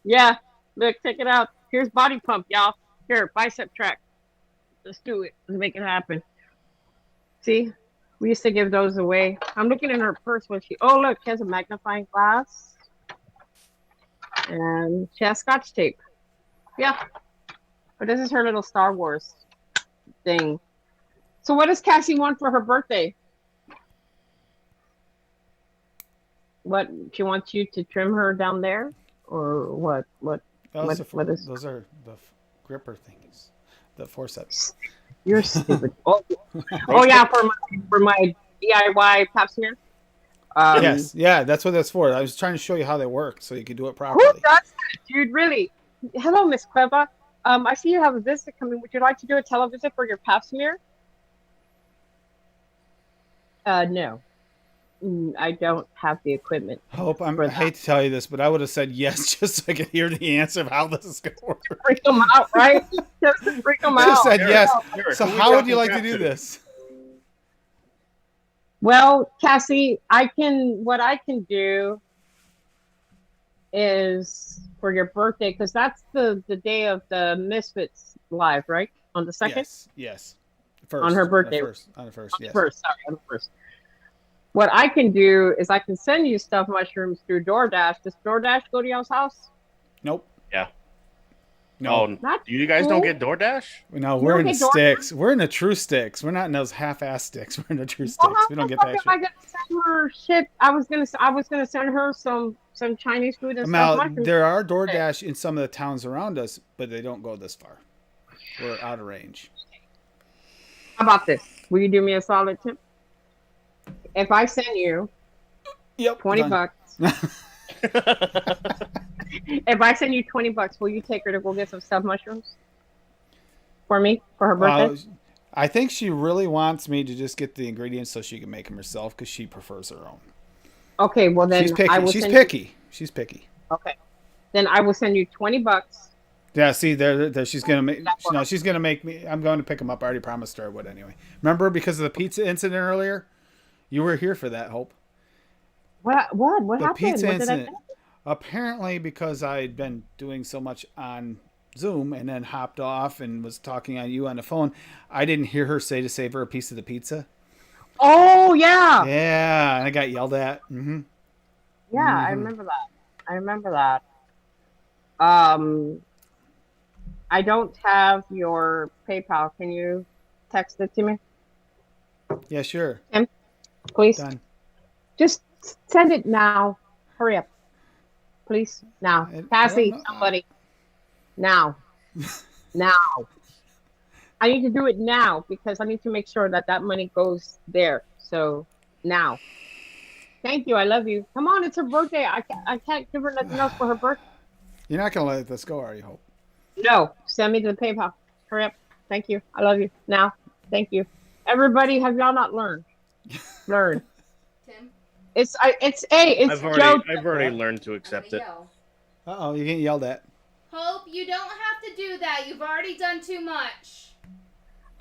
S3: Yeah, look, check it out. Here's body pump, y'all. Here, bicep track. Let's do it. Let's make it happen. See, we used to give those away. I'm looking in her purse when she. Oh, look, she has a magnifying glass, and she has Scotch tape. Yeah, but this is her little Star Wars thing. So, what does Cassie want for her birthday? What, she wants you to trim her down there, or what? What
S1: Those
S3: what is?
S1: those are the gripper thingies, the forceps.
S3: You're stupid. Oh yeah, for my DIY pap smear.
S1: Yes, yeah, that's what that's for. I was trying to show you how they work so you can do it
S3: Who
S1: properly.
S3: does that, dude? Really? Hello, Miss Cueva. I see you have a visit coming. Would you like to do a televisit for your pap smear? No. I don't have the equipment.
S1: Hope, I
S3: for
S1: hate to tell you this, but I would have said yes just so I could hear the answer of how this is going to work.
S3: Freak them out, right? Just to freak them
S1: I just
S3: out.
S1: said yes.
S4: Eric,
S1: So
S4: who we
S1: how would
S4: dropping
S1: you like to
S4: back
S1: do this?
S3: Well, Cassie, what I can do is for your birthday, because that's the day of the Misfits live, right? On the 2nd?
S1: Yes. First,
S3: On her birthday.
S1: On the first, yes.
S3: Sorry, on the first. What I can do is I can send you stuffed mushrooms through DoorDash. Does DoorDash go to y'all's house?
S1: Nope.
S4: Yeah.
S1: No.
S4: Oh,
S3: Not
S4: you guys
S3: cool.
S4: don't get DoorDash?
S1: No,
S3: You
S1: we're
S3: don't
S1: in the
S3: get DoorDash?
S1: sticks. We're in the true sticks. We're not in those half-ass sticks. We're in the true
S3: Well,
S1: sticks.
S3: how
S1: We don't
S3: the
S1: get
S3: fuck
S1: that
S3: am
S1: shit.
S3: I gonna send her shit? I was gonna send her some Chinese food and stuff.
S1: Now,
S3: Mushrooms.
S1: there are DoorDash in some of the towns around us, but they don't go this far. We're out of range.
S3: How about this? Will you do me a solid tip? If I send you
S1: Yep.
S3: 20
S1: done.
S3: bucks, if I send you 20 bucks, will you take her to go get some stuffed mushrooms for me for her birthday?
S1: I think she really wants me to just get the ingredients so she can make them herself because she prefers her own.
S3: Okay, well then
S1: She's picky.
S3: I will
S1: She's
S3: send
S1: picky. She's picky.
S3: You, okay, then I will send you 20 bucks.
S1: Yeah, see, there she's gonna make. No, she's gonna make me. I'm going to pick them up. I already promised her I would anyway. Remember, because of the pizza incident earlier, you were here for that, Hope.
S3: What
S1: The
S3: happened?
S1: pizza
S3: What did I
S1: incident.
S3: say?
S1: Apparently, because I'd been doing so much on Zoom and then hopped off and was talking on you on the phone, I didn't hear her say to save her a piece of the pizza.
S3: Oh yeah,
S1: Yeah, and I got yelled at. Mm-hmm.
S3: yeah, I remember that. I don't have your PayPal. Can you text it to me,
S1: Yeah, sure.
S3: please?
S1: Done.
S3: Just send it now. Hurry up, please. Now,
S1: I don't
S3: Cassie,
S1: know.
S3: somebody. Now. Now. I need to do it now because I need to make sure that money goes there. So now. Thank you. I love you. Come on, it's her birthday. I can't give her nothing else for her birthday.
S1: You're not gonna let this go, are you, Hope?
S3: No, send me to the PayPal. Hurry up. Thank you. I love you. Now. Thank you. Everybody, have y'all not learned? Learn.
S5: Tim,
S3: It's Joe.
S4: I've already learned to accept it.
S5: yell.
S1: Uh-oh, you're getting yelled at.
S5: Hope, you don't have to do that. You've already done too much.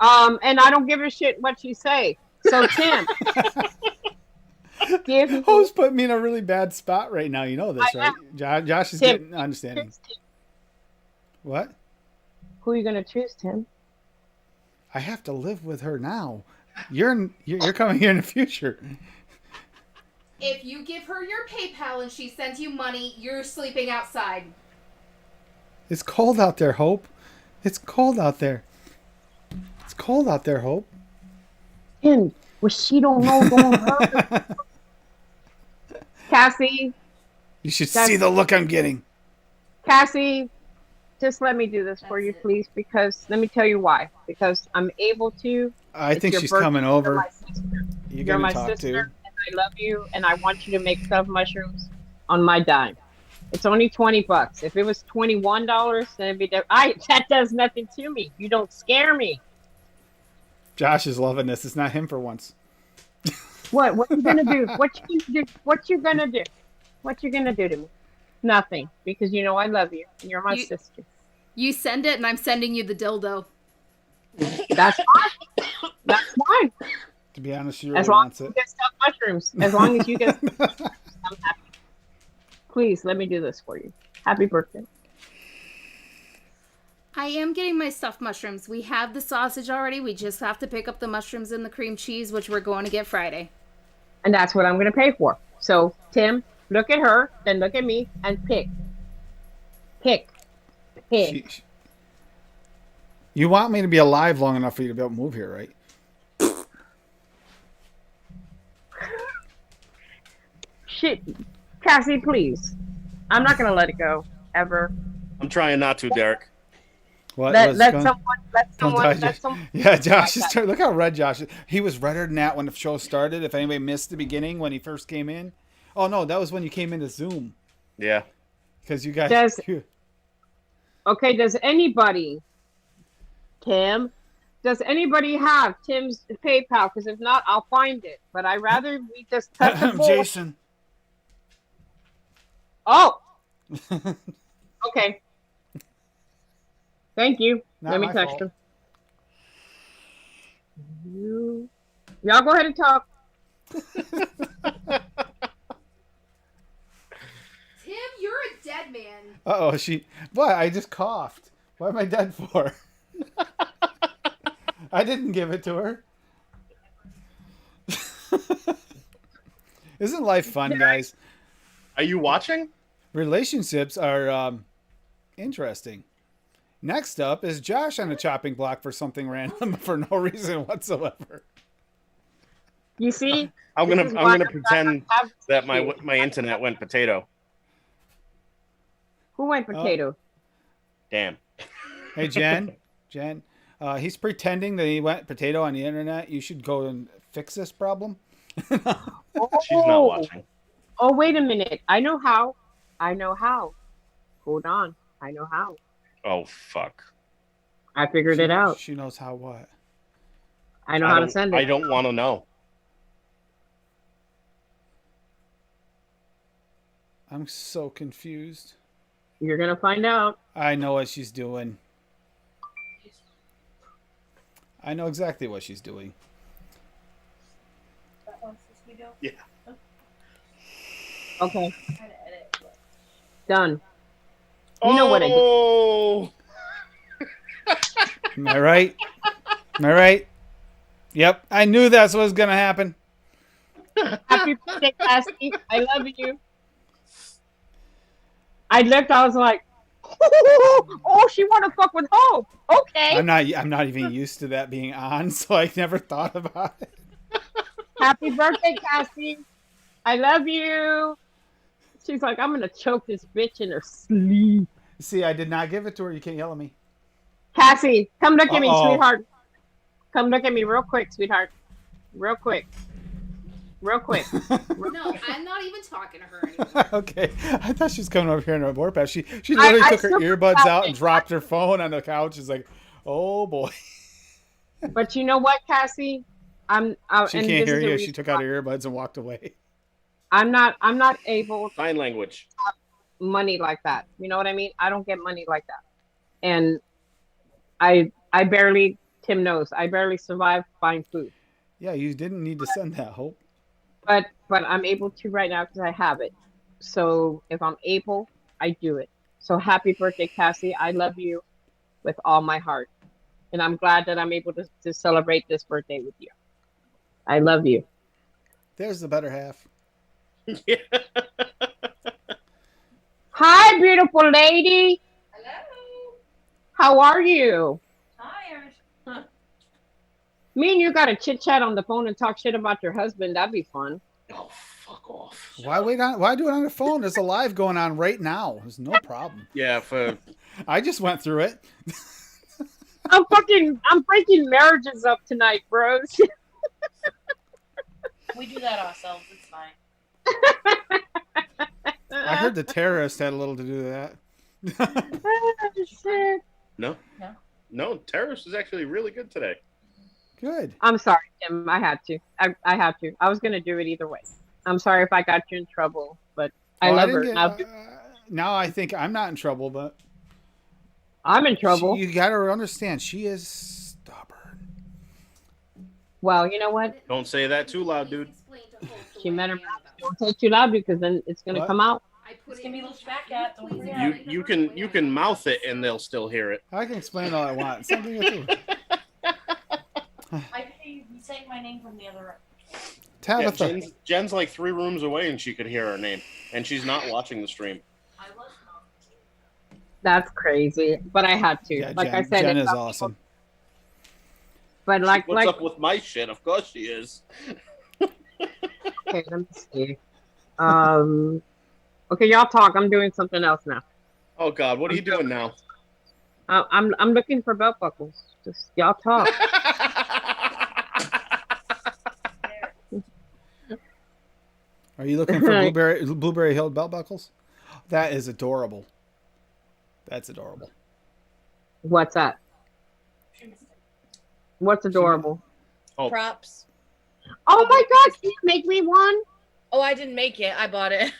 S3: And I don't give a shit what you say. So Tim, give me.
S1: Hope's put me in a really bad spot right now. You know this,
S3: I
S1: right? Josh is
S3: Tim,
S1: getting understanding. What?
S3: Who are you gonna choose, Tim?
S1: I have to live with her now. You're coming here in the future.
S5: If you give her your PayPal and she sends you money, you're sleeping outside.
S1: It's cold out there, Hope. It's cold out there. It's cold out there, Hope.
S3: Tim, well, she don't know don't hurt. Cassie,
S1: You should see the look I'm getting.
S3: Cassie, just let me do this for
S5: That's
S3: you,
S5: it.
S3: please, because let me tell you why. Because I'm able to.
S1: I
S3: It's
S1: think
S3: your
S1: she's
S3: birthday.
S1: coming
S3: You're
S1: over.
S3: my sister.
S1: You're
S3: You're
S1: gonna
S3: my
S1: talk
S3: sister,
S1: to.
S3: and I love you, and I want you to make stuffed mushrooms on my dime. It's only $20. If it was $21, then it'd be that does nothing to me. You don't scare me.
S1: Josh is loving this. It's not him for once.
S3: What you gonna do? What you gonna do? What you gonna do? What you gonna do to me? Nothing, because you know I love you. You're my
S5: You
S3: sister.
S5: you send it, and I'm sending you the dildo.
S3: That's fine. That's fine.
S1: To be honest, she
S3: As
S1: really
S3: long
S1: wants
S3: as you
S1: it.
S3: get stuffed mushrooms. As long as you get stuffed mushrooms, I'm happy. Please let me do this for you. Happy birthday.
S5: I am getting my stuffed mushrooms. We have the sausage already. We just have to pick up the mushrooms and the cream cheese, which we're going to get Friday.
S3: And that's what I'm gonna pay for. So Tim, look at her, then look at me, and pick. Pick. Pick.
S1: You want me to be alive long enough for you to be able to move here, right?
S3: Shit. Cassie, please. I'm not gonna let it go. Ever.
S4: I'm trying not to, Derek.
S1: What?
S3: Let
S1: What's going-
S3: someone
S1: Don't
S3: let
S1: die,
S3: someone
S1: Yeah, Josh is
S3: that.
S1: turning. Look how red Josh is. He was redder than that when the show started. If anybody missed the beginning when he first came in. Oh, no, that was when you came into Zoom.
S4: Yeah.
S1: Because you guys.
S3: Does anybody, Tim, does anybody have Tim's PayPal? Because if not, I'll find it. But I'd rather we just touch the bull.
S1: Jason.
S3: Oh, okay. Thank you.
S1: Not
S3: Let me
S1: my
S3: text
S1: fault.
S3: him. Y'all go ahead and talk.
S5: Tim, you're a dead man.
S1: Uh-oh, What? I just coughed. What am I dead for? I didn't give it to her. Isn't life fun, guys?
S4: Are you watching?
S1: Relationships are interesting. Next up is Josh on a chopping block for something random for no reason whatsoever.
S3: You see?
S4: I'm
S3: This
S4: gonna
S3: is why
S4: pretend
S3: I have
S4: that my
S3: you.
S4: internet went potato.
S3: Who went potato?
S4: Damn.
S1: Hey, Jen. He's pretending that he went potato on the internet. You should go and fix this problem.
S4: She's not watching.
S3: Oh, wait a minute. I know how. Hold on. I know how.
S4: Oh fuck.
S3: I figured it out.
S1: She knows how what.
S3: I know how to send it.
S4: I don't want to know.
S1: I'm so confused.
S3: You're going to find out.
S1: I know what she's doing. I know exactly what she's doing.
S4: Yeah.
S3: Okay. Done. You know what I did.
S4: Oh.
S1: Am I right? Am I right? Yep. I knew that's what was going to happen.
S3: Happy birthday, Cassie. I love you. I looked, I was like, oh, she want to fuck with Hope. Okay.
S1: I'm not even used to that being on, so I never thought about it.
S3: Happy birthday, Cassie. I love you. She's like, I'm going to choke this bitch in her sleep.
S1: See, I did not give it to her. You can't yell at me.
S3: Cassie, come look at me,
S1: Uh-oh.
S3: sweetheart. Come look at me real quick, sweetheart. Real quick. Real quick.
S5: No, I'm not even talking to her anymore.
S1: Okay. I thought she was coming over here in her warpath. She literally
S3: I
S1: took her
S3: still-
S1: earbuds out and dropped her phone on the couch. She's like, oh boy.
S3: But you know what, Cassie?
S1: She
S3: and
S1: can't
S3: this
S1: hear
S3: is the
S1: you.
S3: reason
S1: She took out
S3: why.
S1: her earbuds and walked away.
S3: I'm not able to
S4: Sign language.
S3: money like that. You know what I mean? I don't get money like that. And I barely, Tim knows, I barely survive buying food.
S1: Yeah, you didn't need to send that, Hope.
S3: But I'm able to right now because I have it. So if I'm able, I do it. So happy birthday, Cassie. I love you with all my heart. And I'm glad that I'm able to celebrate this birthday with you. I love you.
S1: There's the better half.
S4: Yeah.
S3: Hi, beautiful lady.
S2: Hello.
S3: How are you?
S2: Tired.
S3: Me and you got to chit chat on the phone and talk shit about your husband. That'd be fun.
S4: Oh, fuck off.
S1: Why do it on the phone? There's a live going on right now. There's no problem.
S4: Yeah, for
S1: I just went through it.
S3: I'm breaking marriages up tonight, bros.
S2: We do that ourselves. It's fine.
S1: I heard the terrorist had a little to do with that.
S3: Shit.
S4: no.
S2: No.
S4: No, Terrace is actually really good today.
S1: Good.
S3: I'm sorry, Tim. I had to. I had to. I was gonna do it either way. I'm sorry if I got you in trouble, but I
S1: Well, I
S3: love
S1: didn't
S3: her.
S1: get.
S3: Now
S1: Now I think I'm not in trouble, but
S3: I'm in trouble.
S1: you got to understand she is stubborn.
S3: Well, you know what?
S4: Don't say that too loud, dude.
S3: She met her. Don't say it too loud because then it's gonna
S1: What?
S3: come out.
S2: It's gonna be looked back at. Don't forget.
S4: You can mouth it and they'll still hear it.
S1: I can explain all I want. Something to do.
S2: I pay you saying my name from the other room.
S4: Yeah,
S1: Tabitha.
S4: Jen's like 3 rooms away and she could hear her name, and she's not watching the stream.
S2: I was not.
S3: That's crazy, but I had to.
S1: Yeah,
S3: Like
S1: Jen,
S3: I said,
S1: Jen
S3: it's
S1: is
S3: some
S1: awesome.
S3: people- But like,
S4: What's
S3: like,
S4: up with my shit? Of course she is.
S3: okay, let me see. Okay, y'all talk. I'm doing something else now.
S4: Oh God, what are you doing now?
S3: I'm looking for belt buckles. Just y'all talk.
S1: Are you looking for Blueberry Hill belt buckles? That is adorable. That's adorable.
S3: What's that? What's adorable?
S4: Oh.
S2: Props.
S3: Oh my God! Can you make me one?
S2: Oh, I didn't make it. I bought it.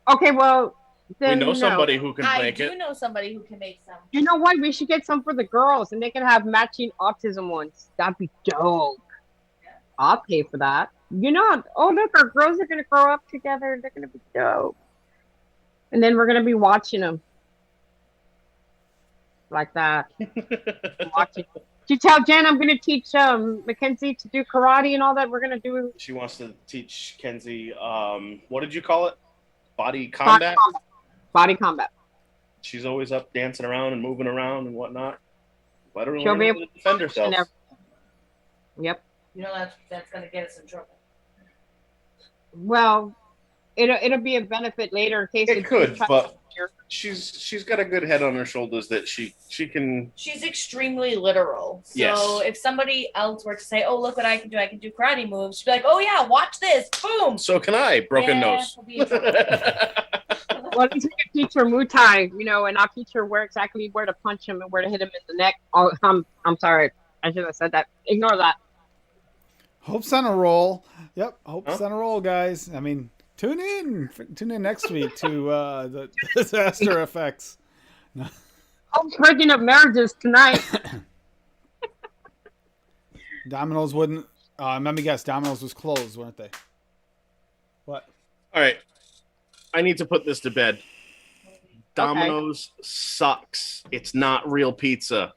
S3: Okay, well
S4: We
S3: then
S4: know
S3: no.
S4: somebody who can
S2: I
S4: make
S2: do
S4: it.
S2: know somebody who can make some.
S3: You know what? We should get some for the girls, and they can have matching autism ones. That'd be dope. I'll pay for that. You know, oh look, our girls are gonna grow up together. They're gonna be dope. And then we're gonna be watching them like that. Watching. Did you tell Jen I'm gonna teach Mackenzie to do karate and all that? We're gonna do
S4: She wants to teach Kenzie. What did you call it? Body
S3: body
S4: combat.
S3: combat. Body combat.
S4: She's always up dancing around and moving around and whatnot. Let her
S3: She'll
S4: learn
S3: be
S4: how
S3: able
S4: to defend
S3: and
S4: herself.
S3: everything. Yep.
S2: You know that's gonna get us in trouble.
S3: Well, it'll be a benefit later in case
S4: It could,
S3: try-
S4: but she's got a good head on her shoulders that she can.
S2: She's extremely literal. So
S4: Yes.
S2: if somebody else were to say, "Oh, look what I can do karate moves," she'd be like, "Oh yeah, watch this, boom."
S4: So can I. Broken
S2: Yeah,
S4: nose.
S2: we'll be in trouble.
S3: Well, at least we can teach her Muay Thai, and I'll teach her where to punch him and where to hit him in the neck. Oh, I'm sorry. I should have said that. Ignore that.
S1: Hope's on a roll. Yep, Hope's
S4: Huh?
S1: on a roll, guys. I mean, tune in next week to the disaster effects.
S3: I'm breaking up marriages tonight.
S1: Domino's wouldn't. Let me guess. Domino's was closed, weren't they? What?
S4: All right. I need to put this to bed. Domino's sucks. It's not real pizza.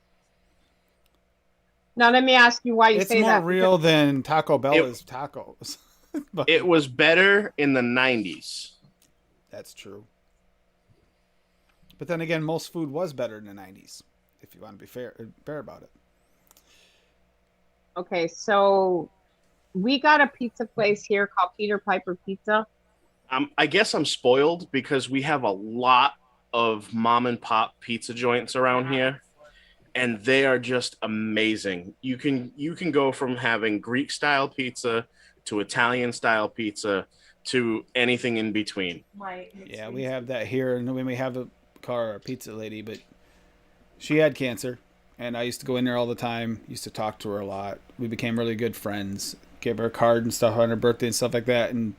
S3: Now let me ask you why you
S1: It's
S3: say
S1: more
S3: that.
S1: real than Taco Bell
S4: It-
S1: is tacos. But
S4: It was better in the 90s.
S1: that's true. But then again, most food was better in the 90s, if you want to be fair about it.
S3: Okay, so we got a pizza place here called Peter Piper Pizza.
S4: I guess I'm spoiled because we have a lot of mom and pop pizza joints around here, and they are just amazing. You can go from having Greek style pizza to Italian style pizza to anything in between.
S1: Yeah, we have that here, and when we have a car, a pizza lady, but she had cancer, and I used to go in there all the time. Used to talk to her a lot. We became really good friends. Gave her a card and stuff on her birthday and stuff like that, and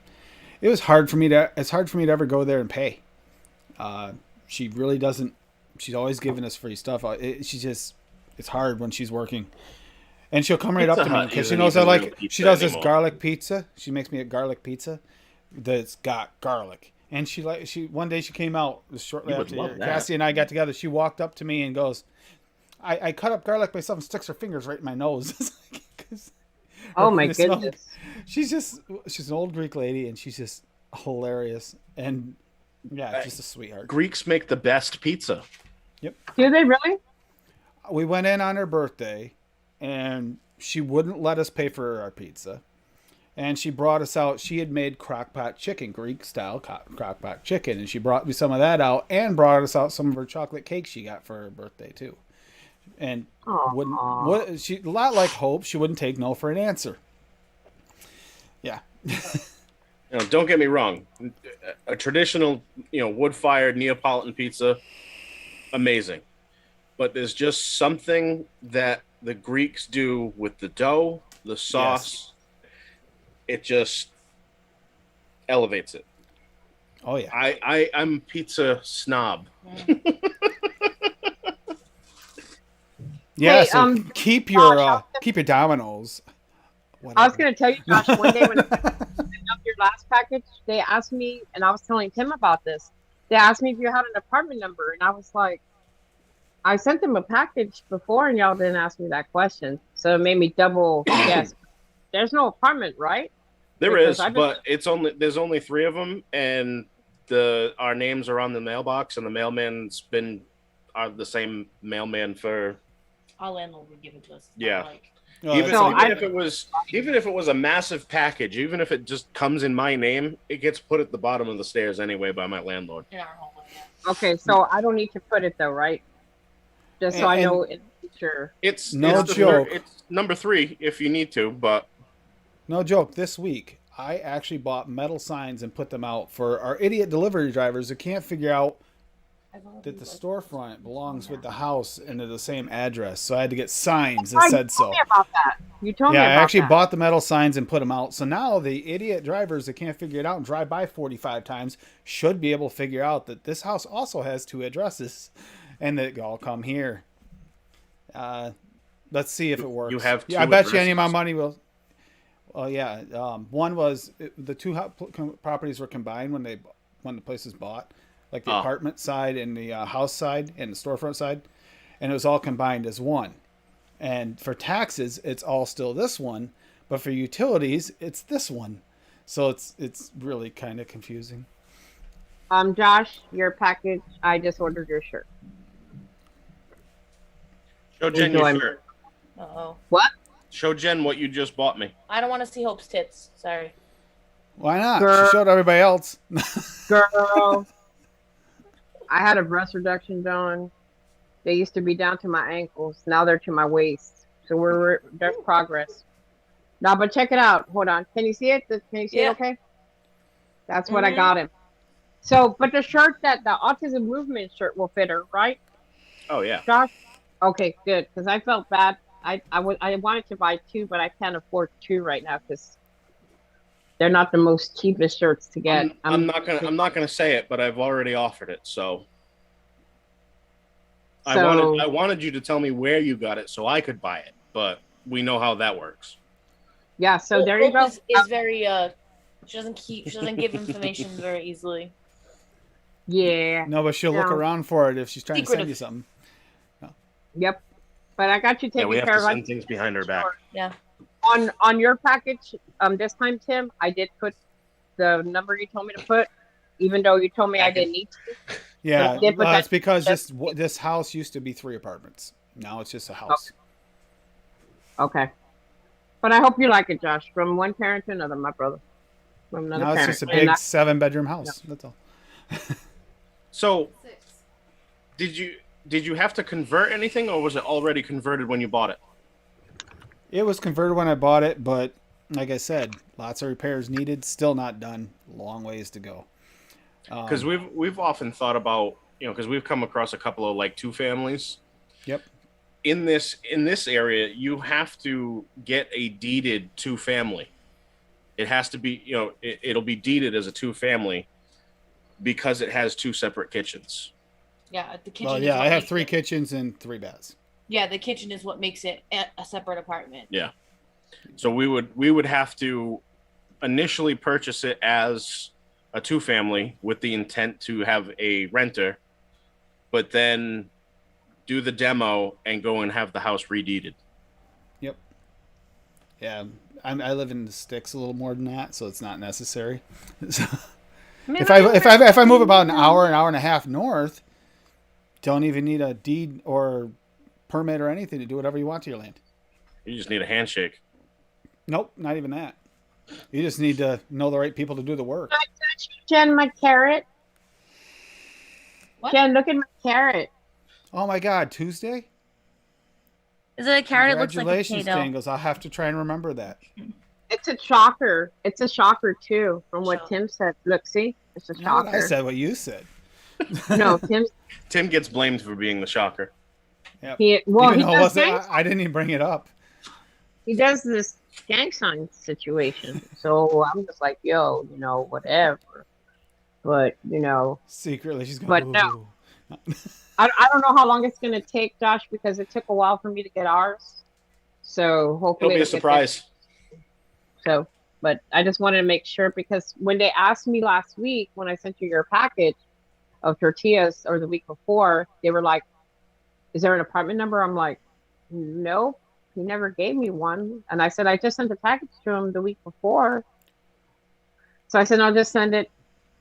S1: it was hard for me to. It's hard for me to ever go there and pay. She really doesn't. She's always giving us free stuff. It's hard when she's working. And she'll come right
S4: Pizza
S1: up to me
S4: Hut
S1: because she
S4: isn't
S1: knows I
S4: even
S1: like.
S4: real pizza
S1: She does this
S4: anymore.
S1: garlic pizza. She makes me a garlic pizza that's got garlic. And she one day she came out shortly
S4: You would
S1: after
S4: love that.
S1: Cassie and I got together. She walked up to me and goes, "I cut up garlic myself," and sticks her fingers right in my nose. 'Cause
S3: Oh my
S1: the smell-
S3: goodness.
S1: She's an old Greek lady, and she's just hilarious and just a sweetheart.
S4: Greeks make the best pizza.
S3: Do they really?
S1: We went in on her birthday, and she wouldn't let us pay for our pizza. And she brought us out. She had made crock-pot chicken, Greek style crock-pot chicken, and she brought me some of that out, and brought us out some of her chocolate cake she got for her birthday too. And she a lot like Hope, she wouldn't take no for an answer. Yeah.
S4: Don't get me wrong. A traditional, wood-fired Neapolitan pizza, amazing. But there's just something that the Greeks do with the dough, the sauce, it just elevates it.
S1: Oh yeah.
S4: I'm a pizza snob.
S1: Yeah.
S3: Hey,
S1: So keep your Dominoes.
S3: I was
S1: Whatever.
S3: gonna tell you, Josh, one day when I picked up your last package, they asked me, and I was telling Tim about this. They asked me if you had an apartment number, and I was like, I sent them a package before, and y'all didn't ask me that question, so it made me double guess. There's no apartment, right?
S4: There
S3: Because
S4: is,
S3: I've been,
S4: but there's only 3 of them, and our names are on the mailbox, and the mailman's been the same mailman for
S2: Our landlord would give it to us. It's
S4: Yeah.
S2: not like,
S1: Oh,
S4: even,
S1: that's
S3: So
S1: like-
S3: I-
S4: even if it was a massive package, even if it just comes in my name, it gets put at the bottom of the stairs anyway by my landlord.
S2: in our home. Yeah.
S3: okay, so I don't need to put it though, right? Just so I
S1: And-
S3: know in the future.
S4: It's
S1: No
S4: it's
S1: joke.
S4: It's number 3 if you need to, but
S1: No joke. This week, I actually bought metal signs and put them out for our idiot delivery drivers who can't figure out that the storefront belongs with the house and they're the same address. So I had to get signs that
S3: Right,
S1: said
S3: you
S1: so.
S3: told me about that. You told me
S1: Yeah,
S3: about
S1: I actually
S3: that.
S1: bought the metal signs and put them out. So now the idiot drivers that can't figure it out and drive by 45 times should be able to figure out that this house also has 2 addresses and that all come here. Let's see if it works.
S4: You have 2
S1: I bet you any
S4: addresses?
S1: amount of money will. Oh yeah, one was the 2 properties were combined when the place was bought, like the apartment side and the house side and the storefront side, and it was all combined as one. And for taxes, it's all still this one, but for utilities, it's this one. So it's really kind of confusing.
S3: Josh, your package. I just ordered your shirt.
S4: show Jen your
S3: Enjoy.
S4: shirt.
S2: Uh-oh.
S3: What?
S4: Show Jen what you just bought me.
S2: I don't want to see Hope's tits. Sorry.
S1: Why not?
S3: Girl.
S1: She showed everybody else.
S3: Girl, I had a breast reduction done. They used to be down to my ankles. Now they're to my waist. So there's progress. Now, but check it out. Hold on. Can you see it? Can you see it?
S2: Yeah.
S3: Okay. That's what I got him. So, but the shirt the autism movement shirt will fit her, right,
S4: Oh yeah.
S3: Josh? Okay, good. Because I felt bad. I wanted to buy 2, but I can't afford 2 right now because they're not the most cheapest shirts to get.
S4: I'm not gonna say it, but I've already offered it. So I wanted you to tell me where you got it so I could buy it, but we know how that works.
S3: Yeah. So
S2: Hope
S3: there you go.
S2: Is very she doesn't give information very easily.
S3: Yeah.
S1: No, but she'll look
S3: No.
S1: around for it if she's trying to send
S2: Secretive.
S1: you something.
S3: Yep. But I got you
S4: Yeah,
S3: taken
S4: we have
S3: care
S4: to
S3: of.
S4: send things behind her back.
S2: Yeah.
S3: On your package, this time, Tim, I did put the number you told me to put, even though you told me I didn't need to.
S1: Yeah,
S3: But
S1: well,
S3: that-
S1: it's because this house used to be 3 apartments. Now it's just a house.
S3: Okay. But I hope you like it, Josh. From one parent to another, my brother. From another
S1: Now it's
S3: parent.
S1: just a
S3: And
S1: big
S3: I-
S1: 7-bedroom house. That's all.
S4: So did you have to convert anything, or was it already converted when you bought it?
S1: It was converted when I bought it, but like I said, lots of repairs needed. Still not done. Long ways to go.
S4: Because we've often thought about, because we've come across a couple of like 2 families.
S1: Yep.
S4: In this area, you have to get a deeded 2 family. It has to be, it'll be deeded as a 2 family because it has 2 separate kitchens.
S2: Yeah. The kitchen.
S1: Well,
S2: is
S1: yeah,
S2: what
S1: I have
S2: makes
S1: 3
S2: it-
S1: kitchens and 3 baths.
S2: Yeah, the kitchen is what makes it a separate apartment.
S4: Yeah. So we would have to initially purchase it as a 2 family with the intent to have a renter, but then do the demo and go and have the house redeeded.
S1: Yep. Yeah, I live in the sticks a little more than that, so it's not necessary. So, if I move about an hour and a half north, don't even need a deed or permit or anything to do whatever you want to your land.
S4: You just need a handshake.
S1: Nope, not even that. You just need to know the right people to do the work.
S3: Jen, my carrot.
S2: What?
S3: Jen, look at my carrot.
S1: Oh my God, Tuesday?
S2: Is it a carrot? It looks like a
S1: Congratulations,
S2: potato.
S1: Jangles. I'll have to try and remember that.
S3: It's a shocker. It's a shocker too, from what
S2: Shocker.
S3: Tim said. Look, see, it's a
S1: Not what I
S3: shocker.
S1: said what you said.
S3: No, Tim's
S4: Tim gets blamed for being the shocker.
S1: Yep.
S3: He
S1: Even
S3: he
S1: though it
S3: does
S1: wasn't,
S3: gang,
S1: I didn't even bring it up.
S3: he does this gang sign situation. So I'm just like, yo, whatever. But
S1: Secretly, she's going,
S3: but no,
S1: ooh.
S3: I don't know how long it's gonna take, Josh, because it took a while for me to get ours. So
S4: It'll
S3: hopefully
S4: be a
S3: it'll get this.
S4: surprise.
S3: So, but I just wanted to make sure because when they asked me last week when I sent you your package of tortillas or the week before, they were like, "Is there an apartment number?" I'm like, "Nope, he never gave me one." And I said, "I just sent a package to him the week before." So I said, "I'll just send it.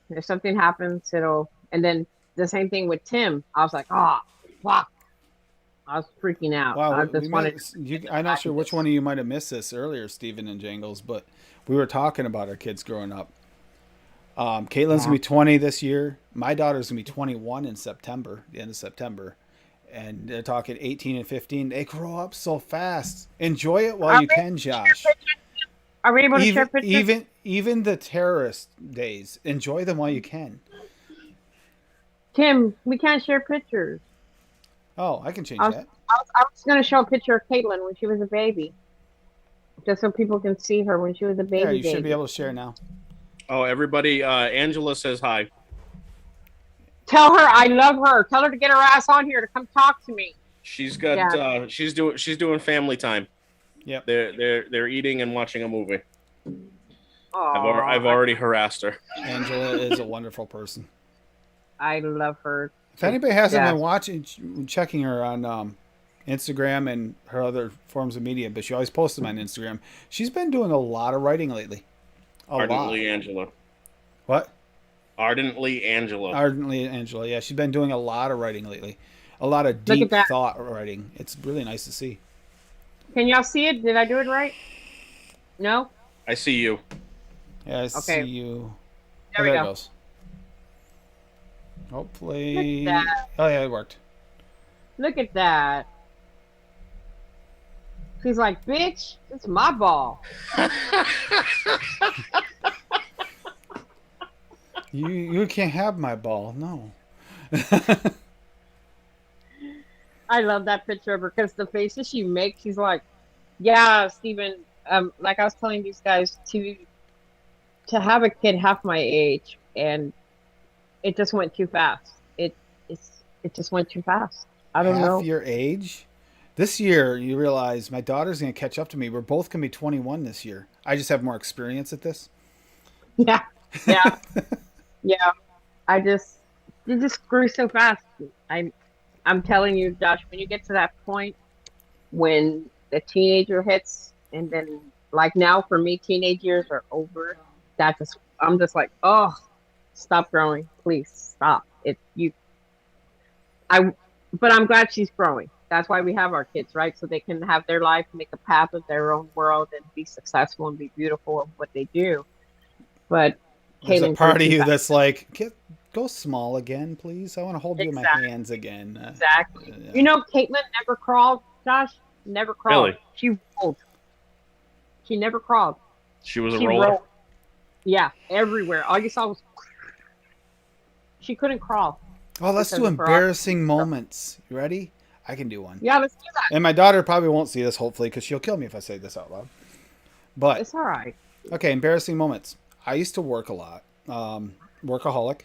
S3: If something happens, it'll." And then the same thing with Tim. I was like, "Oh, fuck." I was freaking out.
S1: Wow,
S3: I
S1: we
S3: just wanted to
S1: met.
S3: get the
S1: I'm not sure which
S3: packages.
S1: one of you might have missed this earlier, Stephen and Jangles, but we were talking about our kids growing up. Caitlin's gonna
S3: Yeah.
S1: be 20 this year. My daughter's gonna be 21 in September, the end of September, and they're talking 18 and 15. They grow up so fast. Enjoy it while
S3: Are
S1: you
S3: we,
S1: can, Josh.
S3: are we able to share
S1: Even
S3: pictures?
S1: even even the terrorist days, enjoy them while you can.
S3: Tim, we can't share pictures.
S1: Oh, I can
S3: I
S1: change
S3: was,
S1: that.
S3: I was going to show a picture of Caitlin when she was a baby, just so people can see her when she was a
S1: There,
S3: baby
S1: you should be
S3: baby.
S1: able to share now.
S4: Oh, everybody! Angela says hi.
S3: Tell her I love her. Tell her to get her ass on here to come talk to me.
S4: She's got.
S3: Yeah.
S4: She's doing family time.
S1: Yep.
S4: They're eating and watching a movie. I've
S3: Oh,
S4: already harassed her.
S1: Angela is a wonderful person.
S3: I love her.
S1: If anybody hasn't
S3: Yeah.
S1: been watching, checking her on Instagram and her other forms of media, but she always posts them on Instagram. She's been doing a lot of writing lately. A lot.
S4: Ardently Angela.
S1: What?
S4: Ardently Angela.
S1: Ardently Angela. Yeah, she's been doing a lot of writing lately. A lot of
S3: Look at
S1: deep
S3: that.
S1: thought writing. It's really nice to see.
S3: Can y'all see it? Did I do it right? No?
S4: I see you.
S1: Yeah, I see
S3: Okay.
S1: you.
S3: There
S1: Oh,
S3: we
S1: there it
S3: go.
S1: goes.
S3: Look
S1: Hopefully.
S3: at that.
S1: Oh, yeah, it worked.
S3: Look at that. She's like, bitch, it's my ball.
S1: You can't have my ball. No.
S3: I love that picture of her because the faces she makes, she's like, yeah, Steven, like I was telling these guys to have a kid half my age and it just went too fast. It just went too fast. I don't
S1: Half
S3: know.
S1: your age? This year, you realize my daughter's going to catch up to me. We're both going to be 21 this year. I just have more experience at this.
S3: Yeah, yeah, yeah. It just grew so fast. I'm telling you, Josh, when you get to that point when the teenager hits, and then like now for me, teenage years are over. I'm just like, oh, stop growing, please stop. I, but I'm glad she's growing. That's why we have our kids, right? So they can have their life, make a path of their own world, and be successful and be beautiful at what they do. But
S1: There's a
S3: Caitlin grew
S1: part of
S3: too
S1: you
S3: fast.
S1: that's like, go small again, please. I want to hold you in my
S3: Exactly.
S1: hands again.
S3: Exactly.
S1: Yeah.
S3: You know, Caitlin never crawled, Josh. Never crawled.
S4: Really?
S3: She rolled. She never crawled.
S4: She was a
S3: She
S4: roller.
S3: rolled. Yeah, everywhere. All you saw was. She couldn't crawl.
S1: Oh, let's
S3: Because
S1: do
S3: of her
S1: embarrassing moments. You ready? I can do one.
S3: Yeah, let's do that.
S1: And my daughter probably won't see this, hopefully, because she'll kill me if I say this out loud. But,
S3: It's all right.
S1: okay, embarrassing moments. I used to work a lot. Workaholic.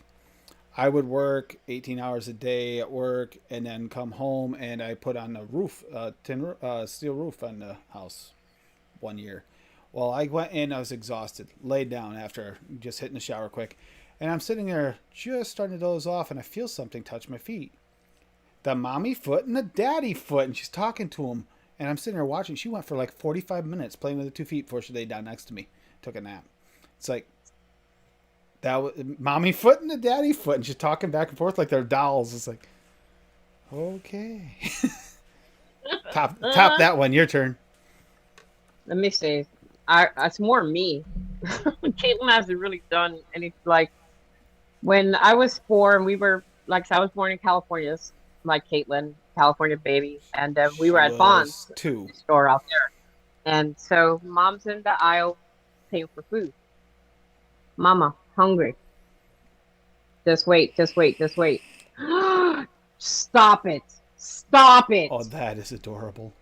S1: I would work 18 hours a day at work and then come home and I put on a roof, steel roof on the house one year. Well, I went in, I was exhausted, laid down after just hitting the shower quick. And I'm sitting there just starting to doze off and I feel something touch my feet. The mommy foot and the daddy foot. And she's talking to him. And I'm sitting there watching. She went for like 45 minutes playing with the 2 feet before she laid down next to me. Took a nap. It's like, that was mommy foot and the daddy foot. And she's talking back and forth like they're dolls. It's like, okay. top that one. Your turn.
S3: Let me see. It's more me. Caitlin hasn't really done any like when I was 4 and we were like I was born in California, like Caitlin, California baby, and we were at Bond's
S1: 2.
S3: store out there, and so mom's in the aisle paying for food. Mama, hungry. Just wait, just wait, just wait. Stop it. Stop it.
S1: Oh, that is adorable.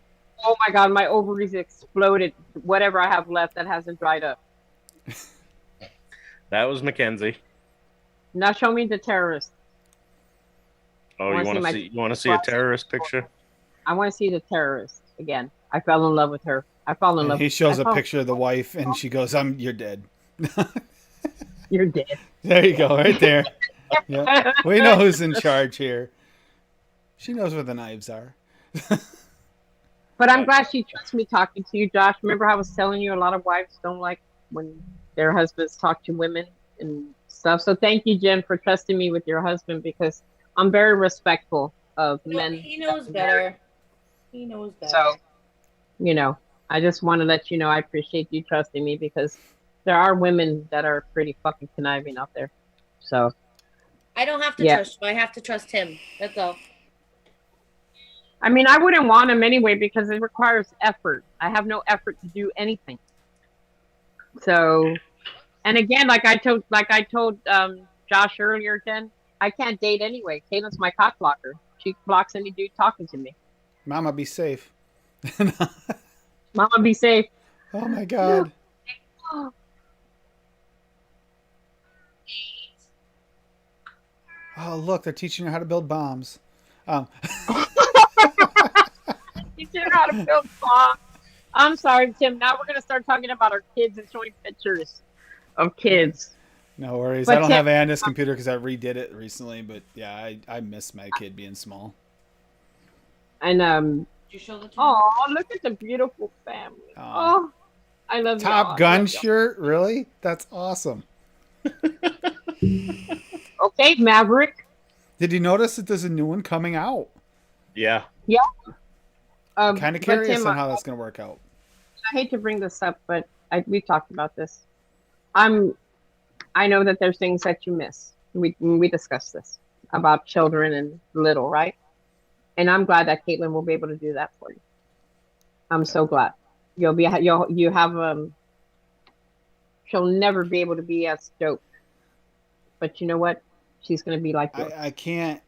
S3: Oh my God, my ovaries exploded. Whatever I have left that hasn't dried up.
S4: That was Mackenzie.
S3: Now show me the terrorist.
S4: Oh,
S3: I
S4: you
S3: wanna
S4: want
S3: see
S4: to
S3: my-
S4: see? You want to see a terrorist picture?
S3: I want to see the terrorist again. I fell in love with her. I fell in
S1: And
S3: love.
S1: he shows
S3: I
S1: a
S3: fell-
S1: picture of the wife, and she goes, You're dead."
S3: You're dead.
S1: There you go, right there. Yeah, we know who's in charge here. She knows where the knives are.
S3: But I'm glad she trusts me talking to you, Josh. Remember I was telling you a lot of wives don't like when their husbands talk to women and stuff. So thank you, Jen, for trusting me with your husband because I'm very respectful of
S2: No,
S3: men.
S2: he knows better. He knows better.
S3: So, I just want to let you know I appreciate you trusting me because there are women that are pretty fucking conniving out there. So,
S2: I don't have to
S3: Yeah.
S2: trust you. I have to trust him. That's all.
S3: I mean, I wouldn't want him anyway because it requires effort. I have no effort to do anything. So, and again, like I told Josh earlier, Jen, I can't date anyway. Caitlin's my cock blocker. She blocks any dude talking to me.
S1: Mama, be safe.
S3: Mama, be safe.
S1: Oh my God. Oh, look, they're teaching her how to build bombs.
S3: You know how to build bombs. I'm sorry, Tim. Now we're gonna start talking about our kids and showing pictures of kids.
S1: No worries.
S3: But
S1: I don't
S3: Tim-
S1: have Anna's computer because I redid it recently, but yeah, I miss my kid being small.
S3: And
S2: Did you show the
S3: oh, look at the beautiful family.
S1: Aw.
S3: Oh, I love y'all.
S1: Top
S3: I
S1: Gun
S3: love y'all.
S1: shirt? Really? That's awesome.
S3: Okay, Maverick.
S1: Did you notice that there's a new one coming out?
S4: Yeah.
S1: I'm kind of
S3: But
S1: curious
S3: Tim,
S1: on how that's going to work out.
S3: I hate to bring this up, but we've talked about this. I know that there's things that you miss. We discussed this about children and little, right? And I'm glad that Caitlin will be able to do that for you. I'm so glad you have she'll never be able to be as dope, but you know what? She's gonna be like you.
S1: I can't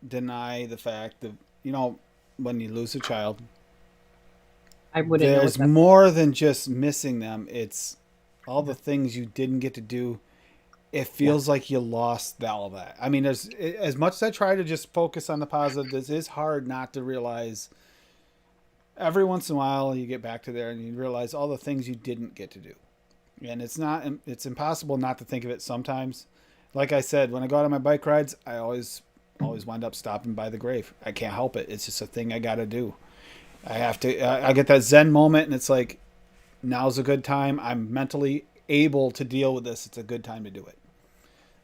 S1: deny the fact that, when you lose a child,
S3: I wouldn't know
S1: there's
S3: what that.
S1: more than just missing them. It's all the things you didn't get to do. It feels like you lost all of that. I mean, there's as much as I try to just focus on the positive, this is hard not to realize. Every once in a while, you get back to there and you realize all the things you didn't get to do, and it's impossible not to think of it sometimes. Like I said, when I go out on my bike rides, I always wind up stopping by the grave. I can't help it. It's just a thing I got to do. I have to. I get that Zen moment, and it's like, now's a good time. I'm mentally able to deal with this. It's a good time to do it.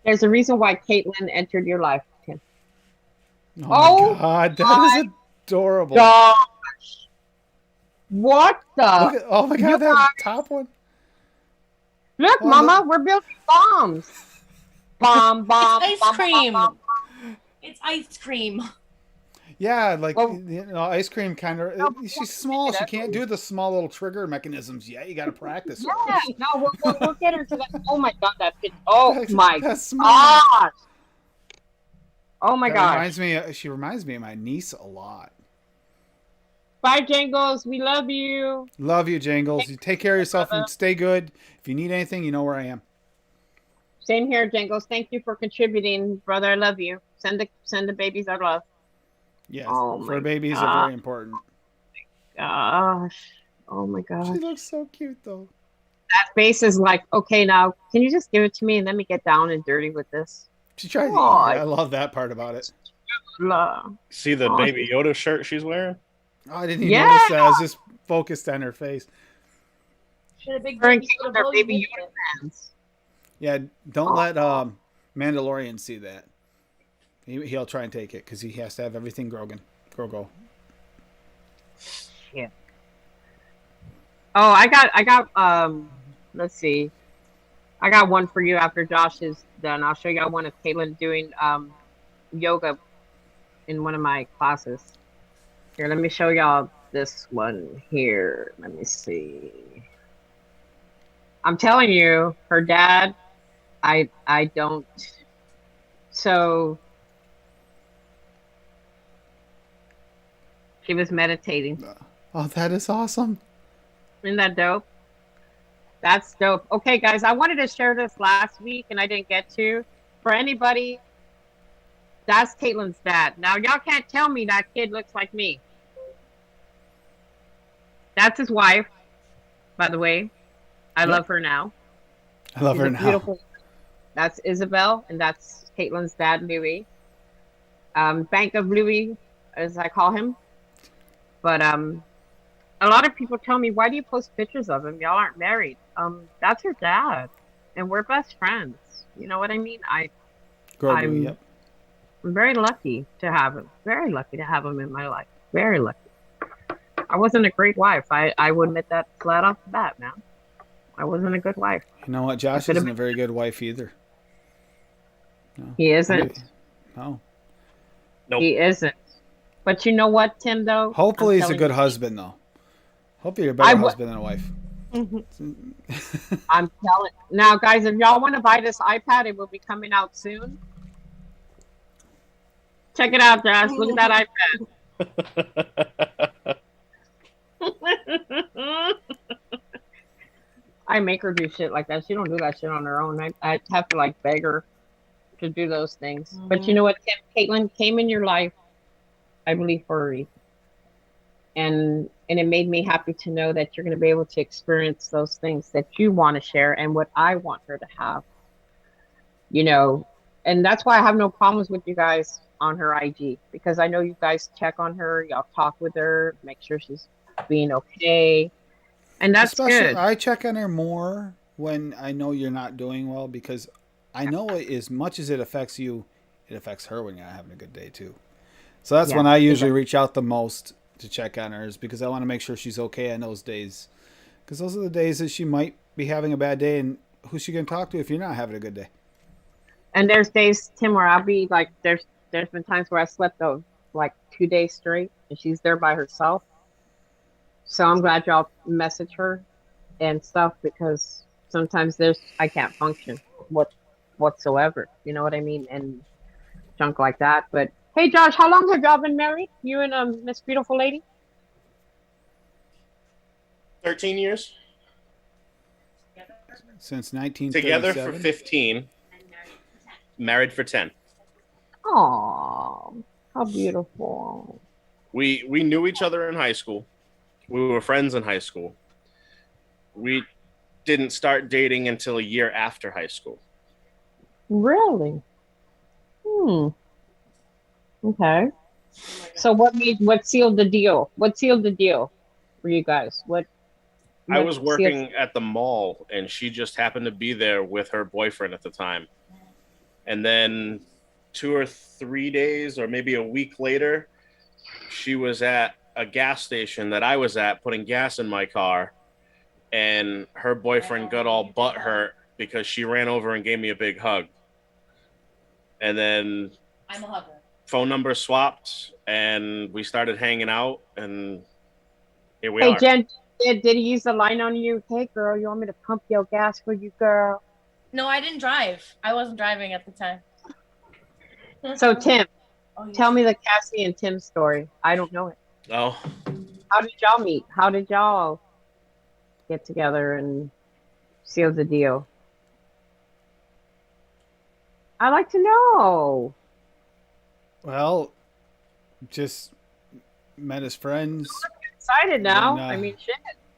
S3: There's a reason why Caitlin entered your life, Tim.
S1: Oh my God, that is adorable.
S3: Gosh, what the?
S1: Look at, oh my God,
S3: You
S1: that
S3: guys-
S1: top one.
S3: Look,
S1: Oh,
S3: Mama,
S1: look.
S3: we're building bombs. Bomb, bomb,
S2: It's ice
S3: bomb,
S2: cream.
S3: bomb, bomb.
S2: It's ice cream.
S1: Yeah, like
S3: Well-
S1: ice cream kind of.
S3: No,
S1: She's small. She can't do the small little trigger mechanisms yet. You got to practice.
S3: Yeah, no, we'll get her to that. Oh my God, that fit. Oh my
S1: That's small.
S3: gosh. Oh my
S1: That
S3: gosh.
S1: reminds me. She reminds me of my niece a lot.
S3: Bye, Jangles. We love you.
S1: Love you, Jangles. You take care of yourself and stay good. If you need anything, you know where I am.
S3: Same here, Jangles. Thank you for contributing, brother. I love you. Send the babies our love.
S1: Yes,
S3: Oh
S1: fur
S3: my
S1: babies
S3: God.
S1: are very important.
S3: Gosh. Oh my gosh.
S1: She looks so cute, though.
S3: That face is like, okay, now can you just give it to me and let me get down and dirty with this?
S1: She tried to eat.
S3: Aw.
S1: I love that part about it.
S3: Blah.
S4: See the
S3: Oh,
S4: Baby Yoda shirt she's wearing?
S1: Oh, I didn't even
S3: Yeah.
S1: notice that. I was just focused on her face.
S2: Should have big
S3: Her and
S2: baby
S3: Caitlin
S2: Yoda
S3: are
S2: belly
S3: baby
S2: button.
S3: Yoda fans.
S1: Yeah, don't
S3: Aw.
S1: let Mandalorian see that. He'll try and take it because he has to have everything Grogu.
S3: Oh, I got let's see. I got one for you after Josh is done. I'll show y'all one of Caitlin doing yoga in one of my classes. Here, let me show y'all this one here. Let me see. I'm telling you, her dad, I don't. So She was meditating.
S1: Oh, that is awesome.
S3: Isn't that dope? That's dope. Okay, guys, I wanted to share this last week and I didn't get to. For anybody, that's Caitlin's dad. Now, y'all can't tell me that kid looks like me. That's his wife, by the way. I
S1: Yep.
S3: love her now.
S1: I love
S3: She's
S1: her
S3: a
S1: now.
S3: beautiful. That's Isabel, and that's Caitlin's dad, Louis. Bank of Louis, as I call him. But a lot of people tell me, why do you post pictures of him? Y'all aren't married. That's her dad, and we're best friends. You know what I mean?
S1: Grogu,
S3: I'm
S1: yep.
S3: very lucky to have him. Very lucky to have him in my life. Very lucky. I wasn't a great wife. I will admit that flat off the bat, man. I wasn't a good wife.
S1: You know what? Josh
S3: could've
S1: isn't a very good wife either. No.
S3: He isn't.
S1: No.
S4: Nope.
S3: He isn't. But you know what, Tim, though?
S1: Hopefully
S3: I'm
S1: he's a
S3: telling
S1: good
S3: you,
S1: husband, though. Hopefully you're a better husband than a wife.
S3: I'm telling. Now, guys, if y'all want to buy this iPad, it will be coming out soon. Check it out, Josh. Look at that iPad. I make her do shit like that. She don't do that shit on her own. I have to like beg her to do those things. But you know what, Tim? Caitlin came in your life, I believe, for a reason. And it made me happy to know that you're going to be able to experience those things that you want to share and what I want her to have. You know, and that's why I have no problems with you guys on her IG, because I know you guys check on her, y'all talk with her, make sure she's being okay. And that's
S1: Especially,
S3: good.
S1: I check on her more when I know you're not doing well, because I know as much as it affects you, it affects her when you're not having a good day too. So that's when I usually reach out the most to check on her, is because I want to make sure she's okay in those days. Because those are the days that she might be having a bad day, and who's she going to talk to if you're not having a good day?
S3: And there's days, Tim, where I'll be like, there's been times where I slept though like 2 days straight, and she's there by herself. So I'm glad y'all message her and stuff, because sometimes I can't function whatsoever. You know what I mean? And junk like that. But hey, Josh, how long have y'all been married? You and Miss Beautiful Lady?
S4: 13 years.
S1: Since 1937.
S4: Together for 15. Married for 10.
S3: Oh, how beautiful.
S4: We knew each other in high school. We were friends in high school. We didn't start dating until a year after high school.
S3: Really? Okay. So what sealed the deal? What sealed the deal for you guys?
S4: I was working at the mall, and she just happened to be there with her boyfriend at the time. And then 2 or 3 days, or maybe a week later, she was at a gas station that I was at, putting gas in my car, and her boyfriend got all butthurt because she ran over and gave me a big hug. And then
S2: I'm a hugger.
S4: phone numbers swapped, and we started hanging out, and here we
S3: Hey,
S4: are.
S3: Jen, did he use the line on you? Hey, girl, you want me to pump your gas for you, girl?
S2: No, I didn't drive. I wasn't driving at the time.
S3: So, Tim,
S2: Oh,
S3: tell me the Cassie and Tim story. I don't know it.
S4: Oh,
S3: How did y'all meet? How did y'all get together and seal the deal? I'd like to know.
S1: Well, just met as friends.
S3: Excited now.
S1: And,
S3: I mean, shit.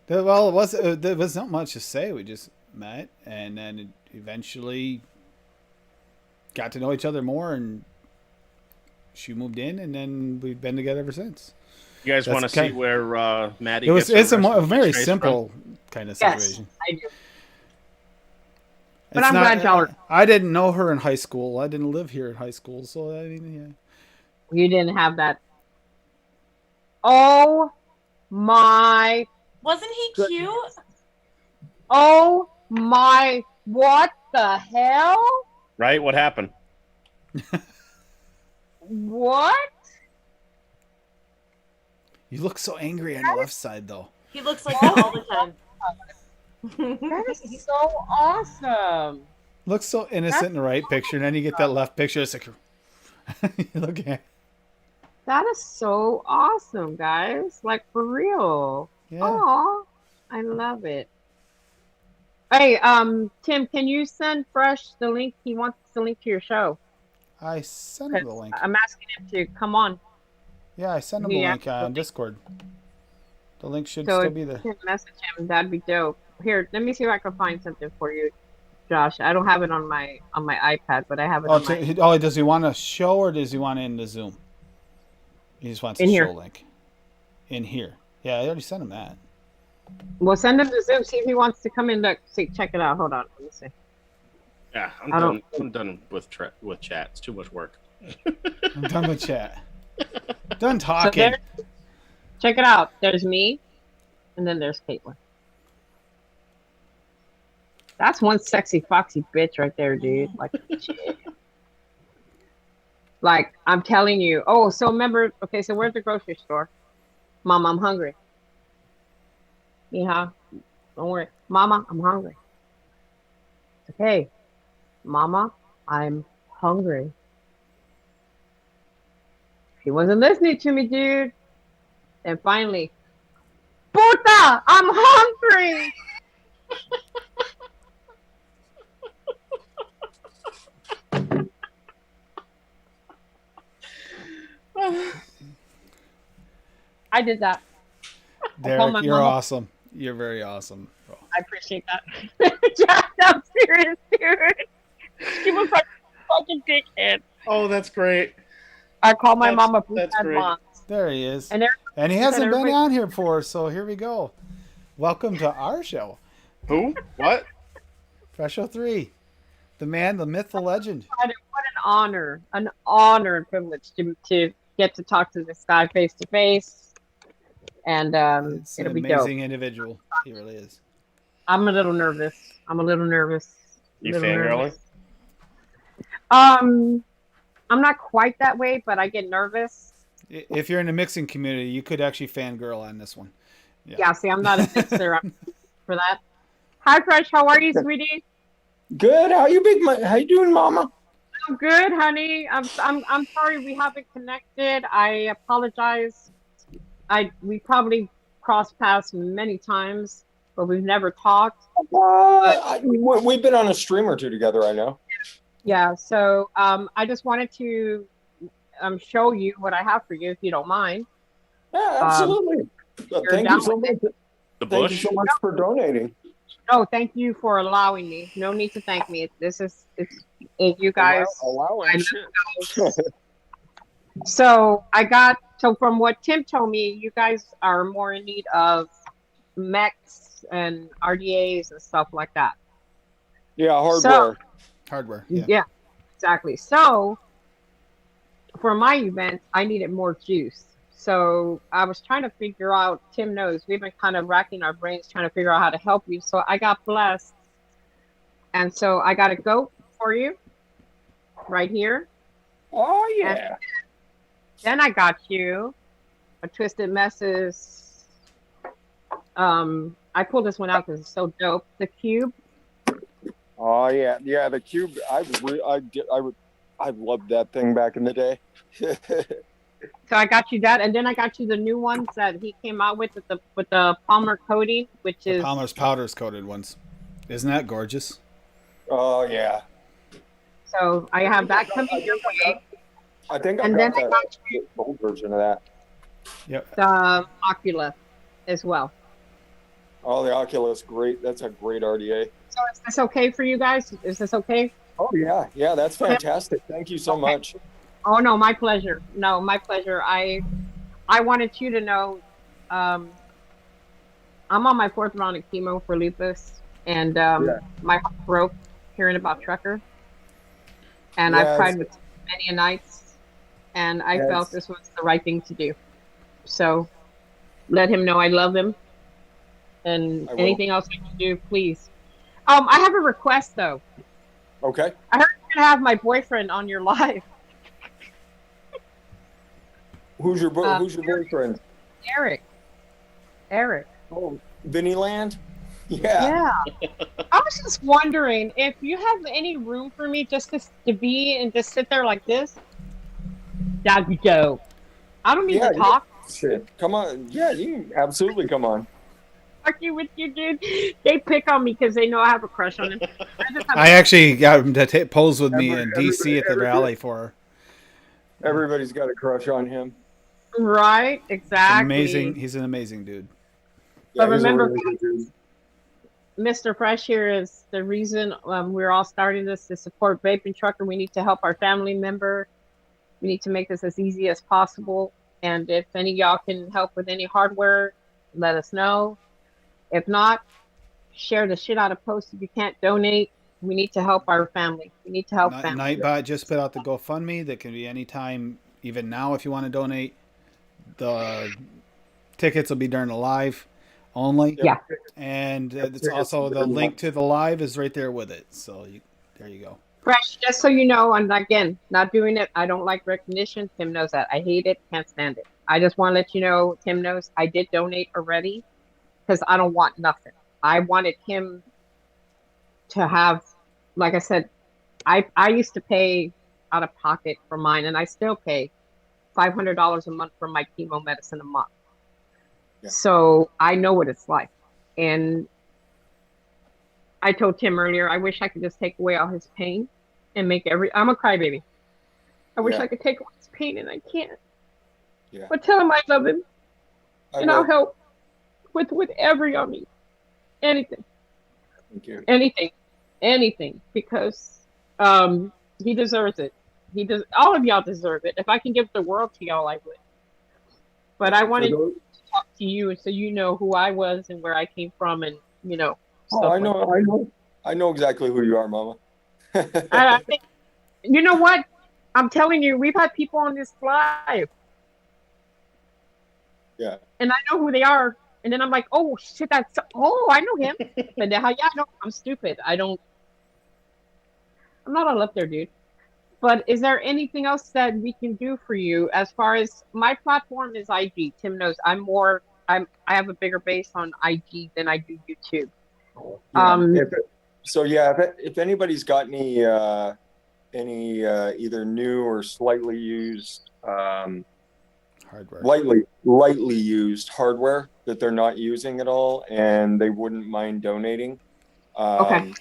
S1: Well, there was not much to say. We just met, and then eventually got to know each other more, and she moved in, and then we've been together ever since.
S4: you guys want to see where Maddie gets her
S1: It's a
S4: recipe
S1: very
S4: trace
S1: simple kind of
S3: Yes,
S1: situation.
S3: I do.
S1: But
S3: I'm glad y'all are.
S1: I didn't know her in high school. I didn't live here in high school, so I mean,
S3: You didn't have that. Oh my.
S2: Wasn't he
S3: Good.
S2: cute?
S3: Oh my. What the hell?
S4: Right? What happened?
S3: What?
S1: you look so angry on the left side, though.
S2: He looks like that all the time.
S3: That is so awesome.
S1: Looks so innocent in the right picture, and then you get that left picture. It's like you look at.
S3: That is so awesome, guys. Like for real.
S1: Yeah,
S3: Oh, I love it. Hey, Tim, can you send Fresh the link? He wants the link to your show
S1: I sent him the
S3: because
S1: link.
S3: I'm asking him to come on.
S1: Yeah, I sent him the
S3: He asked
S1: link
S3: the
S1: on
S3: link.
S1: Discord. The link should
S3: So
S1: still
S3: if
S1: be
S3: you
S1: there.
S3: can message him, that'd be dope. Here, let me see if I can find something for you, Josh. I don't have it on my iPad, but I have it
S1: Oh,
S3: on my
S1: does he want a show or does he want it in the Zoom? He just wants a
S3: in
S1: show
S3: here.
S1: link in here. Yeah, I already sent him that.
S3: We'll send him the Zoom. See if he wants to come in. Look, see, check it out. Hold on. Let me see.
S4: Yeah, I'm
S3: I don't.
S4: done. I'm done with chat. It's too much work.
S1: I'm done with chat. Done
S3: So
S1: talking.
S3: there, check it out. There's me, and then there's Caitlin. That's one sexy foxy bitch right there, dude. Like, shit. Like I'm telling you. Oh, so remember? Okay, so we're at the grocery store. Mom, I'm hungry. Yeah, don't worry. Mama, I'm hungry. Okay, Mama, I'm hungry. He wasn't listening to me, dude. And finally, Puta, I'm hungry. I did that.
S1: Derek,
S3: my
S1: you're
S3: mama.
S1: awesome. You're very awesome, bro.
S3: I appreciate that. Yeah, I'm serious, dude. She was like fucking dickhead.
S4: Oh, that's great.
S3: I call my mama
S4: That's
S3: Puta
S4: great.
S3: once.
S1: There he is.
S3: And
S1: And he
S3: said
S1: hasn't been
S3: everybody-
S1: on here before, so here we go. Welcome to our show,
S4: Who? What?
S1: Fresh 03. The man, the myth, the legend.
S3: what an honor and privilege to get to talk to this guy face to face. And
S1: It's an
S3: it'll be dope.
S1: amazing individual. He really is.
S3: I'm a little nervous.
S4: You fangirling?
S3: I'm not quite that way, but I get nervous.
S1: If you're in the mixing community, you could actually fangirl on this one.
S3: Yeah, see, I'm not a fixer for that. Hi, Fresh. How are you, sweetie?
S6: Good. How you doing, Mama?
S3: I'm good, honey. I'm sorry we haven't connected. I apologize. We probably crossed paths many times, but we've never talked.
S6: We've been on a stream or two together, I know.
S3: Yeah, so I just wanted to show you what I have for you, if you don't mind.
S6: Yeah, absolutely. Thank
S3: down
S6: you so
S3: with
S6: much.
S4: The
S6: Thank you
S4: bush?
S6: so much for donating.
S3: No, thank you for allowing me. No need to thank me. It's you guys.
S6: Allowing shit.
S3: So from what Tim told me, you guys are more in need of mechs and RDAs and stuff like that.
S6: Yeah, hardware.
S1: Hardware.
S3: Yeah, exactly. So for my event, I needed more juice. So I was trying to figure out, Tim knows, we've been kind of racking our brains trying to figure out how to help you. So I got blessed. And so I got a goat for you right here.
S6: Oh yeah.
S3: And then I got you a Twisted Messes. I pulled this one out because it's so dope. The cube.
S6: Oh yeah. Yeah, the cube. I loved that thing back in the day.
S3: So I got you that, and then I got you the new ones that he came out with the Palmer coating, which
S1: The
S3: is
S1: Palmer's powders coated ones. Isn't that gorgeous?
S6: Oh yeah.
S3: so I have that coming your way.
S6: I think I
S3: And
S6: got
S3: then I
S6: that
S3: got you
S6: old version of that.
S1: Yep.
S3: the Oculus as well.
S6: Oh, the Oculus, great. That's a great RDA.
S3: So is this okay for you guys? Is this okay?
S6: Oh yeah, yeah, that's fantastic. Thank you so
S3: Okay.
S6: much.
S3: Oh no, my pleasure. No, my pleasure. I wanted you to know, I'm on my 4th round of chemo for lupus, and my heart broke hearing about Trucker, and I've
S6: Yes.
S3: cried with many nights, and I felt
S6: Yes.
S3: this was the right thing to do. So let him know I love him, and
S6: I will.
S3: anything else I can do, please. I have a request though.
S6: Okay.
S3: I heard you're gonna have my boyfriend on your live,
S6: Who's your boyfriend?
S3: Eric.
S6: Oh, Vinny Land? Yeah.
S3: Yeah. I was just wondering if you have any room for me just to be and just sit there like this. That'd be dope. I don't need
S6: Yeah,
S3: to talk.
S6: shit. Come on. Yeah, you can absolutely come on.
S3: Argue with you, dude. They pick on me because they know I have a crush on him. I just have
S1: I actually got him to pose with me in
S6: Everybody,
S1: DC at the rally for her.
S6: everybody's got a crush on him.
S3: right,
S1: It's amazing.
S3: exactly.
S1: He's an amazing dude.
S6: Yeah,
S3: But
S6: he's a
S3: remember,
S6: really good dude.
S3: Mr. Fresh here is the reason we're all starting this to support Vaping Trucker. We need to help our family member. We need to make this as easy as possible. And if any of y'all can help with any hardware, let us know. If not, share the shit out of posts. If you can't donate, we need to help our family. We need to help family.
S1: Nightbot just put out the GoFundMe. That can be anytime, even now, if you want to donate. The tickets will be during the live only.
S3: Yeah.
S1: And it's
S6: Tickets
S1: also
S6: will be
S1: the
S6: during the
S1: link
S6: live.
S1: to the live is right there with it. So there you go.
S3: Fresh, just so you know, and again, not doing it. I don't like recognition. Tim knows that. I hate it. Can't stand it. I just want to let you know, Tim knows I did donate already because I don't want nothing. I wanted him to have, like I said, I used to pay out of pocket for mine, and I still pay $500 a month for my chemo medicine a month.
S6: Yeah.
S3: So I know what it's like. And I told Tim earlier, I wish I could just take away all his pain and make I'm a crybaby. I wish
S6: Yeah.
S3: I could take away his pain and I can't.
S6: Yeah.
S3: But tell him I love him and I'll
S6: will.
S3: help with whatever y'all need. Anything.
S6: Thank you.
S3: Anything. Because he deserves it. He does. All of y'all deserve it. If I can give the world to y'all, I would. But I wanted to talk to you so you know who I was and where I came from, and
S6: Oh,
S3: stuff
S6: I know. I know exactly who you are, Mama.
S3: I think, you know what? I'm telling you, we've had people on this live.
S6: Yeah.
S3: And I know who they are. And then I'm like, oh shit, I know him. But yeah, no, I'm stupid. I'm not all up there, dude. But is there anything else that we can do for you as far as my platform is IG? Tim knows I have a bigger base on IG than I do YouTube.
S6: Yeah. If anybody's got any either new or slightly used
S1: Hardware.
S6: lightly used hardware that they're not using at all and they wouldn't mind donating,
S3: Okay.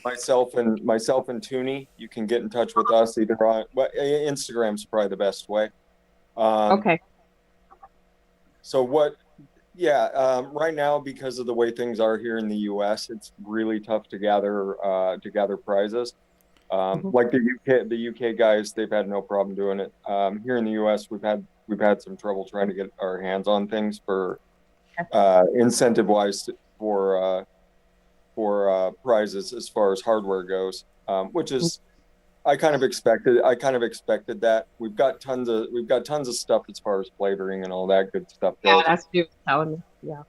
S6: myself and Toonie, you can get in touch with us either on Instagram's probably the best way.
S3: Okay.
S6: So right now, because of the way things are here in the U.S., it's really tough to gather prizes. Like the UK guys, they've had no problem doing it. Here in the U.S., we've had some trouble trying to get our hands on things for incentive wise for prizes as far as hardware goes, which is I kind of expected that. We've got tons of stuff as far as flavoring and all that good stuff goes.
S3: Yeah, that's what you were telling me. Yeah.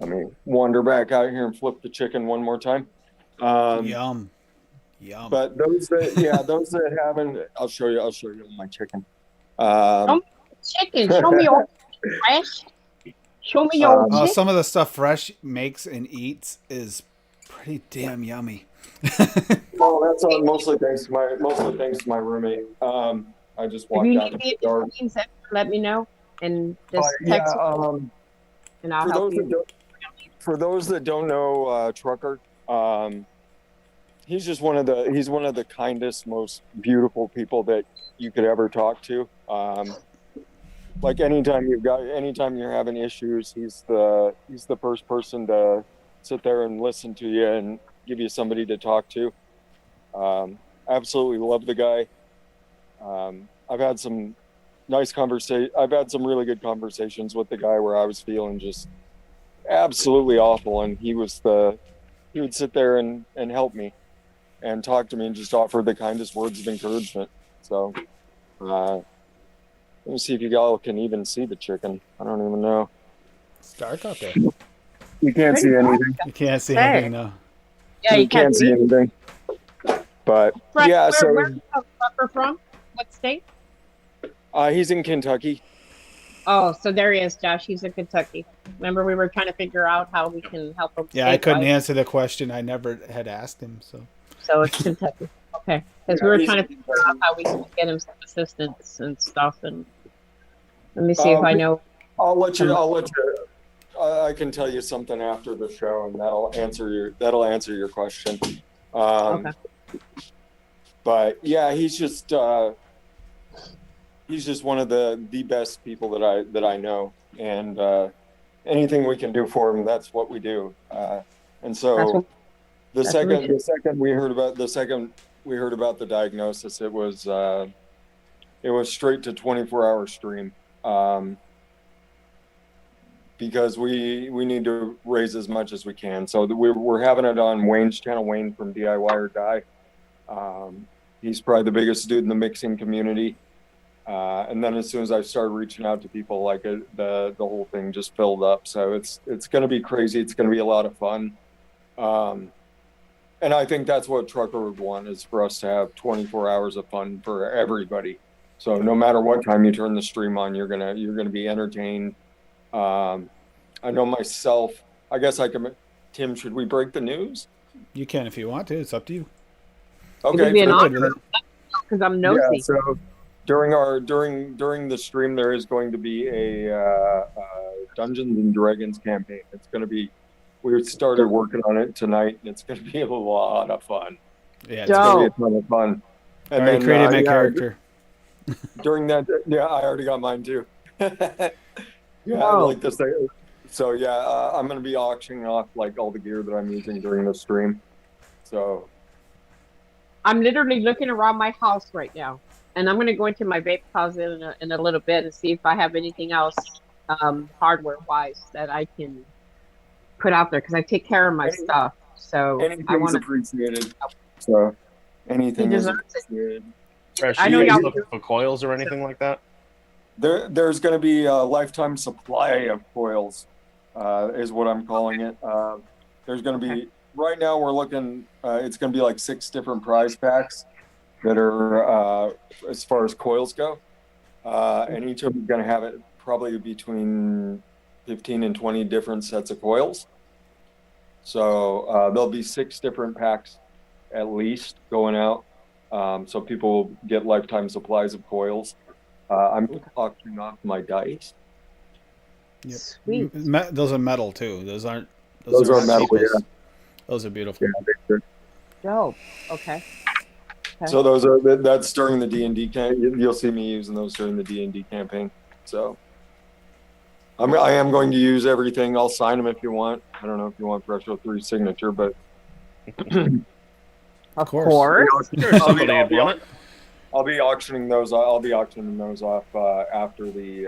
S6: Let me wander back out here and flip the chicken one more time.
S1: Yum.
S6: But those that haven't, I'll show you my chicken.
S3: Chicken, show me your fresh. Show me your chicken.
S1: Some of the stuff Fresh makes and eats is pretty damn yummy.
S6: Well, that's mostly thanks to my roommate. I just
S3: If
S6: walked
S3: you
S6: out
S3: need
S6: of
S3: me
S6: the yard.
S3: let me know and just text me and I'll help you.
S6: For those that don't know Trucker, he's just one of the kindest, most beautiful people that you could ever talk to. Like anytime you're having issues, he's the first person to sit there and listen to you and give you somebody to talk to. Absolutely love the guy. I've had some really good conversations with the guy where I was feeling just absolutely awful, and he would sit there and help me and talk to me and just offer the kindest words of encouragement. So let me see if you all can even see the chicken. I don't even know.
S1: It's dark out there.
S6: You can't see anything.
S1: You can't see anything, no.
S3: Yeah, you can't
S6: see anything. But
S3: Fred,
S6: yeah,
S3: where's Tucker from? What state?
S6: He's in Kentucky.
S3: Oh, so there he is, Josh. He's in Kentucky. Remember, we were trying to figure out how we can help him.
S1: Yeah, I couldn't answer the question. I never had asked him.
S3: So it's Kentucky. Okay, because we were trying to figure out how we can get him some assistance and stuff. And Let me see if I know.
S6: I'll let you.
S3: some-
S6: I'll let you. I can tell you something after the show, and that'll answer your question.
S3: Okay.
S6: But yeah, he's just one of the best people that I know, and anything we can do for him, that's what we do. And
S3: That's
S6: so
S3: what.
S6: the
S3: That's what we
S6: second
S3: should.
S6: the second we heard about the diagnosis, it was straight to 24-hour stream. Because we need to raise as much as we can. So we're having it on Wayne's channel, Wayne from DIY or Die. He's probably the biggest dude in the mixing community. And then as soon as I started reaching out to people, like the whole thing just filled up. So it's going to be crazy. It's going to be a lot of fun. And I think that's what Trucker would want, is for us to have 24 hours of fun for everybody. So no matter what time you turn the stream on, you're gonna be entertained. I know myself. I guess I can. Tim, should we break the news?
S1: You can if you want to. It's up to you.
S3: It
S6: Okay,
S3: could be an
S1: I'm
S6: for
S1: good
S3: honor
S1: with it.
S3: because I'm
S6: yeah.
S3: nosy.
S6: So during the stream, there is going to be a Dungeons and Dragons campaign. It's going to be. We started working on it tonight, and it's going to be a lot of fun.
S1: Yeah,
S6: It's going to be a
S3: Dope.
S6: ton of fun.
S1: I
S6: And
S1: already
S6: then
S1: created my
S6: yeah,
S1: character.
S6: during that, yeah, I already got mine too. Yeah, I'd
S3: Oh,
S6: like to say. So yeah, I'm going to be auctioning off like all the gear that I'm using during the stream. So
S3: I'm literally looking around my house right now, and I'm gonna go into my vape closet in a little bit and see if I have anything else, hardware wise, that I can put out there because I take care of my
S6: any,
S3: stuff. So I
S6: anything's
S3: want to.
S6: appreciated. So
S3: He
S6: anything is
S3: deserves it.
S6: appreciated.
S3: I
S4: Are
S3: know
S4: you
S3: y'all.
S4: guys looking for coils or anything like that?
S6: There's going to be a lifetime supply of coils, is what I'm calling it. There's going to be, right now we're looking, it's going to be like 6 different prize packs that are, as far as coils go. And each of them are going to have it probably between 15 and 20 different sets of coils. So there'll be 6 different packs at least going out. So people will get lifetime supplies of coils. I'm auctioning off my dice.
S1: Yep.
S3: Sweet.
S1: Those are metal too. Those aren't.
S6: Those are metal,
S1: cheapos.
S6: yeah.
S1: Those are beautiful.
S6: Yeah,
S3: Dope. Okay.
S6: so that's during the D&D campaign. You'll see me using those during the D&D campaign. So I am going to use everything. I'll sign them if you want. I don't know if you want Retro 3 signature, but
S3: Of
S1: course.
S3: course.
S4: Sure, somebody would want it.
S6: I'll be auctioning those off after the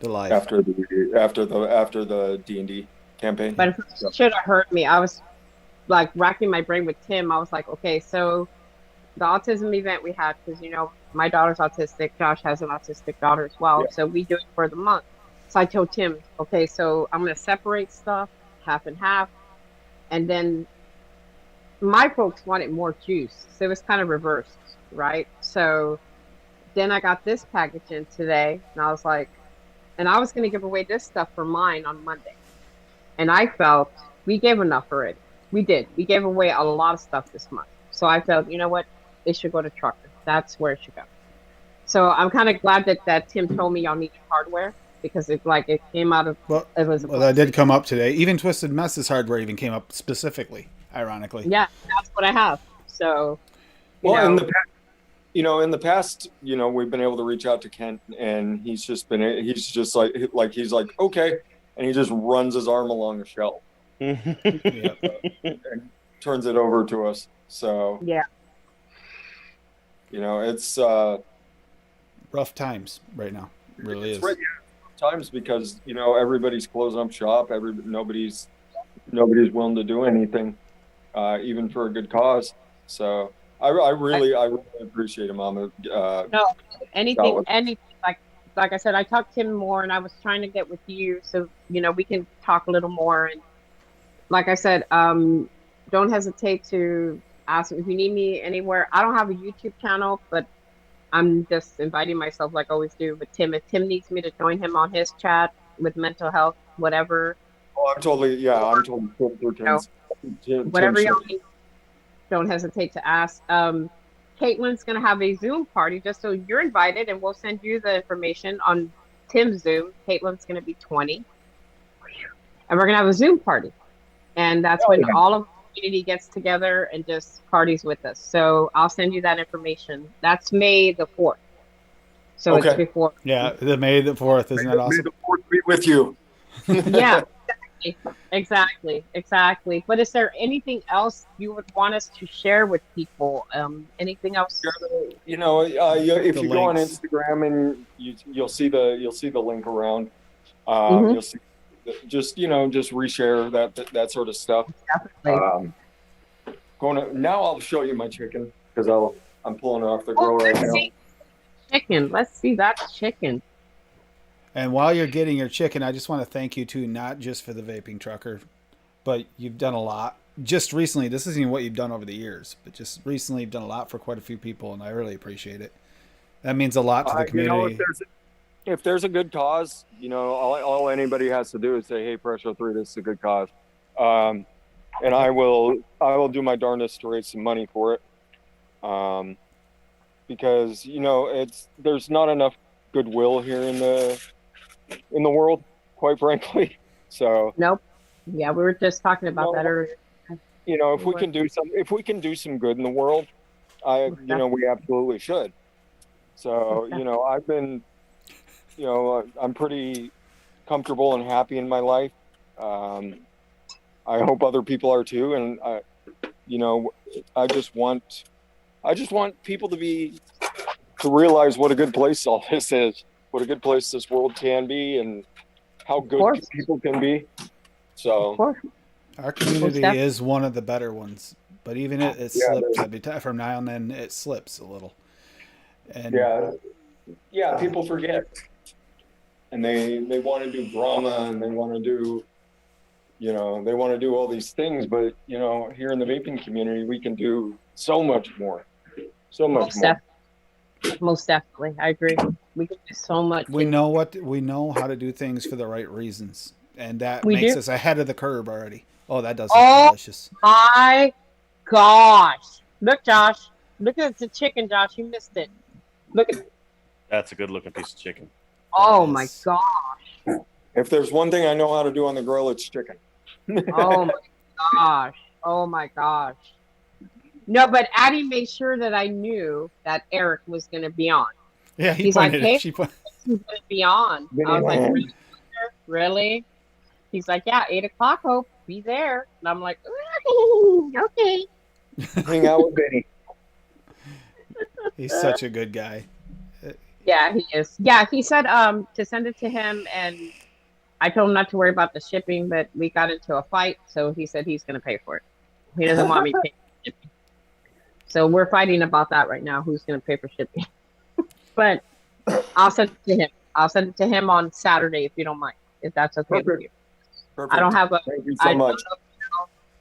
S1: The live.
S6: after the D&D campaign.
S3: But if you should have heard me, I was like racking my brain with Tim. I was like, okay, so the autism event we had, because my daughter's autistic, Josh has an autistic daughter as well,
S6: Yeah.
S3: so we do it for the month. So I told Tim, okay, so I'm going to separate stuff half and half, and then my folks wanted more juice, so it was kind of reversed, right? So then I got this package in today, and I was like, and I was going to give away this stuff for mine on Monday, and I felt we gave enough already. We did. We gave away a lot of stuff this month, so I felt, you know what, it should go to Trucker. That's where it should go. So I'm kind of glad that Tim told me y'all needed hardware, because it came out of
S1: Well,
S3: it was
S1: that did come up today. Even Twisted Messes hardware even came up specifically, ironically.
S3: yeah, that's what I have. So
S6: Well, in the past, we've been able to reach out to Kent, and he's just like okay, and he just runs his arm along a shelf
S1: Yeah.
S6: and turns it over to us. So
S3: yeah,
S6: it's
S1: Rough times right now. It really is.
S6: right times because everybody's closing up shop. Nobody's willing to do anything, even for a good cause. So I really appreciate him on the
S3: no, anything,
S6: solid.
S3: like I said, I talked to him more, and I was trying to get with you, so we can talk a little more. And like I said, don't hesitate to ask if you need me anywhere. I don't have a YouTube channel, but I'm just inviting myself like I always do. But if Tim needs me to join him on his chat with mental health, whatever,
S6: I'm totally
S3: whatever y'all need, don't hesitate to ask. Caitlin's going to have a Zoom party, just so you're invited, and we'll send you the information on Tim's Zoom. Caitlin's going to be 20, and we're going to have a Zoom party. And that's when all of the community gets together and just parties with us. So I'll send you that information. That's May the 4th. So it's before.
S1: Yeah, the May the 4th. Isn't that awesome?
S6: May the 4th be with you.
S3: Yeah, exactly. But is there anything else you would want us to share with people? Anything else?
S6: You know, if
S1: The
S6: you go on
S1: links.
S6: Instagram and you'll see the link around.
S3: Mhm.
S6: You'll see, just reshare that sort of stuff.
S3: Definitely.
S6: Now I'll show you my chicken because I'm pulling it off the grill right
S3: let's
S6: now.
S3: see chicken. Let's see that chicken.
S1: And while you're getting your chicken, I just want to thank you too, not just for the vaping trucker, but you've done a lot. Just recently, this isn't even what you've done over the years, but just recently you've done a lot for quite a few people, and I really appreciate it. That means a lot to the community.
S6: If there's a good cause, all anybody has to do is say, "Hey, Pressure 3, this is a good cause," and I will do my darndest to raise some money for it, because there's not enough goodwill here in the world, quite frankly. So
S3: Nope. Yeah, we were just talking about that earlier.
S6: if we can do some good in the world, we absolutely should. So I've been, I'm pretty comfortable and happy in my life. I hope other people are too, and I just want people to realize what a good place all this is, what a good place this world can be, and how good people can be. So
S1: our community is one of the better ones, but even it slips every time. From now and then, it slips a little. And
S6: people forget, and they want to do drama, and they want to do all these things, but here in the vaping community, we can do so much more.
S3: Most definitely, I agree. We can do so much.
S1: We know how to do things for the right reasons, and that makes us ahead of the curve already. Oh, that does look delicious.
S3: My gosh! Look, Josh. Look at the chicken, Josh. You missed it. Look at.
S4: That's a good looking piece of chicken.
S3: Oh my gosh!
S6: If there's one thing I know how to do on the grill, it's chicken.
S3: Oh my gosh! Oh my gosh! No, but Addie made sure that I knew that Eric was going to be on.
S1: Yeah,
S3: he's like, "Hey,
S1: he's
S3: going to be on." I was like, "Really?" He's like, "Yeah, 8:00. Hope be there." And I'm like, "Okay."
S6: Hang out with Benny.
S1: He's such a good guy.
S3: Yeah, he is. Yeah, he said to send it to him, and I told him not to worry about the shipping, but we got into a fight, so he said he's going to pay for it. He doesn't want me to pay for shipping. So we're fighting about that right now, who's going to pay for shipping. But I'll send it to him. I'll send it to him on Saturday, if you don't mind, if that's okay with you.
S6: Perfect.
S3: I don't have
S6: Thank you so much.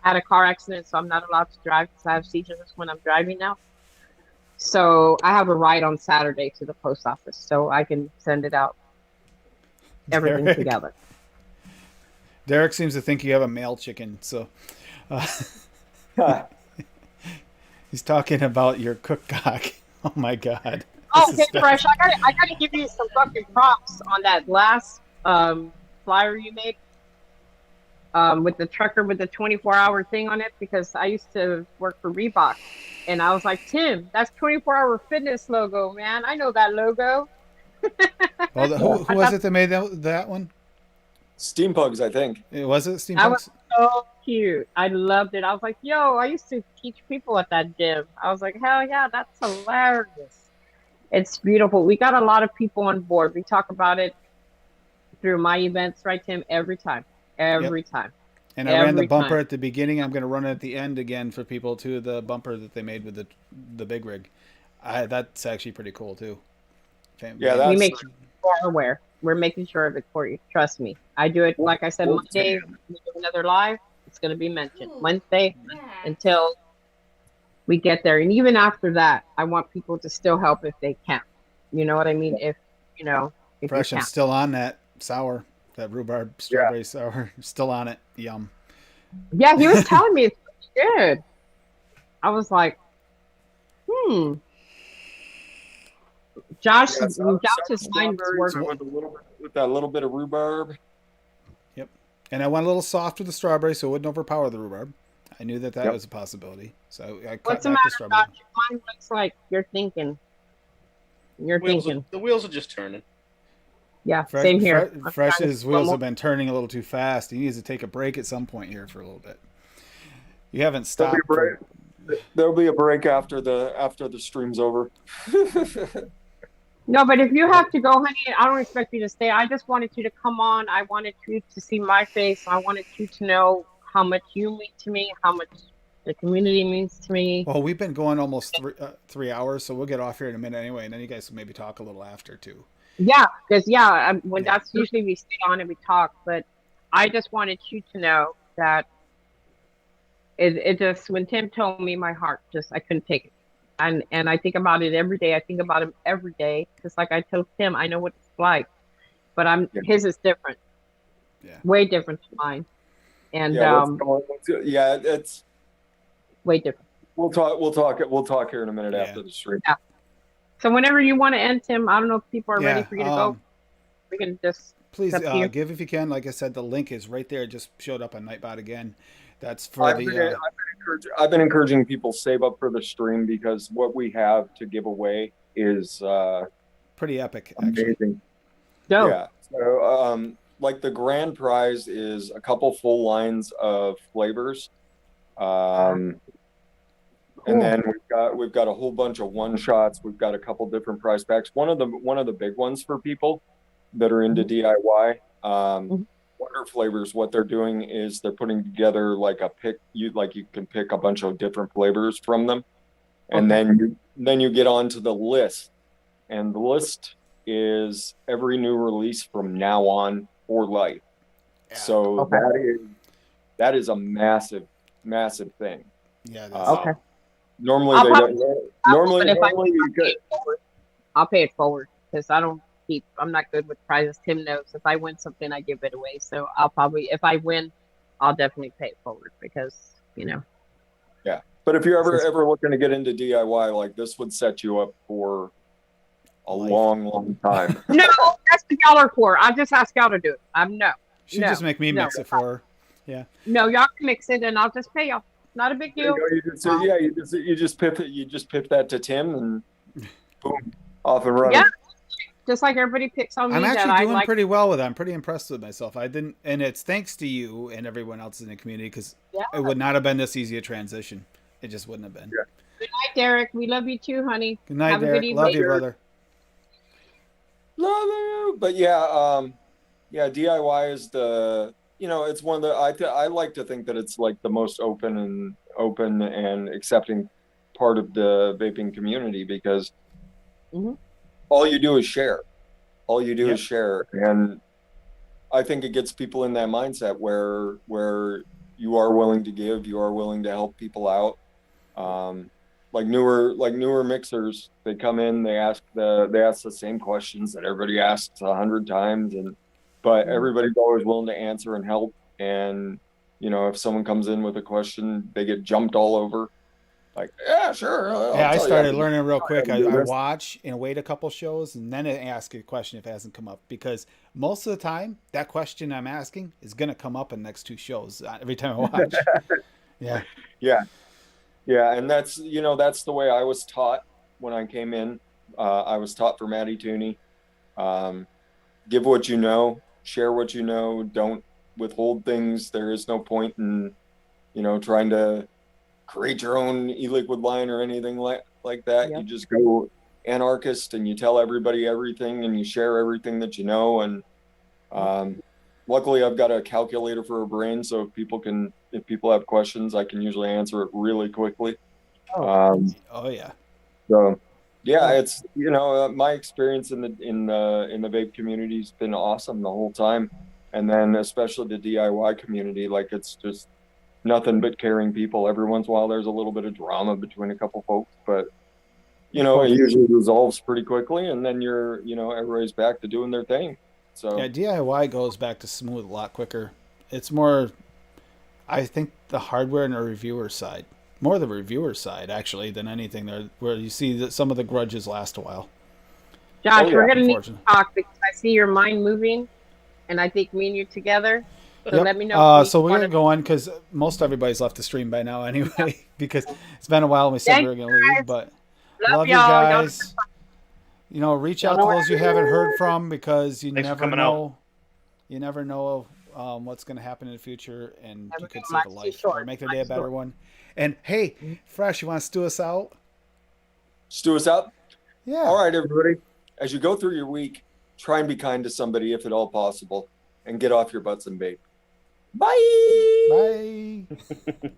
S3: I had a car accident, so I'm not allowed to drive because I have seizures when I'm driving now. So I have a ride on Saturday to the post office, so I can send it out. Everything together.
S1: Derek seems to think you have a male chicken, so he's talking about your cook cock. Oh my god!
S3: Oh, okay, Fresh. I gotta give you some fucking props on that last flyer you made with the trucker with the 24-hour thing on it, because I used to work for Reebok, and I was like, Tim, that's 24-hour fitness logo, man. I know that logo.
S1: Who was it that made that one?
S6: Steam Pugs, I think.
S1: Was it Steam
S3: That
S1: Pugs?
S3: was so cute. I loved it. I was like, yo, I used to teach people at that gym. I was like, hell yeah, that's hilarious. It's beautiful. We got a lot of people on board. We talk about it through my events, right, Tim? Every time. Every time.
S1: And I ran the bumper at the beginning. I'm going to run it at the end again for people too. The bumper that they made with the big rig. That's actually pretty cool too.
S6: Yeah,
S3: we make sure you're aware. We're making sure of it for you. Trust me. I do it, like I said, Monday, we do another live. It's going to be mentioned. Wednesday until we get there. And even after that, I want people to still help if they can. You know what I mean? If
S1: Fresh, I'm still on that sour, that rhubarb strawberry sour. Still on it. Yum.
S3: Yeah, he was telling me it's good. I was like, Josh,
S6: Yeah,
S3: Josh's mind was
S6: strawberries
S3: working.
S6: with that little bit of rhubarb.
S1: Yep. And I went a little soft with the strawberry so it wouldn't overpower the rhubarb. I knew that
S6: Yep.
S1: was a possibility. So I cut
S3: What's the
S1: back the
S3: matter,
S1: strawberry.
S3: Josh? Your mind looks like you're thinking. You're thinking.
S4: The wheels are just turning.
S3: Yeah, same here. I'm trying to
S1: Fresh's wheels
S3: slow
S1: have been turning a little too fast. He needs to take a break at some point here for a little bit. You haven't
S6: There'll be
S1: stopped
S6: a break. There'll be a break after the stream's over.
S3: No, but if you have to go, honey, I don't expect you to stay. I just wanted you to come on. I wanted you to see my face. I wanted you to know how much you mean to me, how much the community means to me.
S1: Well, we've been going almost 3 hours, so we'll get off here in a minute anyway, and then you guys can maybe talk a little after too.
S3: Yeah, because when that's usually we stay on and we talk, but I just wanted you to know that it just when Tim told me, my heart just I couldn't take it, and I think about it every day. I think about him every day, just like I told Tim. I know what it's like, but his is different, way different from mine, and
S6: it's
S3: way different.
S6: We'll talk here in a minute after the stream.
S3: Yeah. So whenever you want to end, Tim, I don't know if people are ready for you to go. We can just
S1: please give if you can. Like I said, the link is right there. It just showed up on Nightbot again. That's for
S6: I've been encouraging people save up for the stream because what we have to give away is
S1: pretty epic,
S6: amazing.
S1: Actually.
S6: Yeah. So like the grand prize is a couple full lines of flavors. And then we've got a whole bunch of one shots. We've got a couple different prize packs. One of the big ones for people that are into DIY. Wonder Flavors, what they're doing is they're putting together like you can pick a bunch of different flavors from them, and then you get onto the list, and the list is every new release from now on for life. Yeah. So that is a massive thing.
S1: Yeah.
S3: Okay.
S6: Normally
S3: I'll pay it forward because I'm not good with prizes. Tim knows if I win something, I give it away. So I'll probably, if I win, I'll definitely pay it forward because,
S6: Yeah. But if you're ever looking to get into DIY, like this would set you up for a long time.
S3: No, that's what y'all are for. I'll just ask y'all to do it.
S1: She'd just make me mix it for her. Yeah.
S3: No, y'all can mix it and I'll just pay y'all. Not a big deal.
S6: You just pip that to Tim and boom, off and running.
S3: Yeah. Just like everybody picks on me.
S1: I'm actually doing pretty well with it. I'm pretty impressed with myself. And it's thanks to you and everyone else in the community because it would not have been this easy a transition. It just wouldn't have been.
S6: Yeah.
S3: Good night, Derek. We love you too, honey.
S1: Good night, Derek. Love you, brother.
S6: Love you. But DIY is it's one of the I like to think that it's like the most open and accepting part of the vaping community because all you do is share. All you do is share. And I think it gets people in that mindset where you are willing to give, you are willing to help people out. Like newer mixers, they come in, they ask the same questions that everybody asks 100 times, but everybody's always willing to answer and help. And if someone comes in with a question, they get jumped all over. Like, yeah, sure.
S1: I started learning real quick. I watch and wait a couple shows and then ask a question if it hasn't come up because most of the time that question I'm asking is going to come up in the next 2 shows every time I watch.
S6: Yeah. And that's the way I was taught when I came in. I was taught for Matty Tooney. Give what you know, share what you know, don't withhold things. There is no point in, trying to create your own e-liquid line or anything like that. You just go anarchist and you tell everybody everything and you share everything that you know. And luckily I've got a calculator for a brain. So if people have questions, I can usually answer it really quickly. So it's my experience in the vape community has been awesome the whole time, and then especially the DIY community, like it's just nothing but caring people. Every once in a while there's a little bit of drama between a couple folks, but it usually resolves pretty quickly, and then everybody's back to doing their thing. So
S1: DIY goes back to smooth a lot quicker. It's more, I think, the hardware and the reviewer side. More the reviewer side, actually, than anything there, where you see that some of the grudges last a while.
S3: Josh,
S6: Oh,
S3: we're
S6: yeah.
S3: gonna need to
S1: Unfortunately.
S3: talk because I see your mind moving, and I think me and you together. So
S1: Yep.
S3: let me know if we
S1: So we're
S3: want
S1: gonna
S3: to.
S1: go on because most everybody's left the stream by now anyway. Because it's been a while. And we said we
S3: Thank
S1: were
S3: you
S1: gonna leave,
S3: guys.
S1: but
S3: Love
S1: love you
S3: y'all. Y'all,
S1: guys. You know, reach
S3: y'all
S1: out
S3: know
S1: to
S3: what.
S1: those you haven't heard from because you
S4: Thanks for
S1: never
S4: coming out.
S1: know. You never know what's going to happen in the future, and you could
S3: Everything
S1: save a
S3: life's too
S1: life or
S3: short.
S1: make the day a
S3: Life's
S1: better
S3: short.
S1: one. And hey, Fresh, you want to stew us out?
S6: Stew us out.
S1: Yeah.
S6: All right, everybody. As you go through your week, try and be kind to somebody if at all possible, and get off your butts and vape. Bye.
S1: Bye.